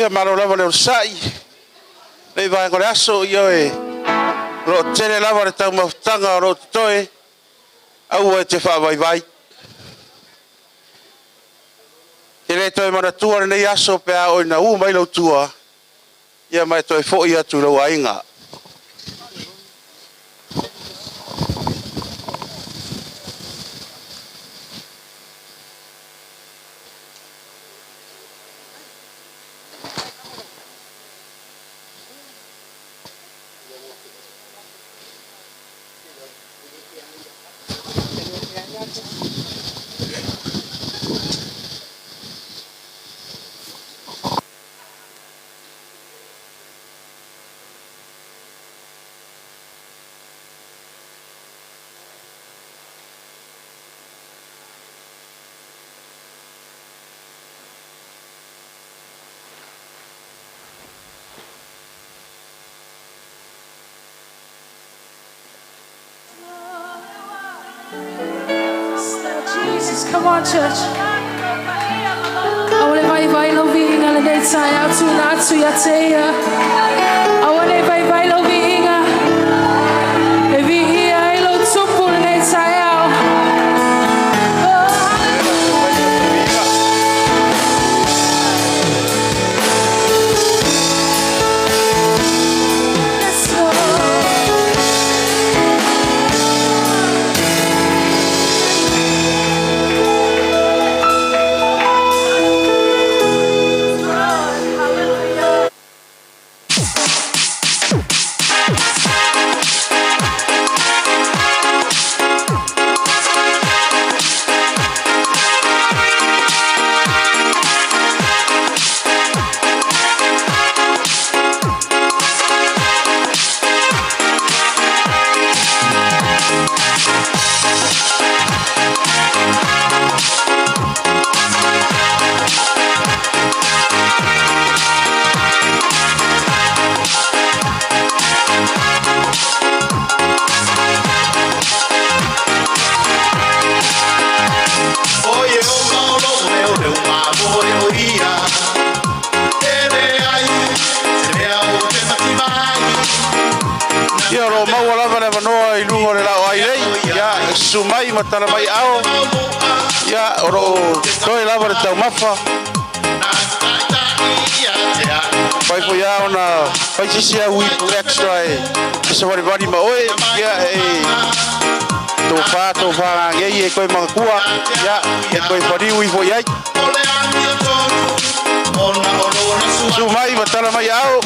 Ia maro lava le sai. Nei vai ngore aso ia e. Ro tele lava le tau mafutanga ro toe. Au e te wha vai. Ke le toi mana tua nei aso pe a oina mai lau tua. Ia mai toi fo ia tu lau ainga. Jesus, come on, church. I want to invite you being on the daytime out to not to your day. I want to invite you being here. I love to pull the daytime out. Sumai matala mai ao ya oro toi lava de tau mafa pai po ya ona pai sisi a wi extra e se vai bari ma oi ya e to fa nge e koi mangkua ya e koi pari wi fo ya sumai matala mai ao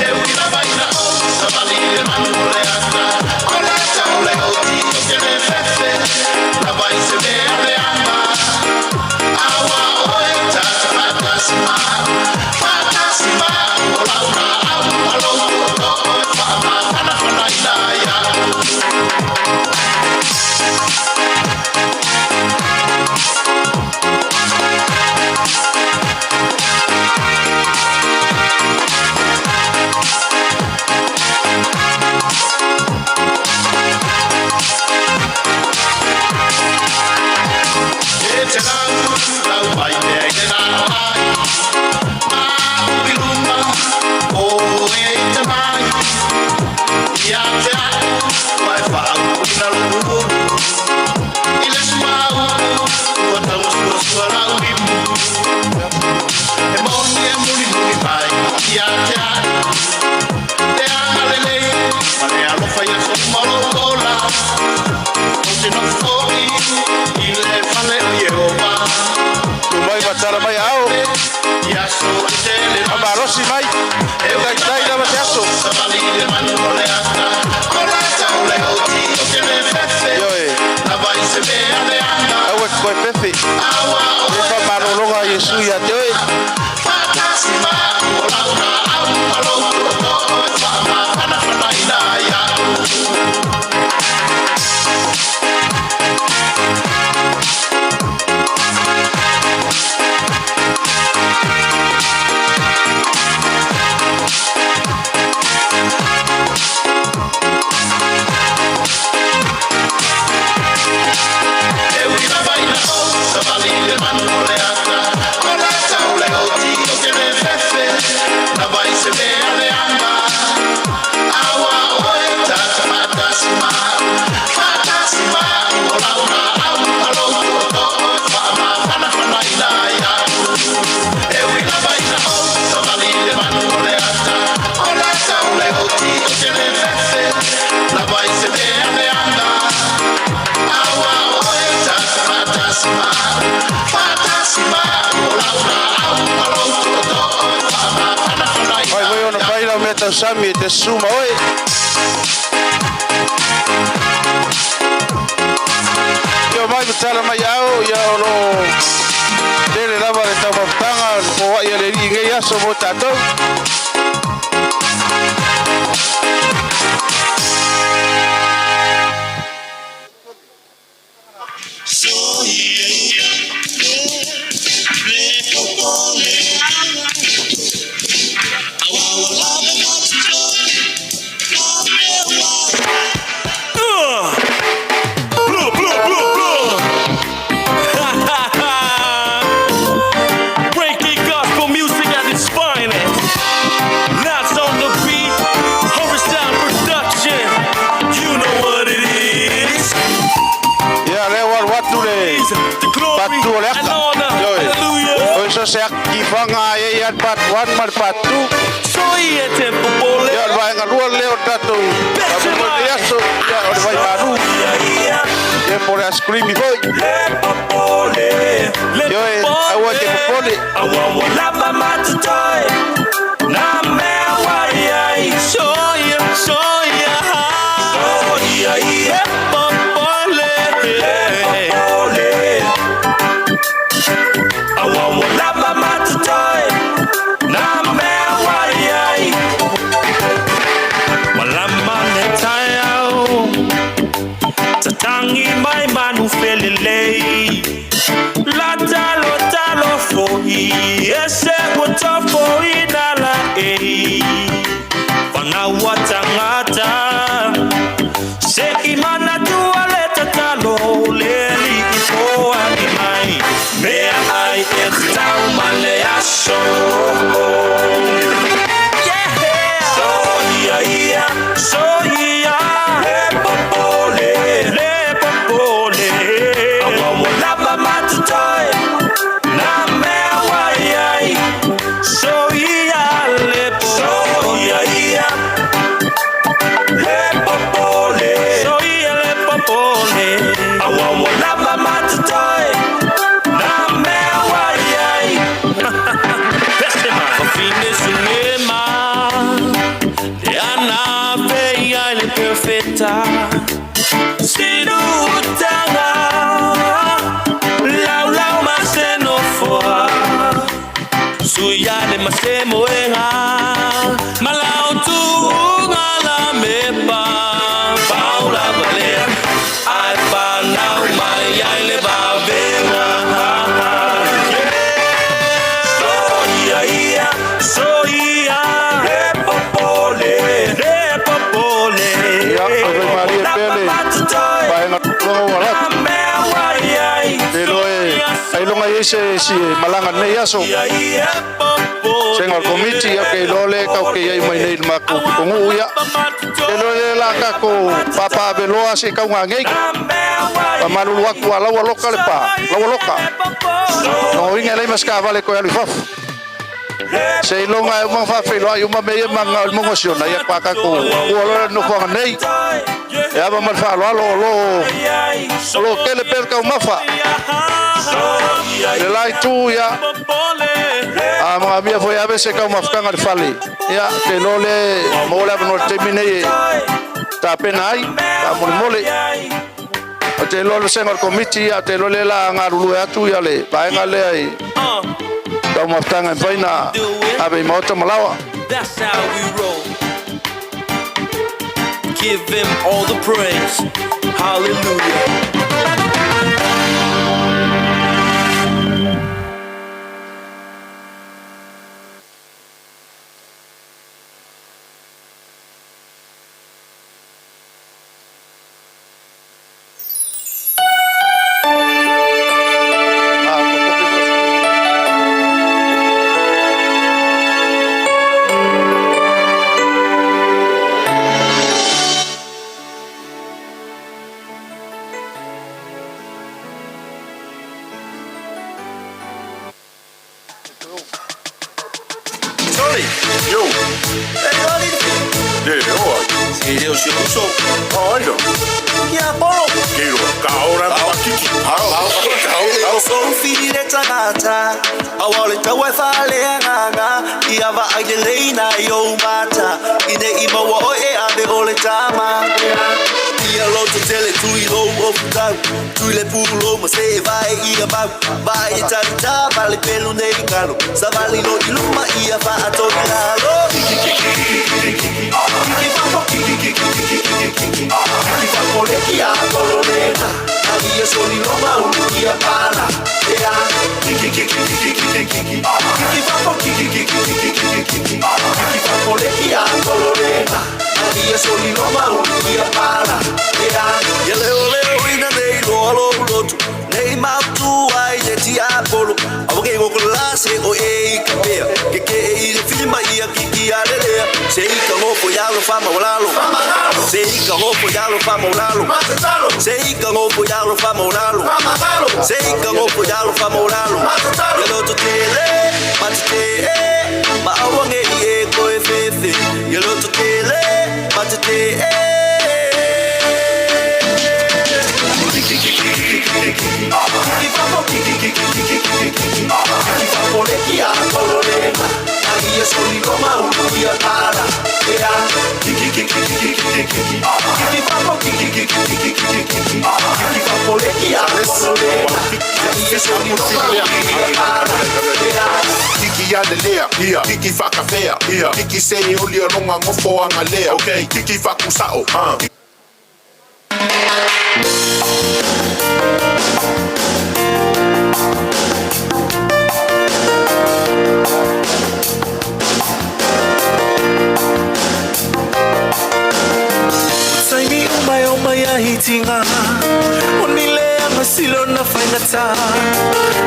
Somebody tau sami te suma oi. Yo mai betala mai au ya lo. Dele lava le tau mapanga o wa ia le ringe ia so mo tatou. Breaking gospel music at its finest. That's on the beat. Horizon production. You know what it is. Ya le what to le. Patu le. Hallelujah. Oi so se akifanga ia part 1 mar part 2. So ia tempo pole. Ya vai ngarua leo tatu. Ya so ya vai maru. Ya por a scream boy. Yo I want to pole. I want lava matoy. Na me wai so ya so ya. So ya pole. I want lava matoy. Na me wai. Malama ne tayao. Tatangi mai manu felele. La talo foi. Ese wata foi nala Fana watangata. Se imana tualeta talo. Leli ipo animai. Mea ai etau male aso. Perfecta, sido utanga, lau maseno foa, suyale masemo enga, malau tu ngala mepa, paula balea, ai panau mai ai le bavenga, soia, repopole. Ave Maria Pele. Vai na loa la. Ai longa ese si malanga nei aso. Senhor committee ke lole ka ke ai mai nei maku kongu ya. Ke lole la ka ko papa beloa se ka ngangei. Pa malu waku ala wa loka le pa. La loka. No inga le maska vale ko ali faf. Se longa mo fa felo ai uma meia manga mo ngosiona ya pa ka ko lo no ko nei. Ya ba mal fa lo ke le perka uma fa. Le lai tu ya. A mga mia foi a veces ka uma fkanga de fale. Ya ke lole mo la no termine. Ta penai, ta mole. Te lole senhor committee ya te lole la ngarulu atu ya le. Ba ngale ai. Tau maftanga faina ave mota malawa. That's how we roll. Give him all the praise. Hallelujah. Yo. De hoy. Si Dios se puso. Oye. Ya, polo. Quiero. Ahora. Ahora. Sophie le tangata awale tawe fale nganga ia va agelina yo mata ine ima wa oe ame ole tama ia lo to tele tu i lo ofuta tu le pulo mo se vai ia vai tanta vale pelo nei calo sa vale lo di luma ia va a toccare Polekea kolorena Agia soli loma unukia pala Ea Kiki papo Kiki papo polekea kolorena Agia soli loma unukia pala Ea Leo ina nei lolo lotu Nei mautu ai ne ti apolo Awoke ngokolase o e kapea Keke e de filma ia kiki alelea Seika ngopo yalo fama walalo Seika ngopo yalo fama walalo Seika ngopo yalo fama walalo Seika ngopo yalo fama walalo Yalo to tele matete ma awange e ko e fefe Yalo to tele matete Polekea kolorena Agia soli loma unukia pala Ea Kiki papo polekea kolorena Agia soli loma unukia pala Kiki alelea, Kiki fakafea, Kiki sei oli ronga ngofo angalea, okay, Kiki fakusao, Saimi umay hitinga Unile ang asilo na fainata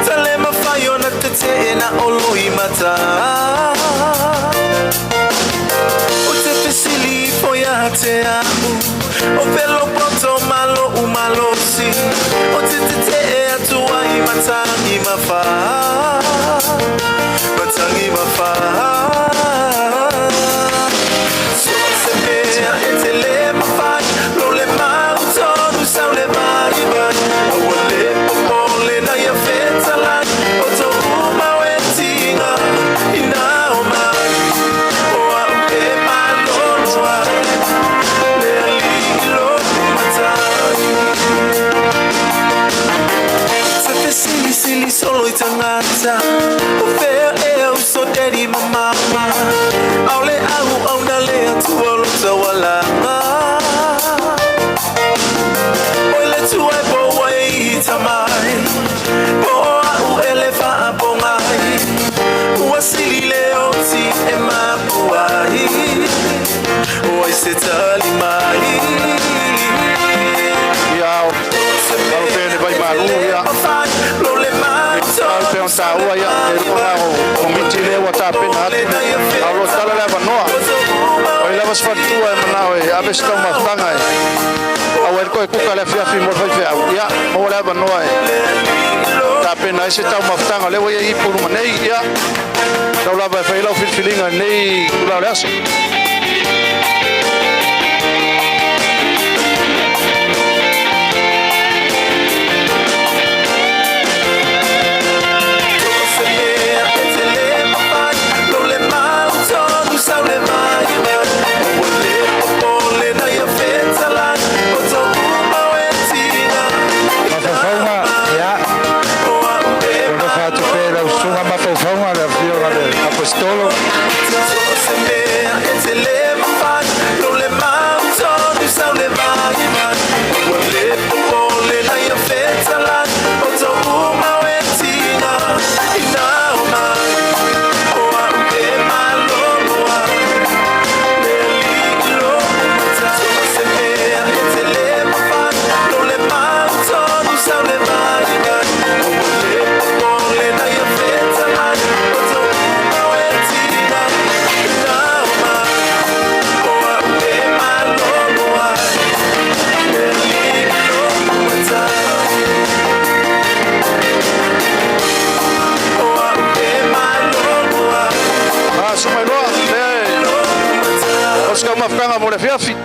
Tale mafayo na tete na oloy mata Utepe sili poya te amu O pelo poto malo umalosi O tete atuai matangi mafa Matangi mafa So sepea etele mafa Lole mauto saule mariban Awale popole na ya fetalan Oto uma wetinga Inaoma Oa upe malonwa Lealilo matani Sate sili solo itangata Ufea ea uso dedi mamama Aule au au nalea tuolo tawalanga Tuai boa e tamai Boa u elefa abongai Uasili leo ti e mapuai Oi se tali mai Iau Kalau pene vai malu ya Kalau pene ta ua ya E kona o mitile wa ta pene hati Alo tala leva noa Oi leva sfatua e manao e Abe stau maftanga e Awal ko kuka le fiafi mo fai fia ya mo le ba noa ta pena ese tau maftanga le wo i puru manei ya tau la ba fai la filfilinga nei kula laso Apostolo mafkanga mo le fiafi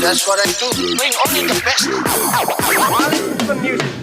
That's what I do. Bring only the best. Only the music.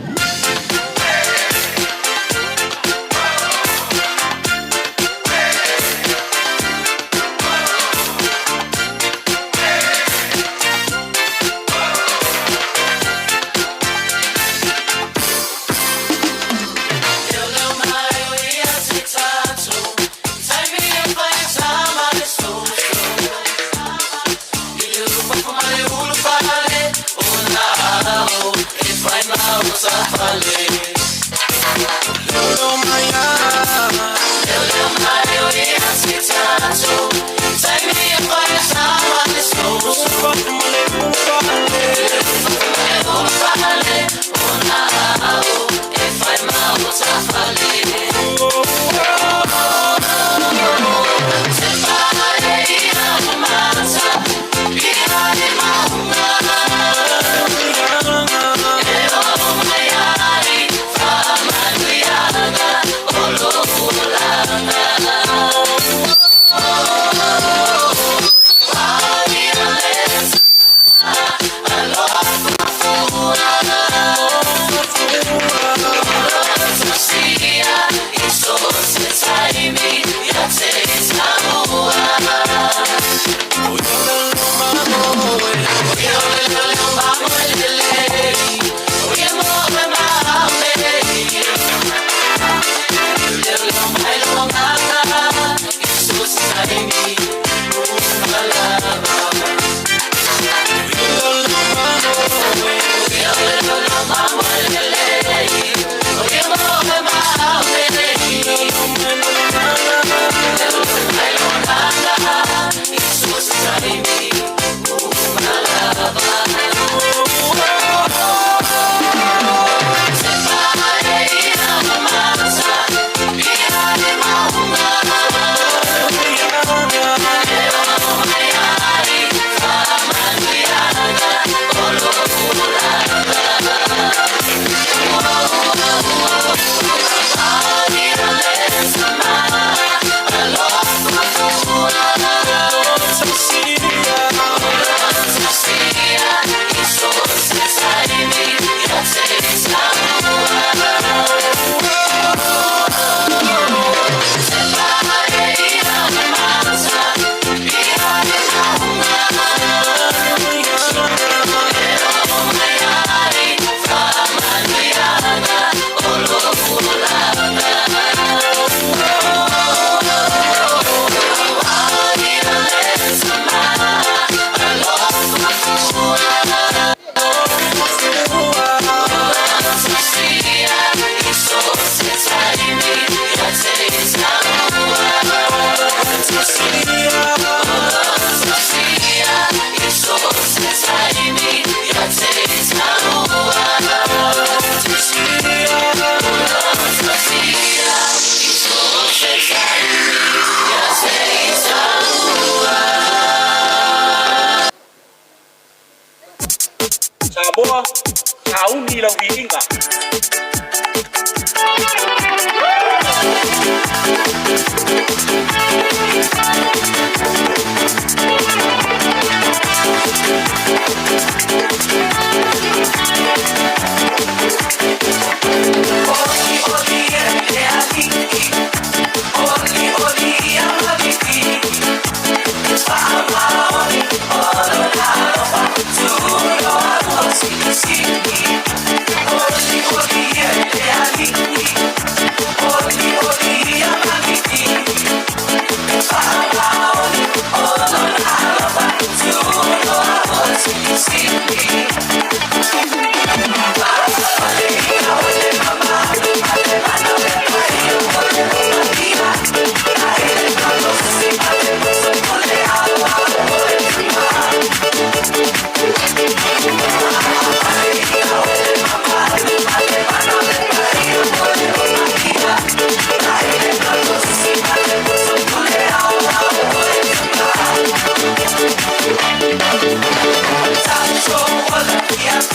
Oh Samoa, kauni la uinga.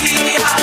Yeah.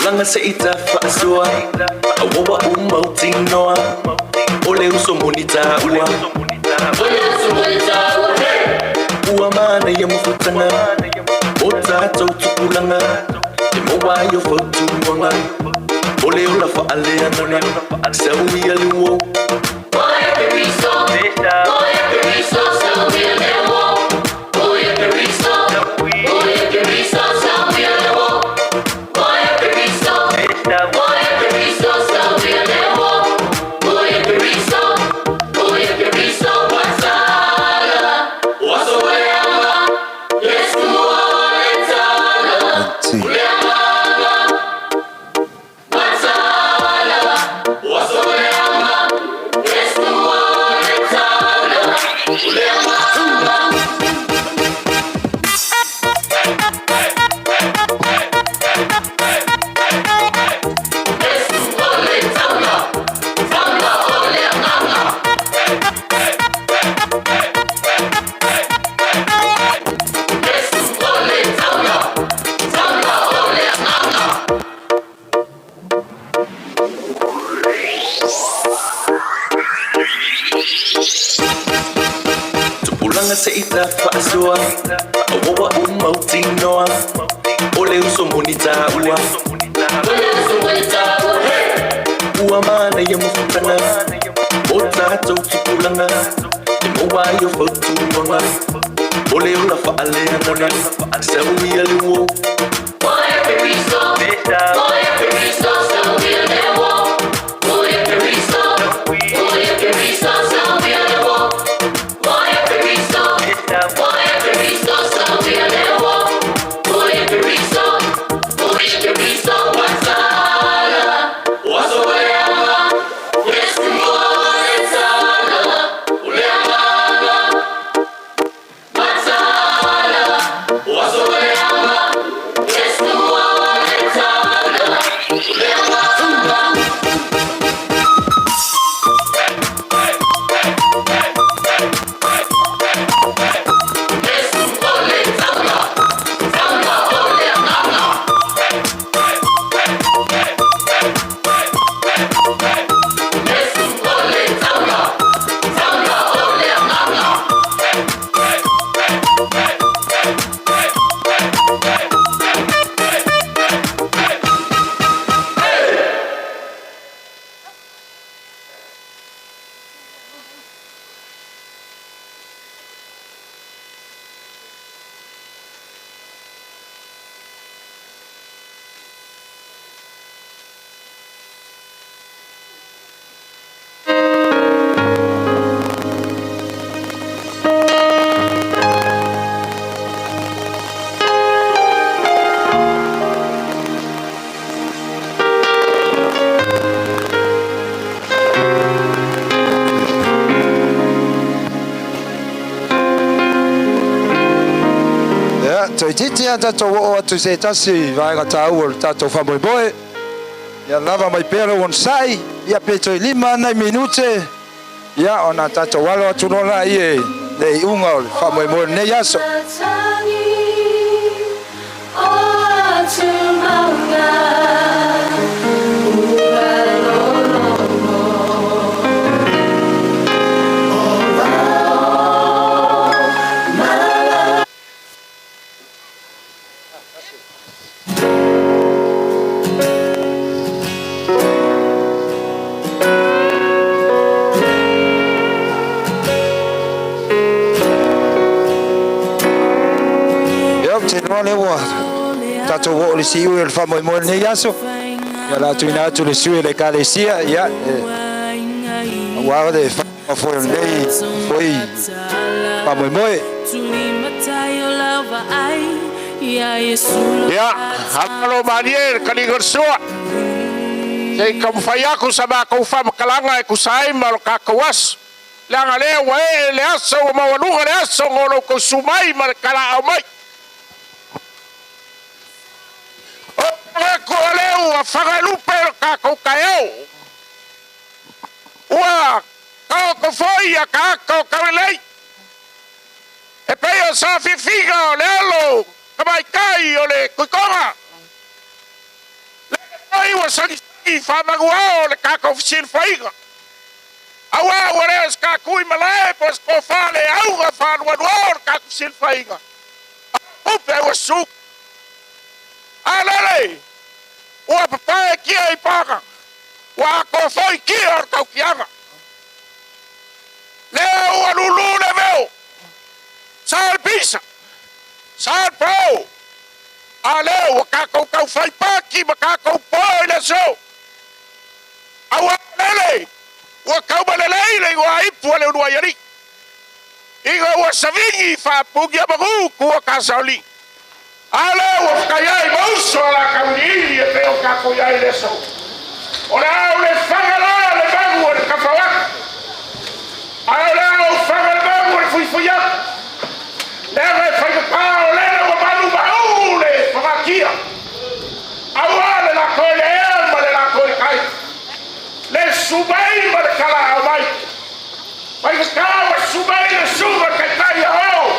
Tupulanga se ita fa'asua Awawa umautinoa Ole uso monita ua Ole uso monita ua Ua mana ya mufutanga Ota tau tupulanga Emoa yo fotu wanga Ole ula fa'alea nana Sa umi aluo Oya periso Oya periso Sa umi aluo Oya periso Oya periso Sa umi aluo Oya periso Oya periso Sa umi aluo Oya periso Oya periso Wasala Wasoweama Yesu aletala Uleamala Wasala Wasoweama Yesu aletala Uleamala Tupulanga se ita fa'asua Awawa umautinoa Ole uso monita ua Ole uso monita ua Ua mana ya mufutanga Ota tau tupulanga Emoa yo fotu wanga Ole ula fa'alea nana Sa umi aluo Oya periso Oya periso Sa umi aluo Oya periso Oya periso Sa umi aluo Oya periso Oya periso Sa umi aluo Oya periso Oya periso Wasala Wasoweama Yesu aletala Uleamala Wasala Wasoweama Yesu aletala Uleamala Titi ata to o atu se tasi vai ga tau o tato fa boy boy ya lava mai pera on sai ya peto 5 minute ya ona tato walo atu no la ie dei unga fa boy boy ne yaso tato wo le siu el fa mo ne yaso ya la tuina tu le siu le kalesia ya wa de fa fo nei foi pa mo ya halo Daniel kaligersua sei kam fayaku sama ku fa kalanga ku sai mal ka kawas langa le wa le aso ma wa lu le aso ngolo ko sumai mar kala mai ko leu a fagalupe ka ko kaeo wa ka ko foi a ka ko kavelei e peo sa figa le alo ka mai kai ole kuikonga ua sangi whamagua o le kako fisil whaiga. Awa ua rea ska kui malae po sko whale auga whanua nuor kako fisil whaiga. Upe ua suk. Alele, ua papae kia I paka. Ua ko foi kia or tau kianga. Leo ua lulu le veo. Sal pisa. Sal pao. Aleo ua kako kau whai paki ma kako poe le so. Awa lele. Ua kau malelele ua ipu ale unua yari. Iga ua savingi whapungi a magu kua kasaoli. Ale ua whakaiai mauso la kaunii e peo kako iai le so. Ora au le whangala le vangu le kawhawaka. Au le au whangala vangu le fuifuiaka. Leve whaikapao lele ua manu mau le whakakia. Au ale la koe le ea ma le la koe le kai. Le subai ma le kala au mai. Whaikapao subai le suba kai kai au.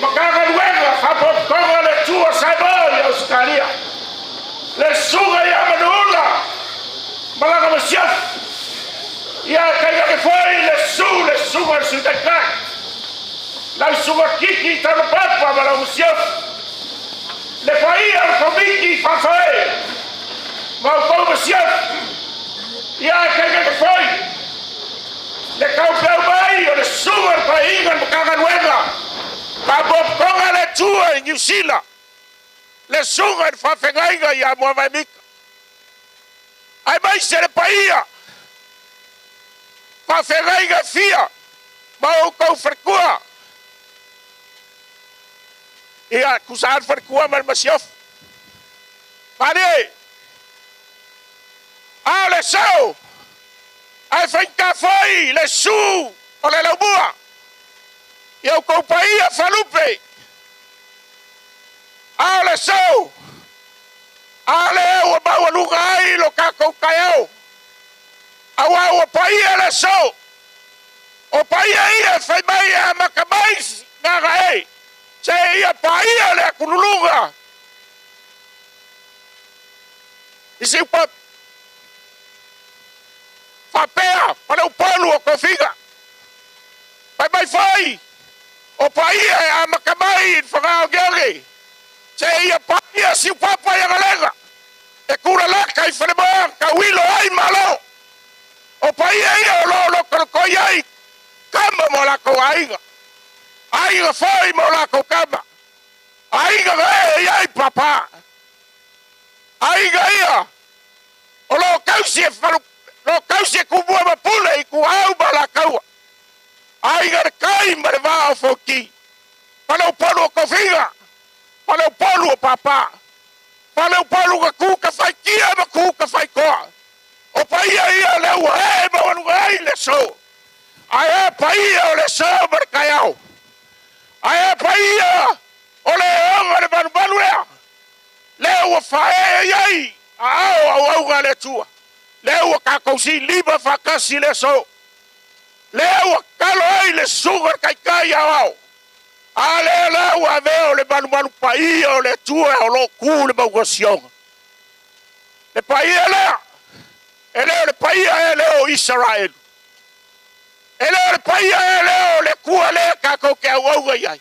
Makaka luenga whapop konga le tua saiboi au skaria. Le suga ia manuula. Malaga masiaf. Ia kaya ke foi le suga su te kai. La suga kiki tano papa malaga masiaf. Le fai al komiki fafai. Mau kau masiaf. Ia kaya ke foi. Le kau peu bai o le suga pai ingan makaka luenga. Kabop konga le tua in New Zealand. Le suga fafengainga ia mua mai mika. Ai mai se le paia. Pa whengainga fia. Mau kau wharkua. Ia kusaan wharkua man masiof. Pare. A le sau. Ai whainka foi le su. O le laubua. Iau kau paia whalupe. A le sau. Ale ua maua lunga ai lo kako kaiau. Awa ua paia le so. O paia ia whai mai a makamais ngaga ei. Se ia paia le akunulunga. Isi upa whapea pale upolu o kofiga. Pai mai whai. O paia a makamai in whangao geoge. Se ia paia si upapa ia galega. E kura laka I whanemaa ka wilo ai malo. O paia ia o lolo korokoi ai. Kama mo lako aiga. Aiga foi mo lako kama. Aiga gae ai papa. Aiga ia. O lo kausi e wharu. Lo kausi e kubua mapule I ku au malakaua. Aiga kai mare vao foki. Palo polo kofiga. Palo polo papa. Palo polo ka kuka fai kia ma kuka fai koa. O paia ia le ua e ma wanu ai le so. Ai e paia o le so markaiau. Ai e paia o le onga le manu manu ea. Le ua fae iai. Au auga le tua. Le ua kakausi lima fakasi le so. Le ua kalo ai le sugar kai au. Ale la ua veo le manu paia o le tua o lo ku le maugasionga. Le paia lea. E leo le paia e leo Israel. E leo le paia e leo le kua le kako ke au auga iai.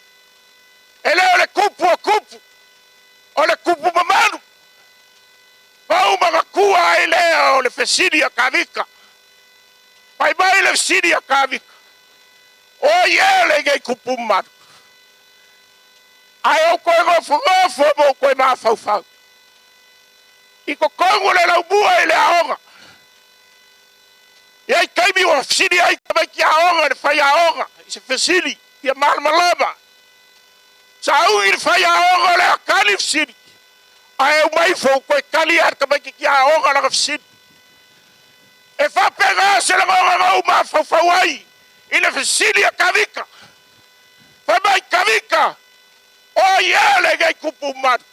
E leo le kupu o kupu. O le kupu mamanu. Pau maga kua e leo le fesidia kavika. Pai mai le fesidia kavika. O iele ngai kupu mamanu. Ai o koe ngofo mo koe maa fau. Iko kongo le laubua e le aonga. Iai kaimi o fsiri ai kamai ki aonga le fai aonga. I se fesili ia malmalama. Sa au i le fai aonga le akali fsiri. Ai o mai fau koe kali ar kamai ki aonga la fsiri. E fa pega se la gonga ngau maa fau ai. I le fesili a kavika. Fa mai kavika. O iele ngai kupu manu.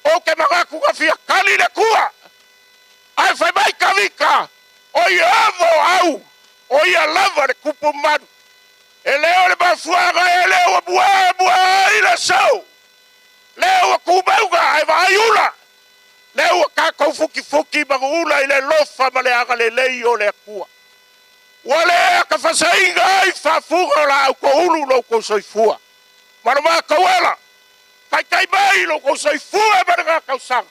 O ke magaku ka fia kali le kua. Ai fai mai kavika. O ia avo au. O ia lava le kupu manu. E leo le mafuaga e leo a bua i le sau. Leo a kumauga e vai ula. Le ua kako fuki magula i le lofa ma le aga le lei o le akua. Ua le ka fasainga ai whafunga o la au ko ulu lo ko soifua. Mara maa kawela. Kai mai lo ko soifua ma nga kausanga.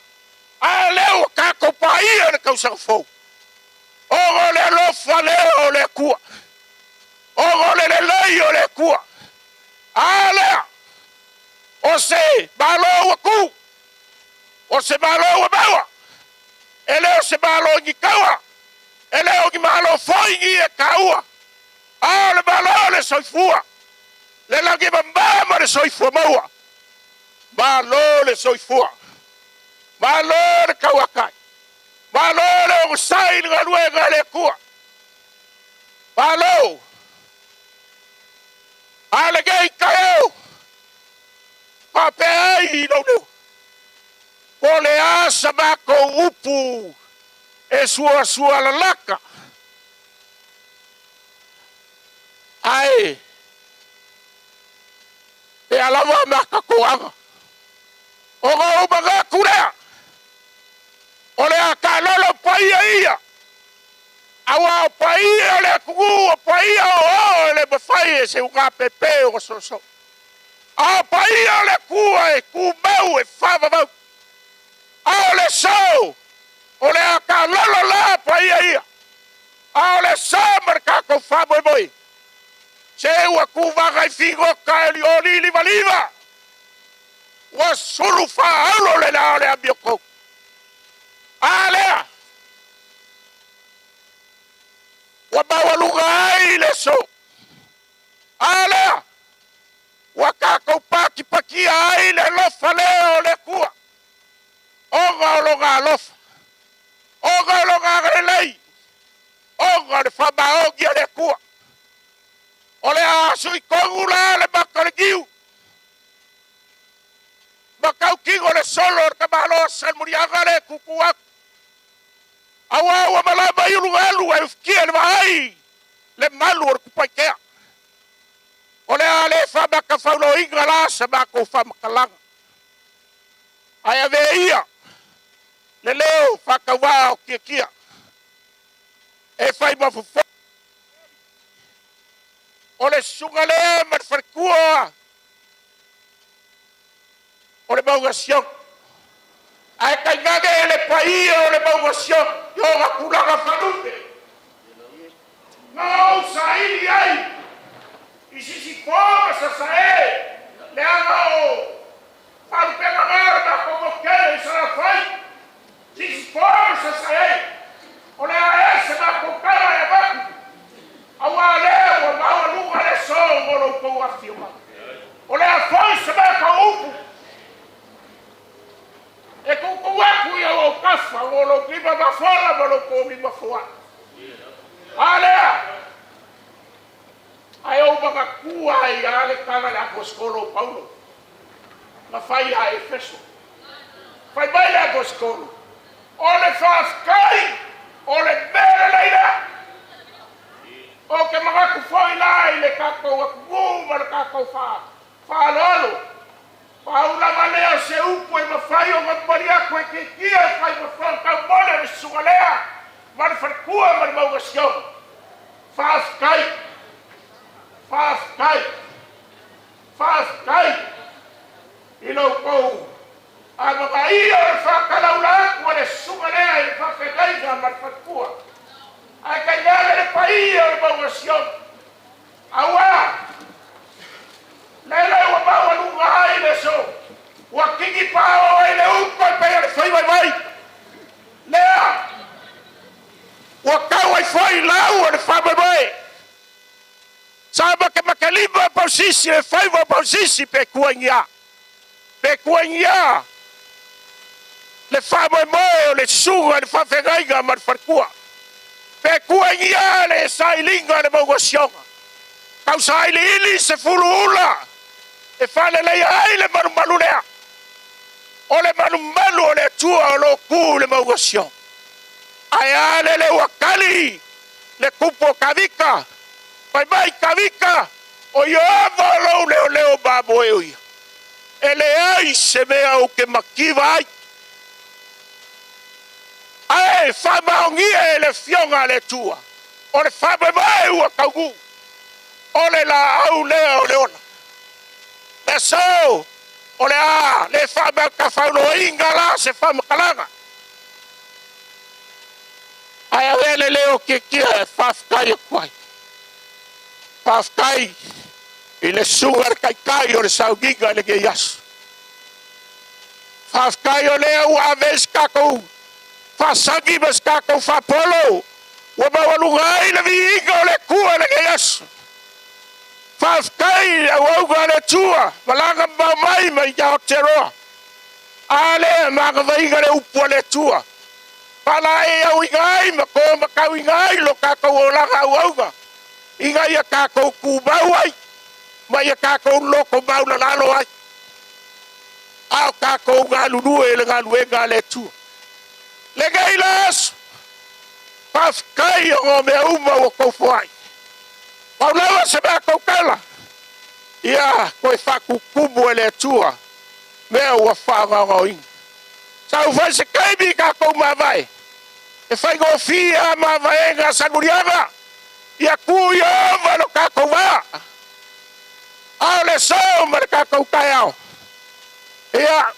A le ua kako paia le kausanga fau. Ogo le lofa le o le akua. Ogo le lei o le akua. A lea. O se malo ua ku. O se malo ua maua. Ele o se malo ngi kaua. Ele o ngi malo foi ngi e kaua. A le malo le soifua. Le langi mambama le soifua maua. Malo le soifua. Malo le kauakai. Malo le o sai nga luenga le kua. Malo. Ale gei kaeo. Pape ai no no. O le asa mako upu e sua la laka. Ai. E alawa maka koanga. O ga umaga kurea. O le aka lolo paia ia. Awa paia le kugu paia o le mafai se unga pepe o so. A paia le kua e kumau e fava mau. A le sau. O le aka lolo la paia ia. A le sau marka ko favo moi. Se ua kuvaga i figo ka li oli liva. Wa sulu fa aulo le la le abioko. A lea. Wa bawaluga ai le so. A lea. Wa kako paki ai le lofa leo le kua. Oga loga lofa. Oga loga grelei. Oga le famaogia le kua. O le asu i kongula le makarigiu. Makau kingo le solo ka malo san muriaga le kukuak. Awa malama yulugalu e fkia le mai. Le malu or kupaikea. O le ale fama ka faulo inga la sa mako fama kalanga. Ai veia. Le leo fakawa o kia. E fai mafufu. O le sunga le marfarkua. O le maugasion. Ai kai ngage le paia o le maugasion. Yo ga kulaga fanute. No saili ai. Isi koma sa e. Le anga o. Falu pega merda como que se la fai. Si koma sa e. O le a ese ma kokara e ba. Awa le o ma luga le so o lo ko afirma. O le a foi se ba ka upu. E con kuaku ia o kafa o lo klipa ba fora ba lo ko mi ba fora. Ale. Ai o ba ku ai ale kala la apostolo Paulo. Ma fai a Efeso. Fai bai la apostolo. O le fafkai o le bere leira. O ke magaku foi lá e le kako aku ma le kako fa lolo. Paula malea se upo e mafai o maria ko ke kia fai ma fa ka mole le sugalea. Ma le farkua ma le maugasio. Fafkai. Ilo ko. Ama kai o fa kalaula ko le sugalea e fa fegai ma le farkua. Ai kai le pai o maugasio. Awa. Lele o bawa lunga ai le so. Wa kiki pao ai le uko pe le foi vai. Lea. Wa kau ai foi lau le fa vai. Saba ke makaliba posisi le foi va posisi pe kuanya. Pe kuanya. Le fa mai le suga le fa fegaiga mar farkua. Pe kuanya le sailinga le maugasionga. Kau saili ili se fuluula. E fale lei ai le marumalu lea. O le marumalu o le tua o lo ku le maugasion. Ai ale le wakali. Le kupo kavika. Pai mai kavika. O yoava lo leo babo e uia. E le ai se mea o ke makiva ai. Ai fa maongia le fionga le tua. O le fa mai ua kaugu. O le la au le o le ona. Le so. O le a le fa ba ka fa no inga la se fa makalanga. Ai avele leo ke kia fa kai kwai. Fa kai. Ile sugar kai kai o le saugiga le ke yas. Fa kai o le u aves kako. Fa sagi bas kako fa polo. Wa ba walungai le viga o le kua le ke yas. Fa kai o ga le tua. Malanga ba mai ya teroa. Ale ma ga viga le upo le tua. Pala e au ingai ma ko ma kau ingai lo kako o la ga. Ingai ya kako ku bawai. Ma ia kako loko bau na lalo ai. Au kako ngā lulue le ngā luenga le tu. Le gailas. Pafkai o ngō mea uma o koufu ai. Pau lawa se mea koukala. Ia koe whaku kumu e le tua. Mea ua whaanga ngā inga. Sau whai se kaimi kako mawai. E whai ngō fia mawai ngā sanurianga. Ia kui o wano kako waa. Au le so mereka kau kayau. Ia.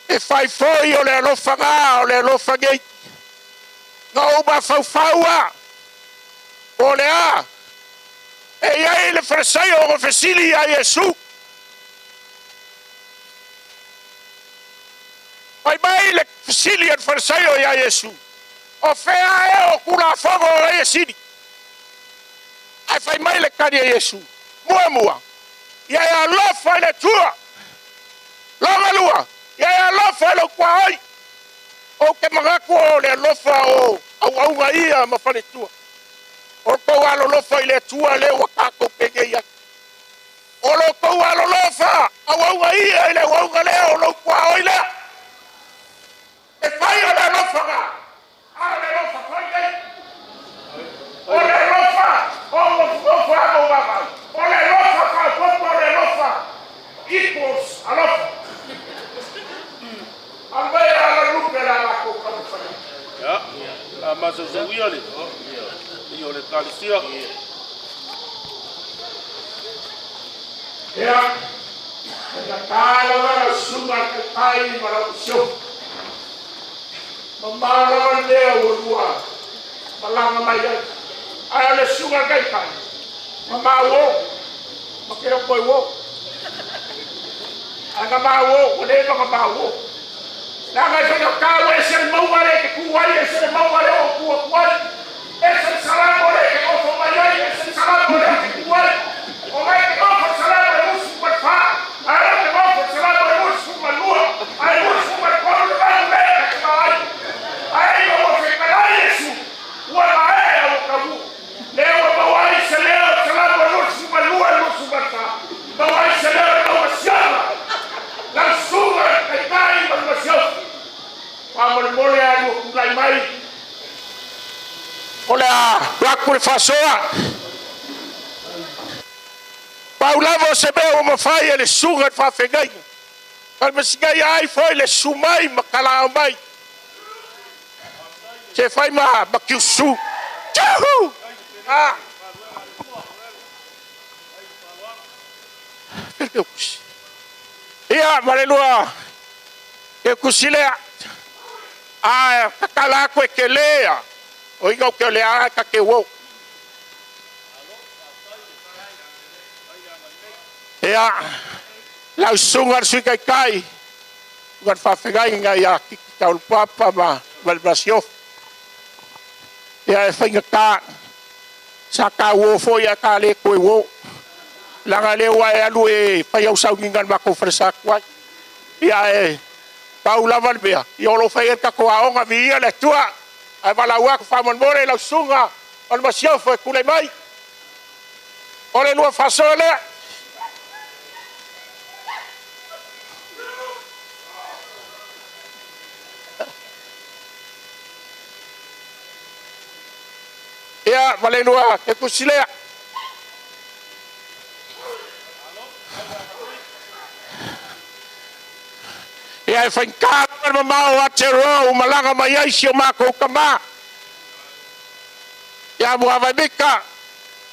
E fai foi o le alofa ngā, o le alofa ngei. Ngā uba fau-faua. O le a. E iai le farisai o fesili a Yesu. Ai mai le fesili a farisai o ia Yesu. O fea e o kula fogo o ia sini. Ai fai mai le kari a Yesu. Mua. Ia e alofa le tua. Longa lua. Ia e alofa le kua oi. O ke mangaku o le alofa o au ia ma fale tua. O kou alo lofa i le tua le wakako pege ia. O lo kou alo lofa au ia i le wauga le o lo kua oi le. E fai o le alofa ga. A le lofa fai gai. O le lofa. O le lofa ka popo o le lofa equals a lofa. Albai ala lupe la lako kamu fai. Ya, la masa zuia le. Io le calcia. Ya. Ya kala la suma ke kai mara usio. Mamara le o lua. Malanga mai. Ai le suma kai kai. Mama wo. Makira koi wo. Aga ma wo, o le ma wo. La ga se ka wo se mo wale ke ku wale se mo wale o ku wale. Ese salamu le ke o fo mai ese salamu le ke ku wale. O mai ke o fo salamu le musu pa fa. Ai ke o fo salamu le musu ma lua. Ai musu ma ko le ba le ke mai. Ai o fe ka Yesu. Wa ai o ka bu. Le o ba wai se le salamu le musu ma lua musu pa fa. Ba wai se le o siama. La suma kai kai ma masio. Mole a lo kulai mai. Ole a wakure fasoa. Paulavo se be o mafai le sunga fa fegai. Kal mesigai ai foi le sumai makala mai. Se fai ma bakiusu. Jahu. Ah. Ia malelua. E kusilea. Ah, kakala ko ke lea. O inga ke lea ka ke wo. Ya, la sungar su kai. Ngar fa fegai nga ya ki taul papa ma valbrasio. Ya fa nga ka. Saka wo fo ya ka le ko wo. La nga le wa ya lu e fa ya usau ngan ma ko fresa kwa. Ya Paula Valbea, yo lo fai ka ko aonga via le tua. Ai vala wa ka fa mon more la sunga, on ma sia fa kule mai. Ole lo fa sole. Ya, vale lo ke kusilea. Ia e whainkāra ma mau a te roa o malanga mai aisi o mākou kama. Ia mua vai mika.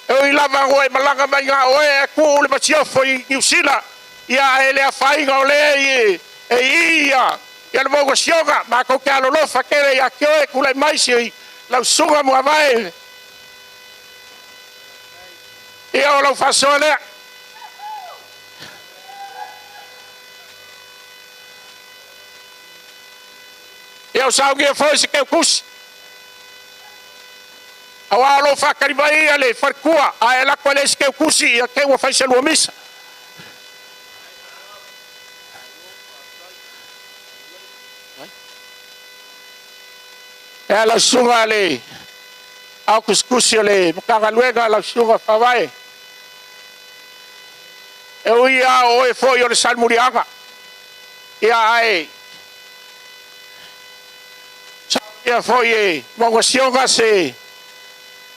E o ilava oe malanga mai ngā oe e kua ule masiofo i New Zealand. Ia e lea whainga o lea i e ia. Ia na mauga sionga. Mākou ke alolofa kere ia ke oe kulai maisi i lau sunga mua vai. Ia o lau whasoa lea. Ia o saungia foi se keu kusi. Awa alo whakari mai ia le wharkua. A e lakwa le se keu kusi ia keu a whaise lua misa. Ia lau sunga le au kuskusi le mukanga luenga lau sunga whawai. E ui a o e foi o le salmurianga. Ia ai ia foi e monga sionga se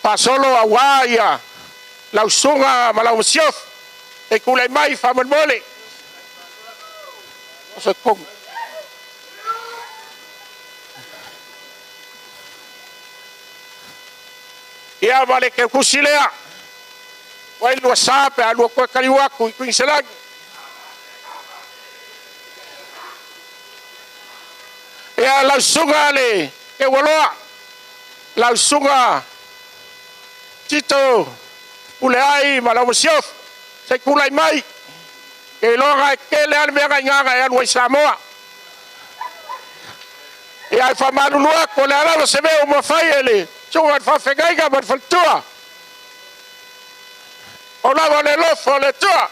pasolo a waia lau sunga ma lau siof e kulai mai whaman mole o kong ia vale ke kusilea wai lua sape a lua koe kariwaku i Queenslandi ia lau sunga le ke waloa lau sunga tito ule ai ma lau masiof se kulai mai ke longa e kele ane mea ngainga e anua i Samoa e ai whamanu lua ko le alawa se mea uma whai ele sunga at whawhengaiga ma whaltua o lawa le lofo le tua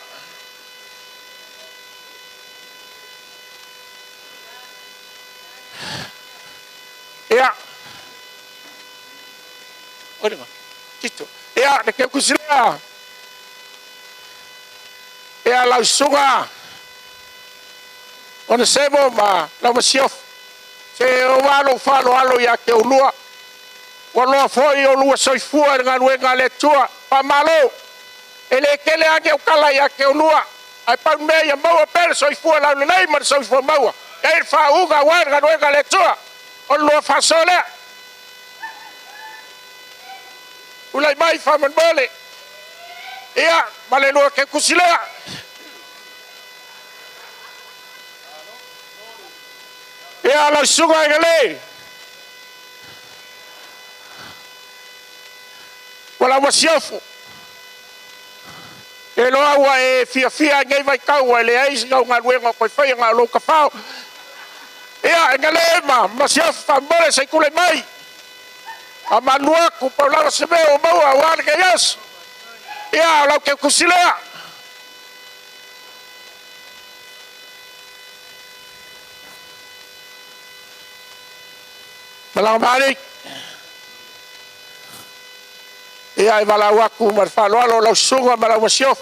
ia olha tito ia de que kusilea ia lau sunga ona sebo ma lau masiof se o walo falo alo ia ke ulua walo foi o lua soifua nga luenga le tua pa malo ele kele age o kala ia ke ulua ai pa me ia mau per soifua lau nei ma soifua mau e fa uga wa nga luenga le tua o lua fasole ulai mai whaman mole ia male lua ke kusilea ia lau sunga ngale wala masiofu e loa ua e fia ngai vai kau e le eisi ngau ngā luenga koe whai ngā lo ka whao ia ngale ma masiofu whamole sei kule mai a manua ku paulanga se mea o maua wane ke yes ia lau ke kusilea malanga manik ia e malau aku ma whaloalo lau sunga ma lau masiof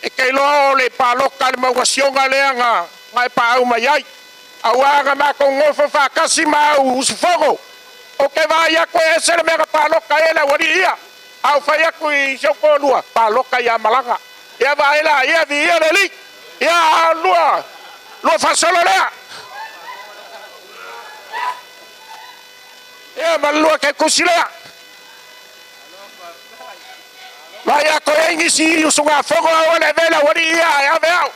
e kei loa o le paloka le maua sionga lea ngai pa au mai ai auanga mako ngofo whakasi ma au usufongo o ke vai aku e sere mega paloka e la wari ia au whai aku i sioko lua paloka ia malanga ia vai la ia vi ia le li ia lua whasolo lea ia malua ke kusilea vai ako e ingisi usunga fogo au le vela wari ia veau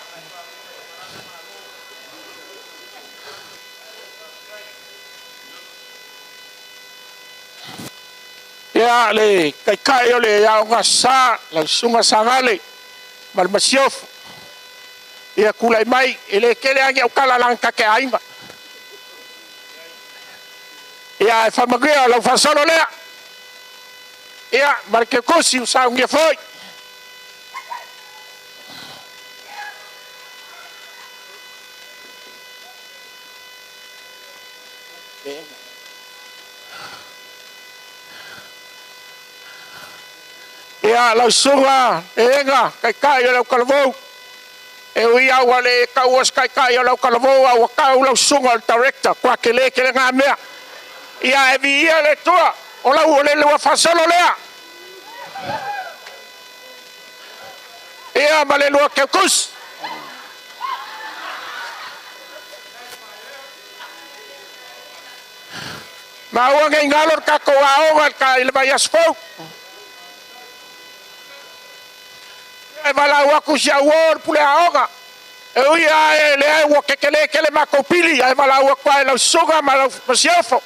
ia le kai o le ia nga sa la sunga sangale mal masiof ia kulai mai ele kele age o kala lanka ke ainga ia e famagea la fasolo lea ia marke kosi usa ngia foi ia lau sunga e enga kai o lau kalavou e ui au ale kauas kai o lau kalavou au kau lau sunga o director kua kele ngā mea ia e vi ia le tua o lau o le lua fasolo lea ia ma le lua kekus Mau ngai ngalor ka ko aonga ka ile mai asfo. E vala wa ku sia wor pule aonga. E uia e le wa kele makopili e vala wa kwa la soga ma siafo.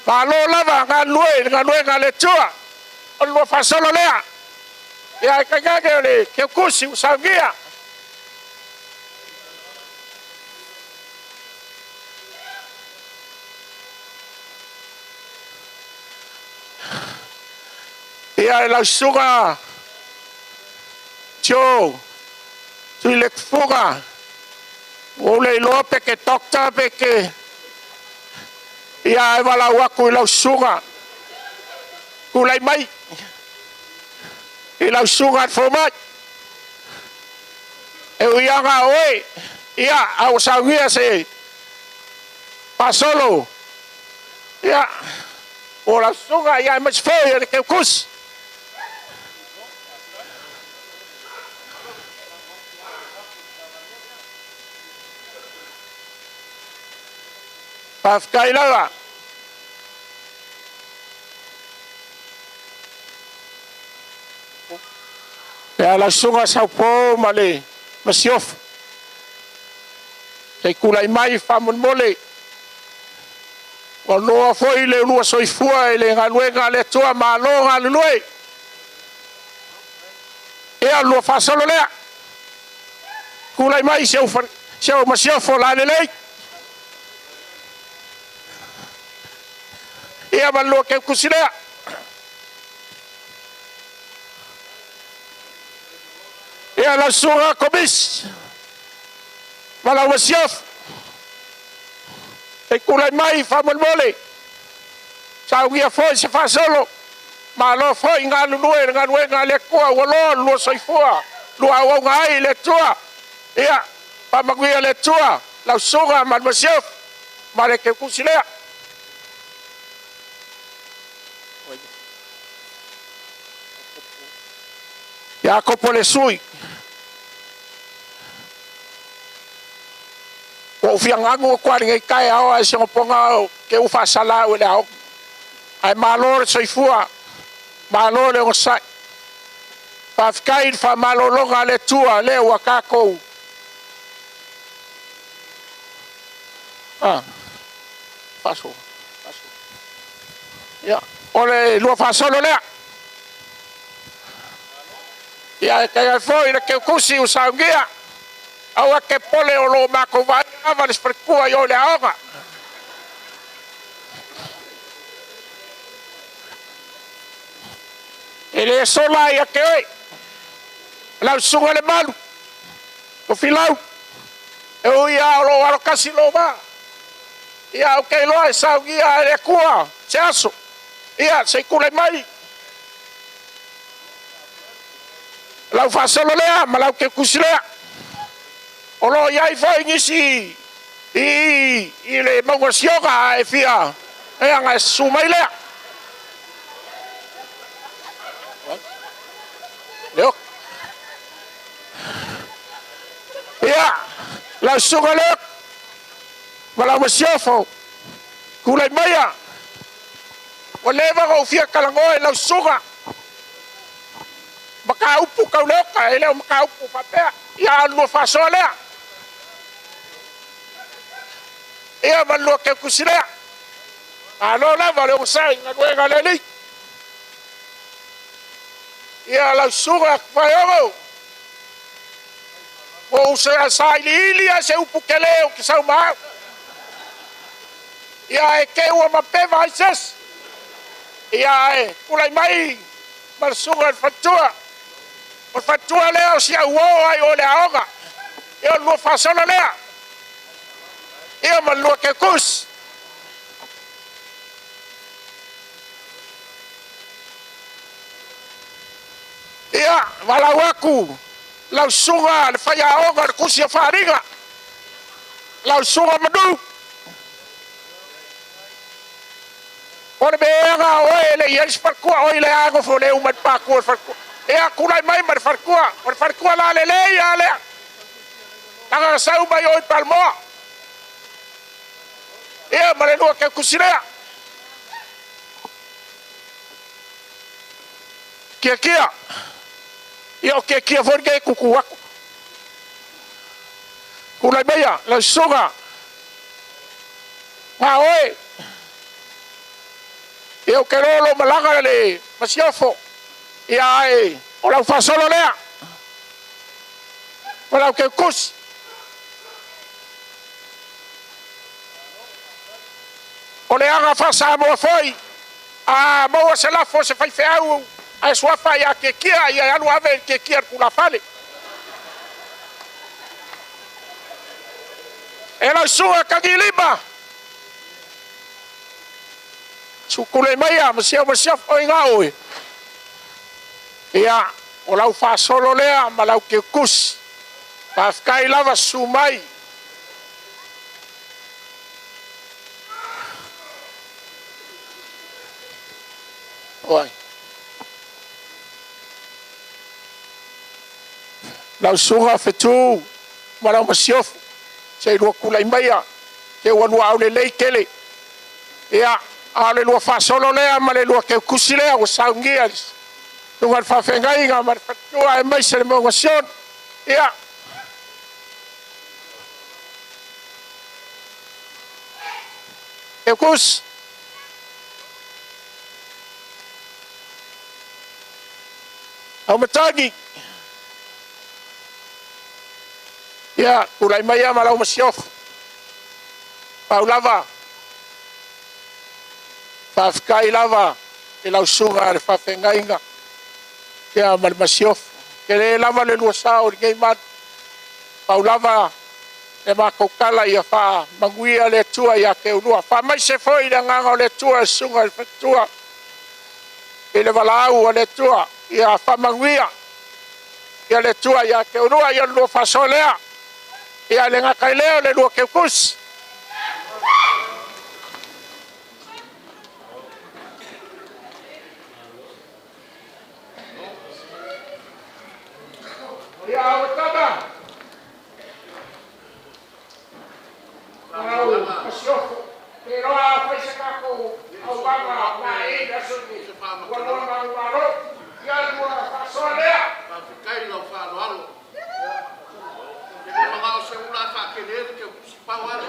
Pa lo lava nga le tua. O lo fa solo lea. Ya ka le ke kusi usangia. Ya la suga Joe tu le fuga o le lope ke tokta pe ke ya vala waku la suga ku lai mai la suga format e ya ga oi ya au sangia se pasolo ya o la suga ya mas feo ke kus Pafkailaga. Ya la sunga Sao Po male masiof. Te kulai mai famun mole. O loa foi le lua soifua ele ngaluenga le tua malonga lue. E a lua fasolo lea. Kulai mai seu masiof la le. Ia malo ke kusira ia la sura komis mala wasiaf e kulai mai famol mole sa uia foi se fa solo malo foi ngalu ngale ko wolo lo soifua lo au ngai le tua ia pa maguia le tua la sura mal wasiaf male ke kusira ya kopole sui o fiangango kwa ngai kai ao a sing ponga ke u fa sala o le ao ai malor soifua malor le sa fa kai fa malolo ngale tua le wakako paso ya ole lo fa solo le ya kaya foi ke kusi usangia au ke pole o lo mako vai avares per cua yo le aga ele sola ya ke oi la sunga le malu o filau eu ia lo aro kasi lo ba ia o ke lo usangia le cua chaso ia se kule mai lau fasolo lea ma lau ke kusilea o lo iai foi ngisi i le maunga sioga e fia e anga sumai lea leo ia lau sunga lea ma lau masiofo kulai maia o leva o fia kalangoe lau sunga maka upu kau leka ele maka upu papea ya lu fasole ia malu ke kusile alo la vale usai ngwe galeli ia la suga fayo o usa sai lilia se upu keleo que sau ma ia ke o mape vaises ia kulai mai mal suga fatua o fatua leo sia uo ai o le aoga e o lua fasolo lea e o malua ke kus ia valawaku lau sunga le fai aoga le kusi a wharinga lau sunga madu o le beanga oe le iaris parkua oe le ago fo le umat pakua parkua e a kulai mai mar farkua la le ya le tanga sau mai oi palmo Ia ma le lua ke kusilea. Kia. Ia o kia forge kuku waku. Kula beya la soga. Wa oi. Ia o ke rolo malanga le masiofo. Ia ai o la fa solo lea. Wala ke kus. O le anga fa sa mo foi. A mo se la fo se fai feau. A sua fa ia ke kia ia anu ave ke kia kula fale. Ela sua kagilima. Sukule maya masia o ingao. Ia o lau fa solo lea ma lau ke kus. Pa fkai lava sumai. Oi. Lau sunga fetu ma lau masiofu. Se lua kulai maya. Ke wanua au le lei kele. Ia a le lua fa solo lea ma le lua ke kusi lea o saungia. Tungan fa fengai nga ma fatua e mai se le mongasion. Ia. E kus. Au matagi. Ia, kulai maya ma lau masiof. Pau lava. Fafkai lava. E lau sunga le fafengainga. Ia, ma le masiof. Ke le lava le lua sao le ngei mat. Pau lava. E makokala ia fa manguia le tua ia ke unua. Fa mai se foi le nganga le tua sunga le fatua. E le walau le tua. Ia fa manguia. Ia le tua ia ke unua ia lua fa solea. Ia le ngakai leo le lua ke kus. Ia awataba. Au masiofo. Pero a fai se kako au banga na e da so ni. Walo ma walo. Ia lua fa solea. Pa fikai lo fa lo. Ele não se ula fa querer que eu puxe pau ali.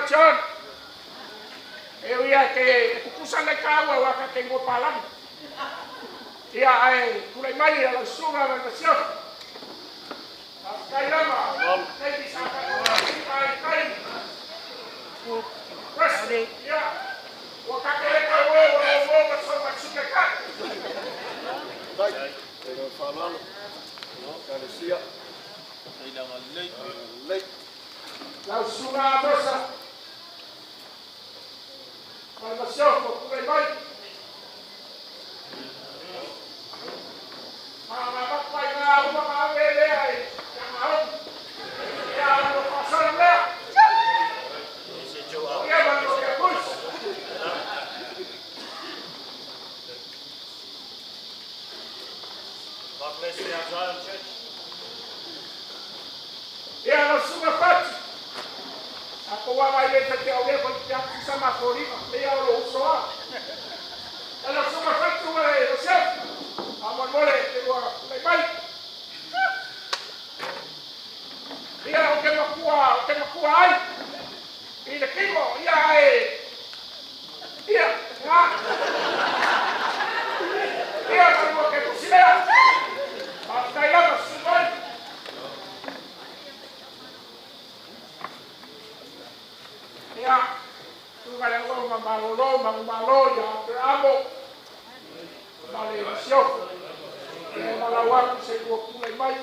John. Eu ia ke kukusa le kawa wa ka tengo palang. Ia ai kulai mai ala sunga na sio. Kai lama. Kai di saka kai. President, ia. Wa ka ke ka wo ka so ma suka ka. Dai. Pero falando. No, carecia. Ila lei. La sunga mosa. Mas o senhor, por aí vai. Mas vai na uma vez aí. E a não passar lá. E a não quer coisa. God bless you, Zion Church. E a não suma parte. Ako wa mai le te ole ko te apisa ma kori me ya lo so. Ala suma fatu e lo chef. Amo mole te wa mai mai. Ia o ke ma ai. I le kiko ia e. Ia. Ia ko ke kusila. Hasta ya no suma. Ya, tu vai agora malo ya, bravo. Maledição. E malawa se ko pula mai.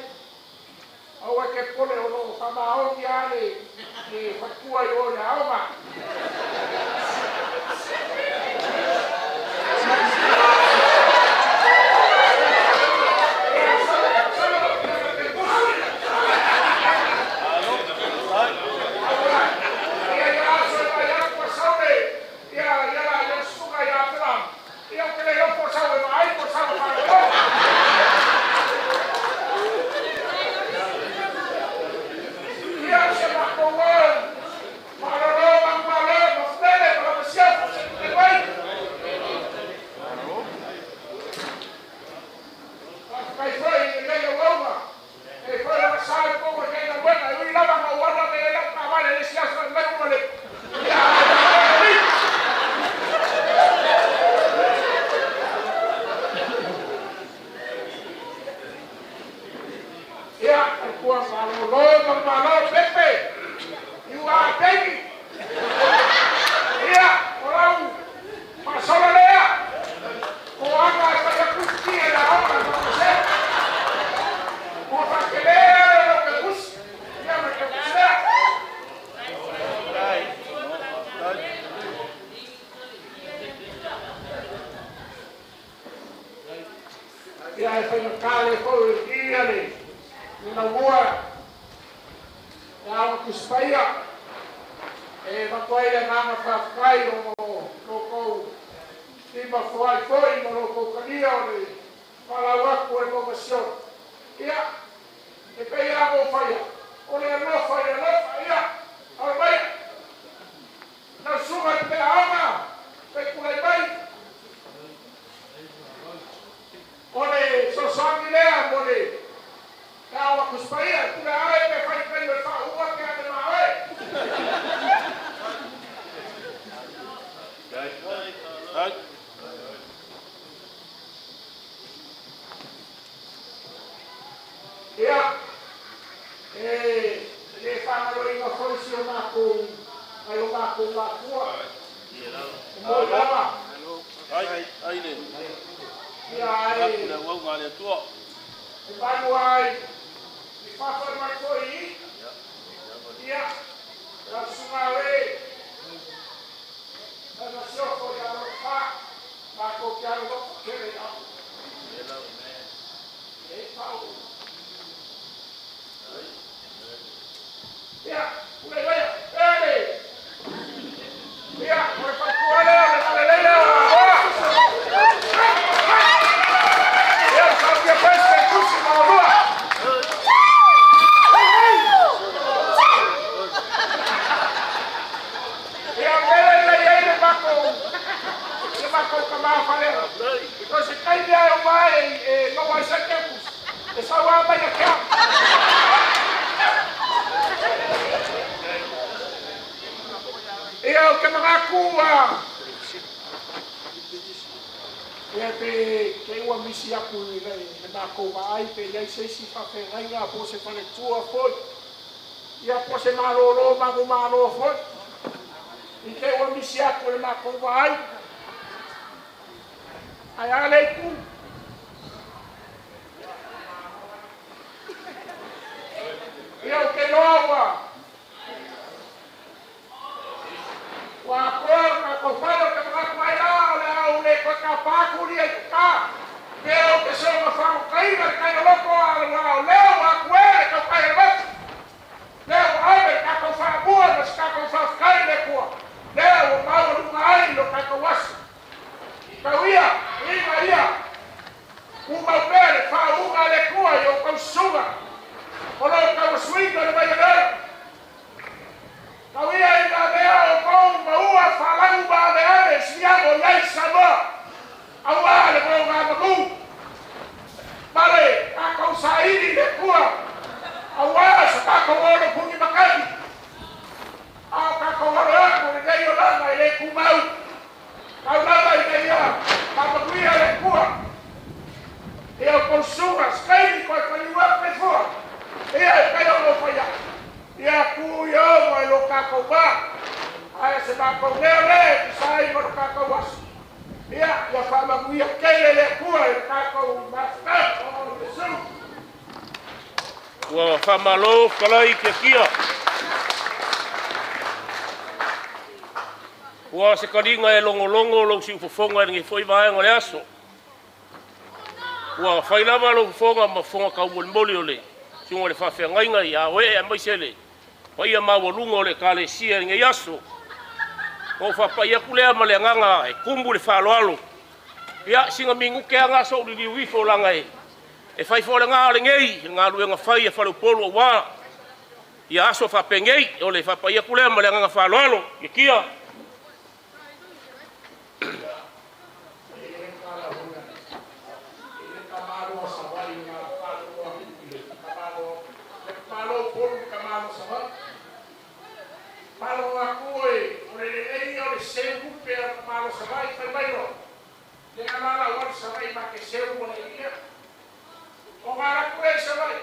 Awa ke pole o no fama o ya le e fatua yo na alma. Ia o ke makakua. Ia ke ua misi aku ni nei. Me nako ai pe ia seisi whawhengai ngā po se whane tua foi. Ia po se maroro mangu maroro foi. I ke ua misi aku le nako ai. Ai ale ku. Ia o ke loa. Wa korna ko falo ke mga kumaila ala ule ko kapaku li ay ka. Pero ke so mafang kai na kai loko ala leo wa kwere ko kai bat. Leo ai ka ko fa bua na ska ko fa kai le ko. Leo ma lu mai lo ka ko was. Kawia, ni Maria. Uma pere fa una le ko yo ko suga. Olo ka swinga le vai. Kawia ina mea o kou maua whalangu ba me ane siago nei sama. Awa le kou ngā maku. Male, kako saini le kua. Awa sa kako oro pungi makani. Ao kako oro aku le nei o langa i le kumau. Kau langa i nei a, kamakuia le kua. E o konsuga, skaini koe kaniwa pe fua. Ia e kai ono whaia. Ia ku yo mai lo kako ba. Ai se ba ko nele, sai mo kako was. Ia ya fa ma ku ia kele le ku ai kako ba sta o Yesu. Wa fa malo kalai ke kia. Wa se kadinga e longo lo si fofonga ngi foi vai ngole aso. Wa fa ila ba lo fonga ma fonga ka moli ole. Si ngole fa fe ngainga ya we e mai sele. Pai ma volungo le kale sia nge yaso. O fa pa ia kulea male nganga e kumbu le faloalo. Ia singa mingu ke anga so di wifo langa e. E fai fo nga le ngei nga lu nga fai e falu polo wa. Ia aso fa pengei o le fa pa ia kulea male nganga faloalo. Ikia. Malo aku ore le o le seu pe malo savai fai bailo. Le amala o savai ma ke seu mo le ia. O mara ku e savai.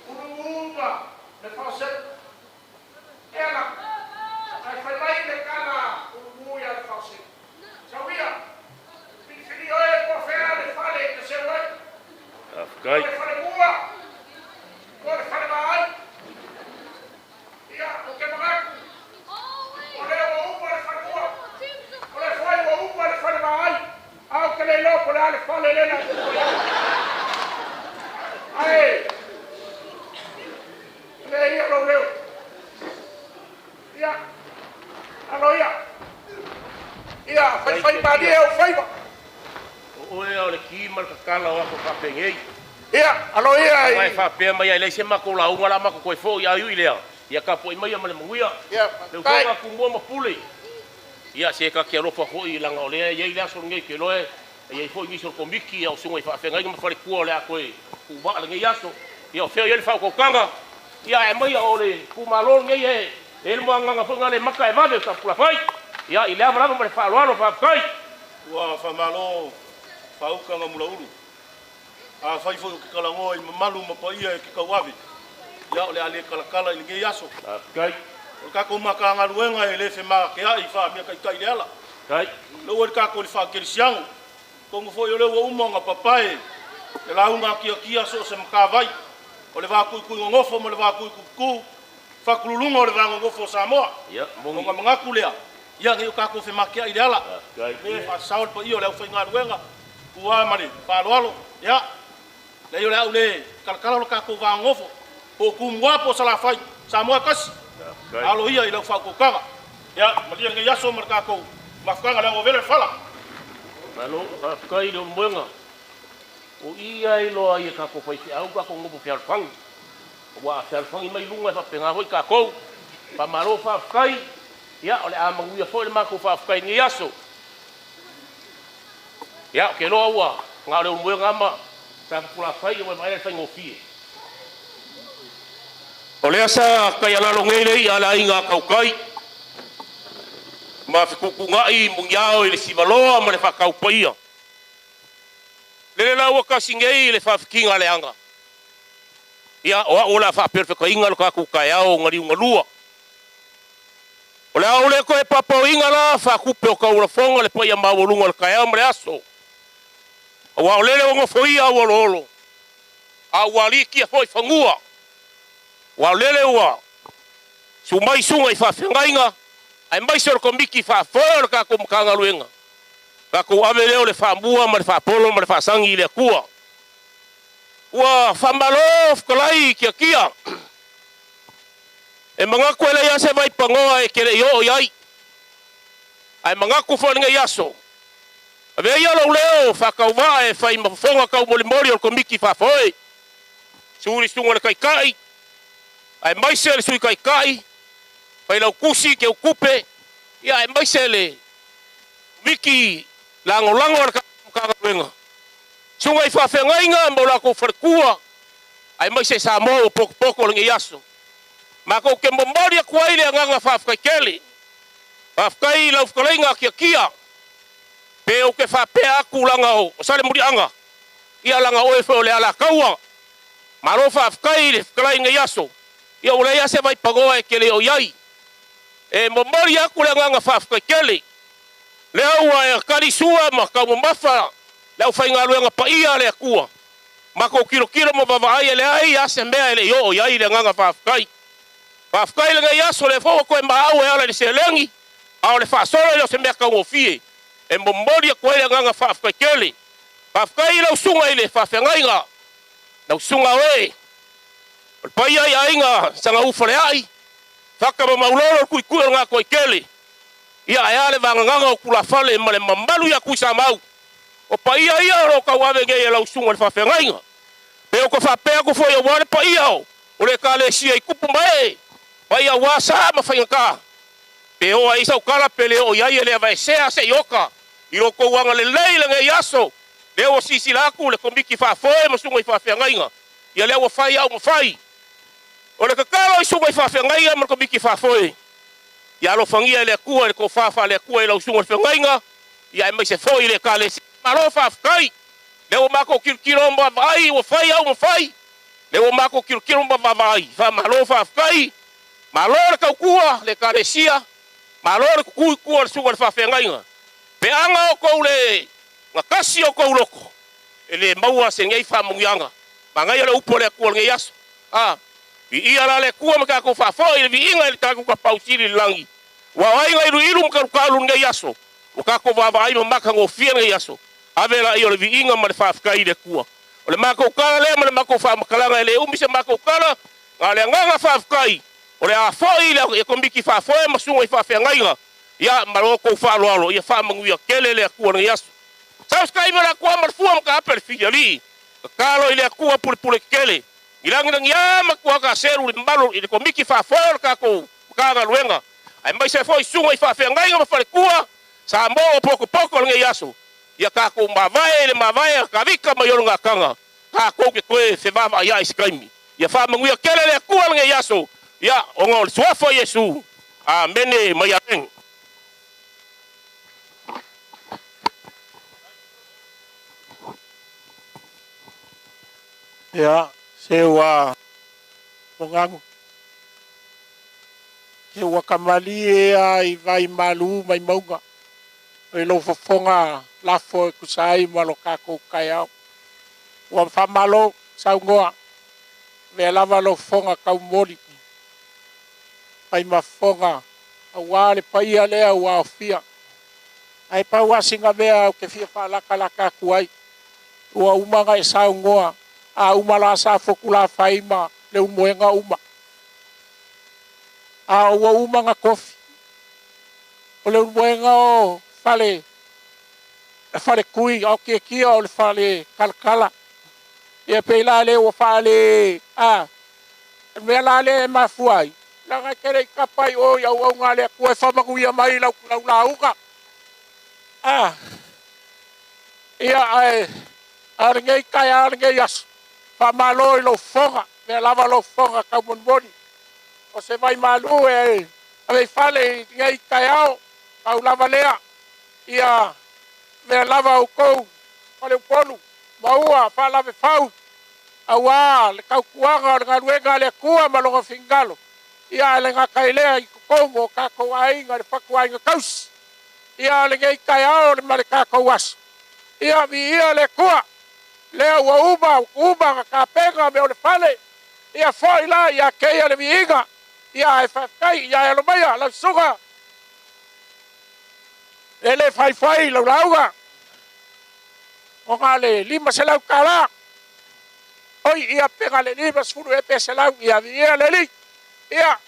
Urumba le fase. Ela. Ai fai bai le kala urumu ya le fase. Savia. Pifili o e po fera le fale ke seu vai. Afgai. Le fale bua. O le fale mai. Ia, o ke magaku. O le o upa le whanua. O le whai o upa le whane mai. Au ke le lopo le ale whale lena. Ai. Le ia lo leo. Ia. Alo ia. Ia, whai mani e o whaiva. O e o le ki mal kakala o ako kapengei. Ia, alo ia. Mai fa pe mai le se mako la unga la mako koe fo ia yu ilea. Ia ka po mai male manguia. Ia. Le ka ku mo mapule. Ia se ka ke ropa ho i langa ole ia ila so ngai ke loe. Ia fo ngi so komiki au sunga fa fenga ngi fale ku ole ako e. Ku ba le ngai aso. Ia fe ia le fa ko kanga. Ia e mai ole ku malo ngai e. El mo nganga fo ngale maka e vade sa pula fai. Ia ila mara mo le fa lo fa kai. Wa fa malo fa ukanga mula uru. A fai fo ke kala ngoi malu ma pa ia ke ka wavi. Ya ole ale kala ni nge yaso. Kai. O ka ko maka nga luenga ele fe ma ke ai fa mi kai lela. Kai. Lo o ka ko fa ke siang. Ko ngo fo yo le wo mo nga papai. E la unga kia so se maka vai. O le va ku ngofo mo le va ku fa kululunga o le va ngofo Samoa. Ya, mo nga mga kulea. Ya nge ka ko fe ma ke ai lela. Kai. Me fa saul pa io le fa nga luenga. Ua mari fa lo ya. Le yo le ule kala lo ka ko va ngofo. O kumwa po sala fai Samoa kas alo ia ila fa ko kanga ya malia nge yaso marka ko mafkanga la o vele fala malo kai do mwenga o ia ilo ai ka ko fai au ka ko ngopo fial fang wa fial fang mai lunga fa penga hoi ka ko pa malo fa kai ya ole a mangu ya fo le mako fa kai nge yaso ya ke lo wa ngale o mwenga ma sa pula fai o mai fa ngofie O lea sa kai ala longele i ala inga kaukai. ma whekukungai mungiao i le sivaloa ma le whakaupaia. Le lau ka singei le whawhikinga le anga. Ia o la whapewhika inga lo ka kukai au ngari ungalua. O le au le koe papau inga la whakupe o ka urafonga le paia mawolunga le kai au mre aso. O wa o lele o ngofoia au olo. A waliki a foi whangua. Wa o lele ua. Su mai sunga i whawhengainga. Ai mai soro ko miki whafoa ka ko mkanga luenga. Ka ko ave leo le whamua ma le whapolo ma le whasangi le kua. Ua whamalo whkalai kia kia. E mga koe le yase vai pangoa e kere yo iai. Ai mga kuwhaninga yaso. A vea ia lau leo whakauwa e whai mawhonga kau molimori o ko miki whafoe. Suri sunga le kaikai. Ai maise le sui kaikai. Whai lau kusi ke ukupe. Ia ai maise le miki lango ar ka wenga. Sunga i whawhengainga mo la ko wharekua. Ai maise sa mo poko le yaso. Mako ke mombori a kuaile a nganga whawhkai kele. Whawhkai lau whkaleinga kia kia. Pe o ke whapea aku langa o sale muri anga. Ia langa oe whao le ala kaua. Maro whawhkai le whkaleinga yaso. Ia ule ia se vai pagoa e kele o iai. E mombori aku le nganga whawhkai kele. Le aua e karisua ma kau mamafa. Le au whainga luenga pa ia le akua. Mako kiro mo vavaai le ai ase mea ele yo o iai le nganga whawhkai. Whawhkai le ngai aso le whaua koe maau e ala le se lengi. Ao le whaasora le o se mea kau ngofie. E mombori a koe le nganga whawhkai kele. Whawhkai lau sunga ile whawhengainga. Lau sunga oe. Pai ai ainga sanga ufale ai. Whaka ma mauloro kui ngā koe kele. Ia e ale vanganga o kula fale ma le mamalu ia kui sa mau. O pai ai aro ka wawe ngei lau sunga le whawhengainga. Pe o ko whapea ko foi o wale pai au. O le ka le sia i kupu mai. Pai a wasa ma whainga ka. Pe o a isa o kala pele o iai ele vai sea se yoka. I roko wanga le leila ngei aso. Le o sisi laku le komiki whafoe ma sunga i whawhengainga. Ia le o whai au ma whai. O le kakalo i sunga i whawhengainga ma komiki whafoe. Ia lo whangia le kua le ko whawha le kua i lau sunga i whawhengainga. Ia e mai se foi le ka le si. Maro whawhkai. Le o mako kirkiro mba vai o whai au ma whai. Le o mako kirkiro mba vai. Wha maro whawhkai. Malo le kau kua le ka le sia. Malo le kua le sunga le whawhengainga. Pe anga o kou le ngakasi o kou loko. E le maua se ngei whamungianga. Ma ngai le upo le kua ngei aso. I ia la le kua maka ko whafo i le vi inga i le kako ka pausiri langi. Wa wainga iru iru mka rukalu ngei aso. O kako vavai ma maka ngofia ngei aso. Ave la i o le vi inga ma le whafkai le kua. O le maka ukala le ma le maka whamakalanga e le umise maka ukala. Nga le nganga whafkai. O le a foi le e kombiki whafo e masunga i whawhengainga. Ia maroko whaaloalo, ia whamanguia kele le akua ngei aso. Saus kai mara kua marfua mka apel fiali. Kalo i le akua pule kele. Ilangi nang ia makua ka seru i mbalo i le komiki whafoa kako mkanga luenga. Ai mai se foi sunga i whawhengainga ma whare kua. Sa mo o poko ngei aso. Ia kako mawai ka vika ma yoronga kanga. Kako ke koe se vava ia iskaimi. Ia whamanguia kele le akua ngei aso. Ia onga o le suafo Yesu. Amene mai ameng. Ya, sewa mongangu. Sewa kamali ai vai malu mai maunga. E lo fofonga la fo kusai malo kako kaya. Wa famalo saungoa. Ve lava lo fonga kau moli. Ai mafonga awale pai ale wa ofia. Ai pa wasinga bea ke fia fa laka kuai. Wa umanga e saungoa. A umala sa fokula faima le umoenga uma. A ua umanga kofi. O le umoenga o fale kui o kia o le fale kalkala. E peila le o fale me la le mafuai. Langa kere kapai o ya o ngale ku e famaguia mai la uka. Ia ai arngei kaya arngei as. Pamalo i lo fonga, me lava lo fonga ka monboni. O se vai malu e ave fale ngai kaiao, kau lava lea ia mea lava o kou o le upolu maua whalave whau aua le kau kuanga o le ngaruenga le kua malonga fingalo ia le ngā kailea i kukongo kako ainga le whaku ainga kausi ia le ngei kai ao le mare kako aso ia mi ia le kua lea ua uba ngā kāpenga me o le whale ia fwoi la ia keia le miinga ia e whafkai ia e lomaya lau sunga le whai lau lauga o ngā le lima se lau kāla oi ia penga le lima sfuru e pe se lau ia mi ia le li ia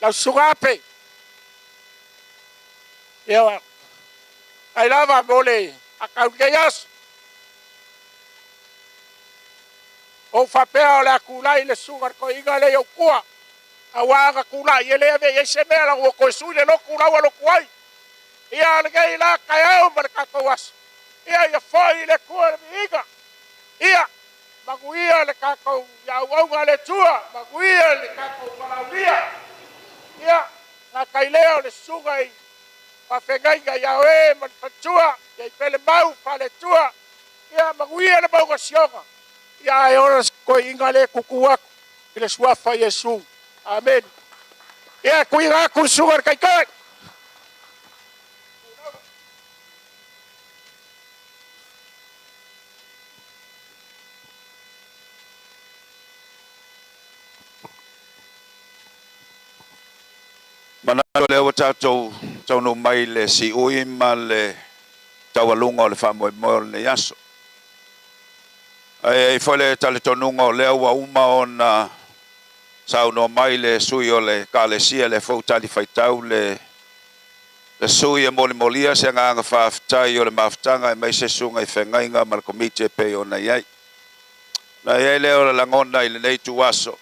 lau sunga ape ia ai lava mo le akaunge aso o whapea o le akulai le sungar ko inga le au kua a wanga kulai e le ave e se mea la ko sui le loku rawa loku ai ia le gai la kai au mar kako aso ia ia foi le kua le miiga ia maguia le kako ia au le tua maguia le kako malaulia ia na kai leo le sungai pa fengainga ia oe man fatua ia pele mau pa le tua ia maguia le mau gasionga ia e ora ko inga le kukuaku i le suafa Yesu amen ia kuinga ku sugar kai kai Mana le o tātou tau no mai le si ui ma le tau alunga o le whamoe mo le yaso. Ai whale tale tonunga o le ua uma o na sau no mai le sui o le kālesia le fautali whaitau le sui e mole molia se nganga whaftai o le maftanga e mai se sunga i whengainga ma le komite pe o na iai. Na iai leo le langona i le nei tu aso.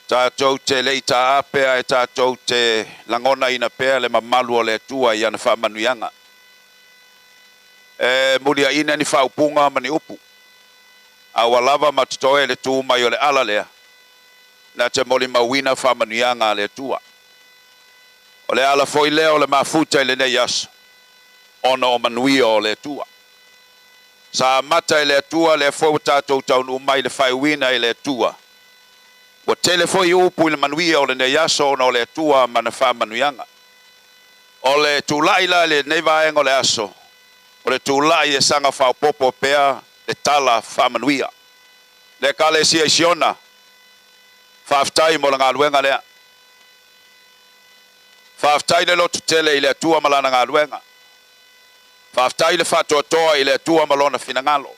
Tātou te leita apea e tātou te langona ina pea le mamalu o le tua i ana whamanuianga. Mulia ina ni whaupunga mani upu. A walava matutoe le tu mai o le ala lea. Na te moli mawina whamanuianga le tua. O le ala foi leo le mafuta i le nei aso. Ona o manuia o le tua. Sa mata i le tua le fau tātou taunu mai le whaiwina i le tua. Wa telefoi upu i le manuia o le nei aso ona o le tua mana whamanuianga. O le tulaila le neivaenga o le aso. O le tulai e sanga whaupopo pea le tala whamanuia. Le kale sia i siona. Whaftai mo le ngā luenga lea. Whaftai le lotu tele i le tua malana ngā luenga. Whaftai le whatoatoa i le tua malona finangalo.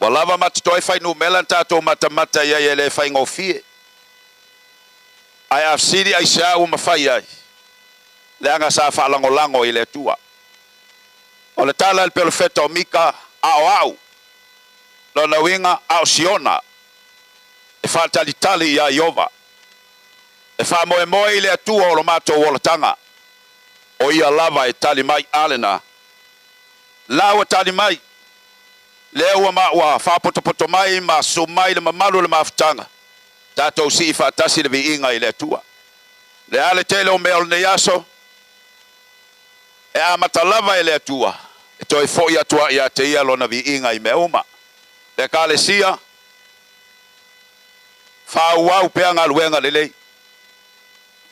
Walava matutoi whainu melan tātou matamata ia e le whaingo fie. Ai afsiri ai saa uma whai ai. Le anga sa whalangolango i le tua. O le tala le pelo feta o mika ao au. Lona winga ao siona. E whaatalitali ia Iova. E wha moe i le atua o lo mato o tanga. O ia lava e tali mai alena. Lawa tali mai. Le ua maua whapotopoto mai ma so mai le mamalu le mafutanga. Tātou si I whaatasi le vi inga I le atua. Le ale tele o mea o le yaso. E a matalava I le atua. E toi foi atua I a te ia lona vi inga I mea uma. Le kale sia. Whauau pea ngā luenga lelei.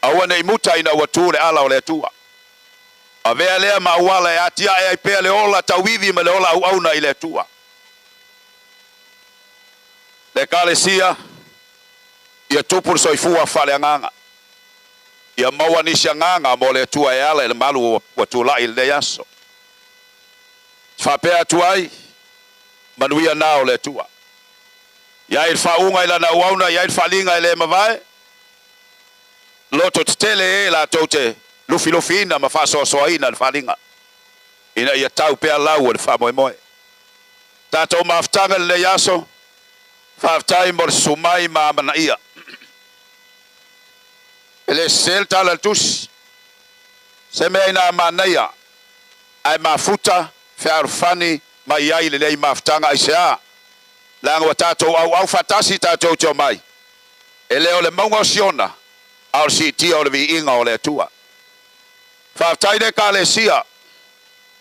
Aua nei muta ina watu le ala o le atua. A vea lea ma uala e atia e ai pea le ola tawivi ma le ola au auna I le atua. Le kale sia. Ia tupur soifua whale anganga. Ia maua nisi anganga mo le atua e ala e le malu watu la I le yaso. Whapea tuai. Manuia nao le atua. Ia il faunga ila na uauna, ia il falinga ile mavae. Loto tele e la tote lufi ina ma fa so ina il falinga. Ina ia tau pea lau il fa moe moe. Tato maftanga le yaso. Faftai mor sumai ma mana ia. Ele sel tala tus. Seme ina manaia. Ai mafuta farfani ma ia ile le maftanga isa. Langa wa tātou au fatasi tātou teo mai. E leo le maunga siona. Au si tia o le vi inga o le tua. Whaftai de ka le sia.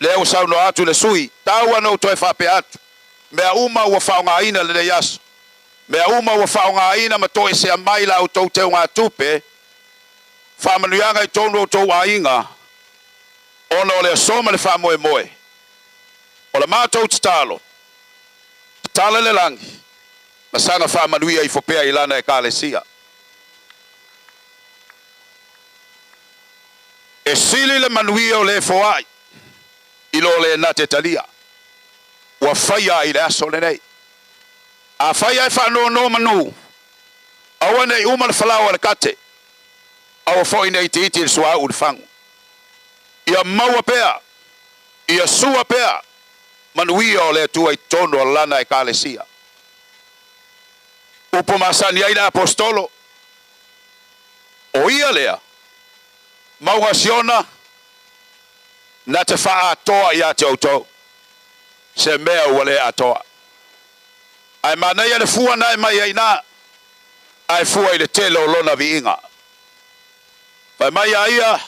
Leo sau no atu le sui. Tau anu toi whape atu. Mea uma ua whaunga ina le yaso. Mea uma ua whaunga ina ma toi se mai la au tau teo ngā tupe. Whamanuianga i tonu o tau a inga. Ona o le asoma le whamoe moe. O le mātou tatalo. Tatala le langi. Masanga whamanuia i whopea i lana e ka le sia. E sili le manuia o le foai. Ilo le nate talia. Ua whaia i le aso le nei. A whaia e whanua no manu. Awa nei uma le whalawa le kate. Awa fwoi nei te iti le sua u le whangu. Ia maua pea. Ia sua pea. Manuia o le tua i tono o lana e ka le sia. Upo masani ai le apostolo. O ia lea. Maua siona. Na te wha atoa i ate autou. Se mea ua le atoa. Ai manai ale fua nai mai aina. Ai fua i le tele o lona vi inga. Pai mai aia.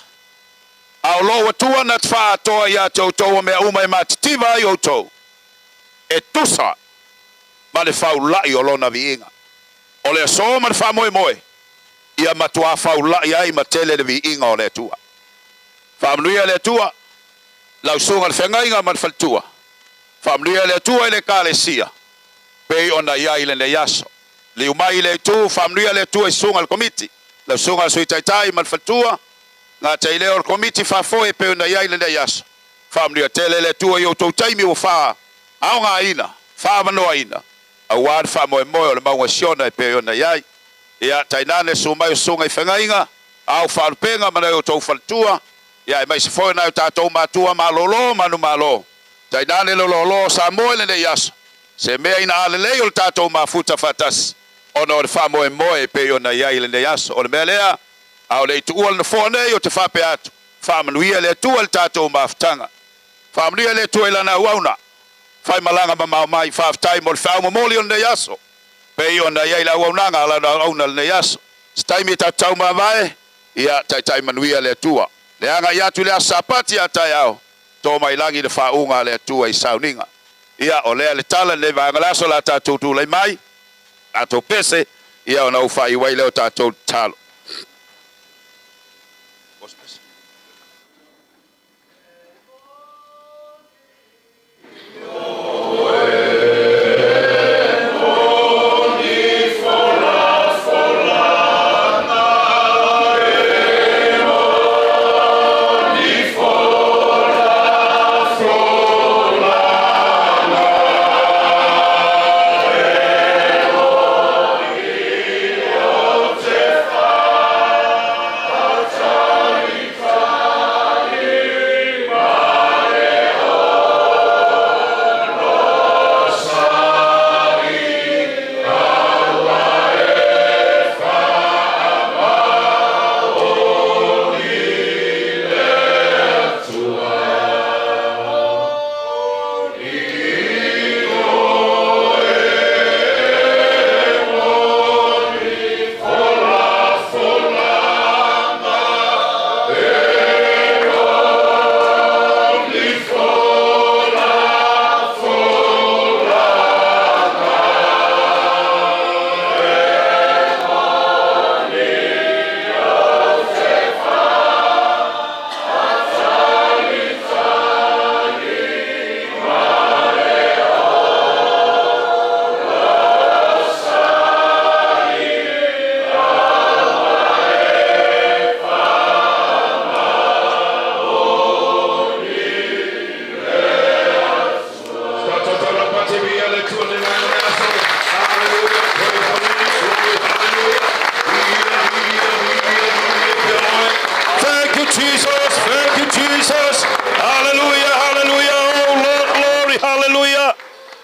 Au loa tua na te wha atoa i ate autou o mea umai matitiva i autou. E tusa. Ma le whau lai o lona vi inga. O le so ma le wha moe moe. Ia matua whau lai ai ma tele le vi inga o le tua. Wha le tua. Lau sunga le whengainga ma le whaltua. Whamria le tua i le ka le sia. Pei ona iai le ne yaso. Le umai le tu, whamria le tua i sunga le komiti. Lau sunga le sui taitai ma le whaltua. Ngā te leo le komiti whafoe pei ona iai le ne yaso. Whamria tele le tua i o tau taimi o wha. Au ngā ina, wha manoa ina. Au wād wha moe moe o le maunga siona e pei ona iai. Ia tainane sumai o sunga i whengainga. Au wharupenga mana o tau whaltua. Ia mai se foi na o tātou mātua malolo manu malo. Tainane lolo sa moe le yaso. Se mea ina alelei o le tātou mafuta fatasi. Ona o le wha moe moe pe o na iai le yaso. O le mea lea, au le itu ua le fone o te whape atu. Wha manuia le tua le tātou mafutanga. Wha manuia le tua ilana uauna. Whai malanga ma mau mai whaftai mo le whao mamoli o le yaso. Pe o na iai la uaunanga ala na auna le yaso. Staimi tātou mavae, ia tai manuia le tua. Le anga iatu le asapati atai au. Tō mai langi le whaunga le tua i sauninga. Ia o lea le tala le vanga laso la tātou tū lei mai. Tātou pese. Ia o nau whai wai leo tātou talo.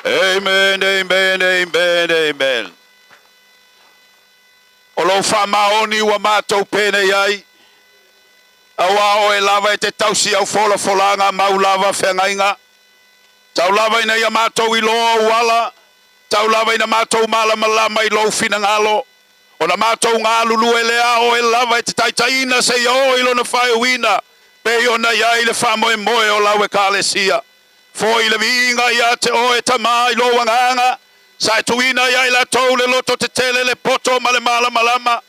Amen, amen, amen, amen. O lo wha maoni ua mātou pēne iai. Awa o e lava e te tausi au fola folanga mau lava whengainga. Tau lava ina ia mātou I loa uala. Tau lava ina mātou mala malama I lo finangalo. Ona mātou ngā lulu e lea o e lava e te taitaina se ia o ilo na whae wina. Pe ona ia i le whamoe moe o lau e kālesia. Fo i le viinga ia te o e tamā i lo wanganga. Sa e tuina ia i la tau le loto te tele le poto ma le mala malama.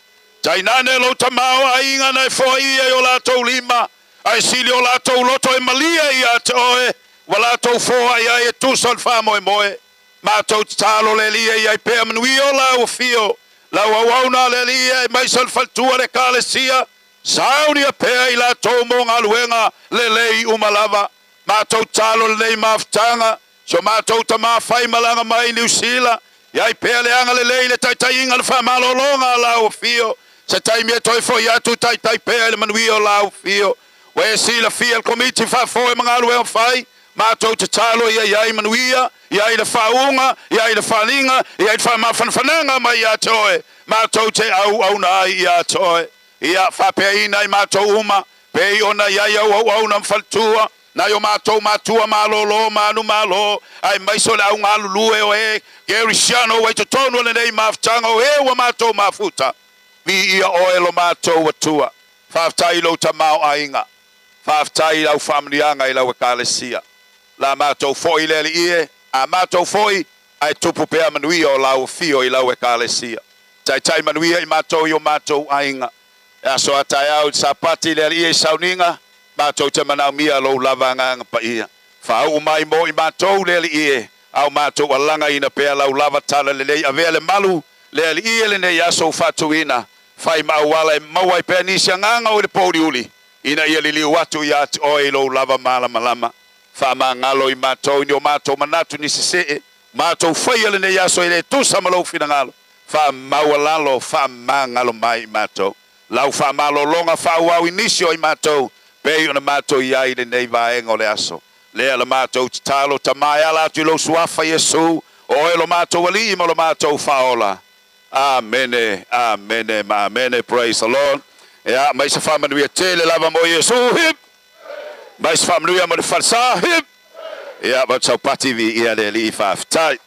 Tainane lo tamā o ainga na e fo ia i o la tau lima. Ai sili o la tau loto e malia ia te oe. Wa la tau foa ia e tuson whamoe moe. Mātou talo le lia ia i pēa manui o la o fio. La wauna le lia e maisal faltua le kālesia. Sauni a pēa i la tau mo ngā luenga le lei umalava. Mātou talo le nei maftanga. So mātou ta mawhai malanga mai New Zealand. Ia i pēa le anga le lei le taitainga le whamalolonga la o fio. Se taimi e toi fo i atu taitai pēa le manui o la o fio. Wea sila fiel komiti whafoe mga luenga whai. Mātou te talo ia iai manuia, iai le whaunga, iai le whalinga, iai le whamawhanwhananga mai ia toe. Mātou te au nai ia toe. Ia whapea ina i mātou uma, pei ona iai au na mwhaltua, na yo mātou mātua mālolo, mānu mālo, ai maiso le au ngā lulue o e, Gary Siano, wai te tonu le nei maftanga o e wa mātou mafuta. Vi ia oelo mātou watua, whaftai lo ta mao ainga, whaftai lau whamnianga i lau ekalesia. La mātou foi le ie, a mātou foi, ai tupu pea manui o lau fio i lau ekalesia. Tai manuia i mātou i o mātou ainga. E so atai au sapati le ie sauninga, mātou te manau mia lo lavanga pa ia. Whau mai mo i mātou le ie, au mātou alanga ina pea lau lava tala le lei, avea le malu, le ie le nei aso fatuina, whai mauala e mawai pea nisi anganga o le pōri uli, ina ia li liu watu i ati oi lo lava malama. Whama ngalo i mātou ni o mātou manatu ni sisee. Mātou whaiale ne yaso i le tusa malau whina ngalo. Whamau lalo, whama ngalo mai i mātou. Lau whamalo longa whauau inisio i mātou. Pei ona mātou i aile nei vaenga o le aso. Lea le mātou te talo ta mai ala atu i lo suafa Yesu. O e lo mātou wali ima lo mātou whaola. Amene, amene, amene, praise the Lord. Ea, maisa whamanuia tele lava mo Yesu hip. Mais famnuia mo le falsa hip. Ia ba tau pati vi ia le li faftai.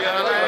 Yeah.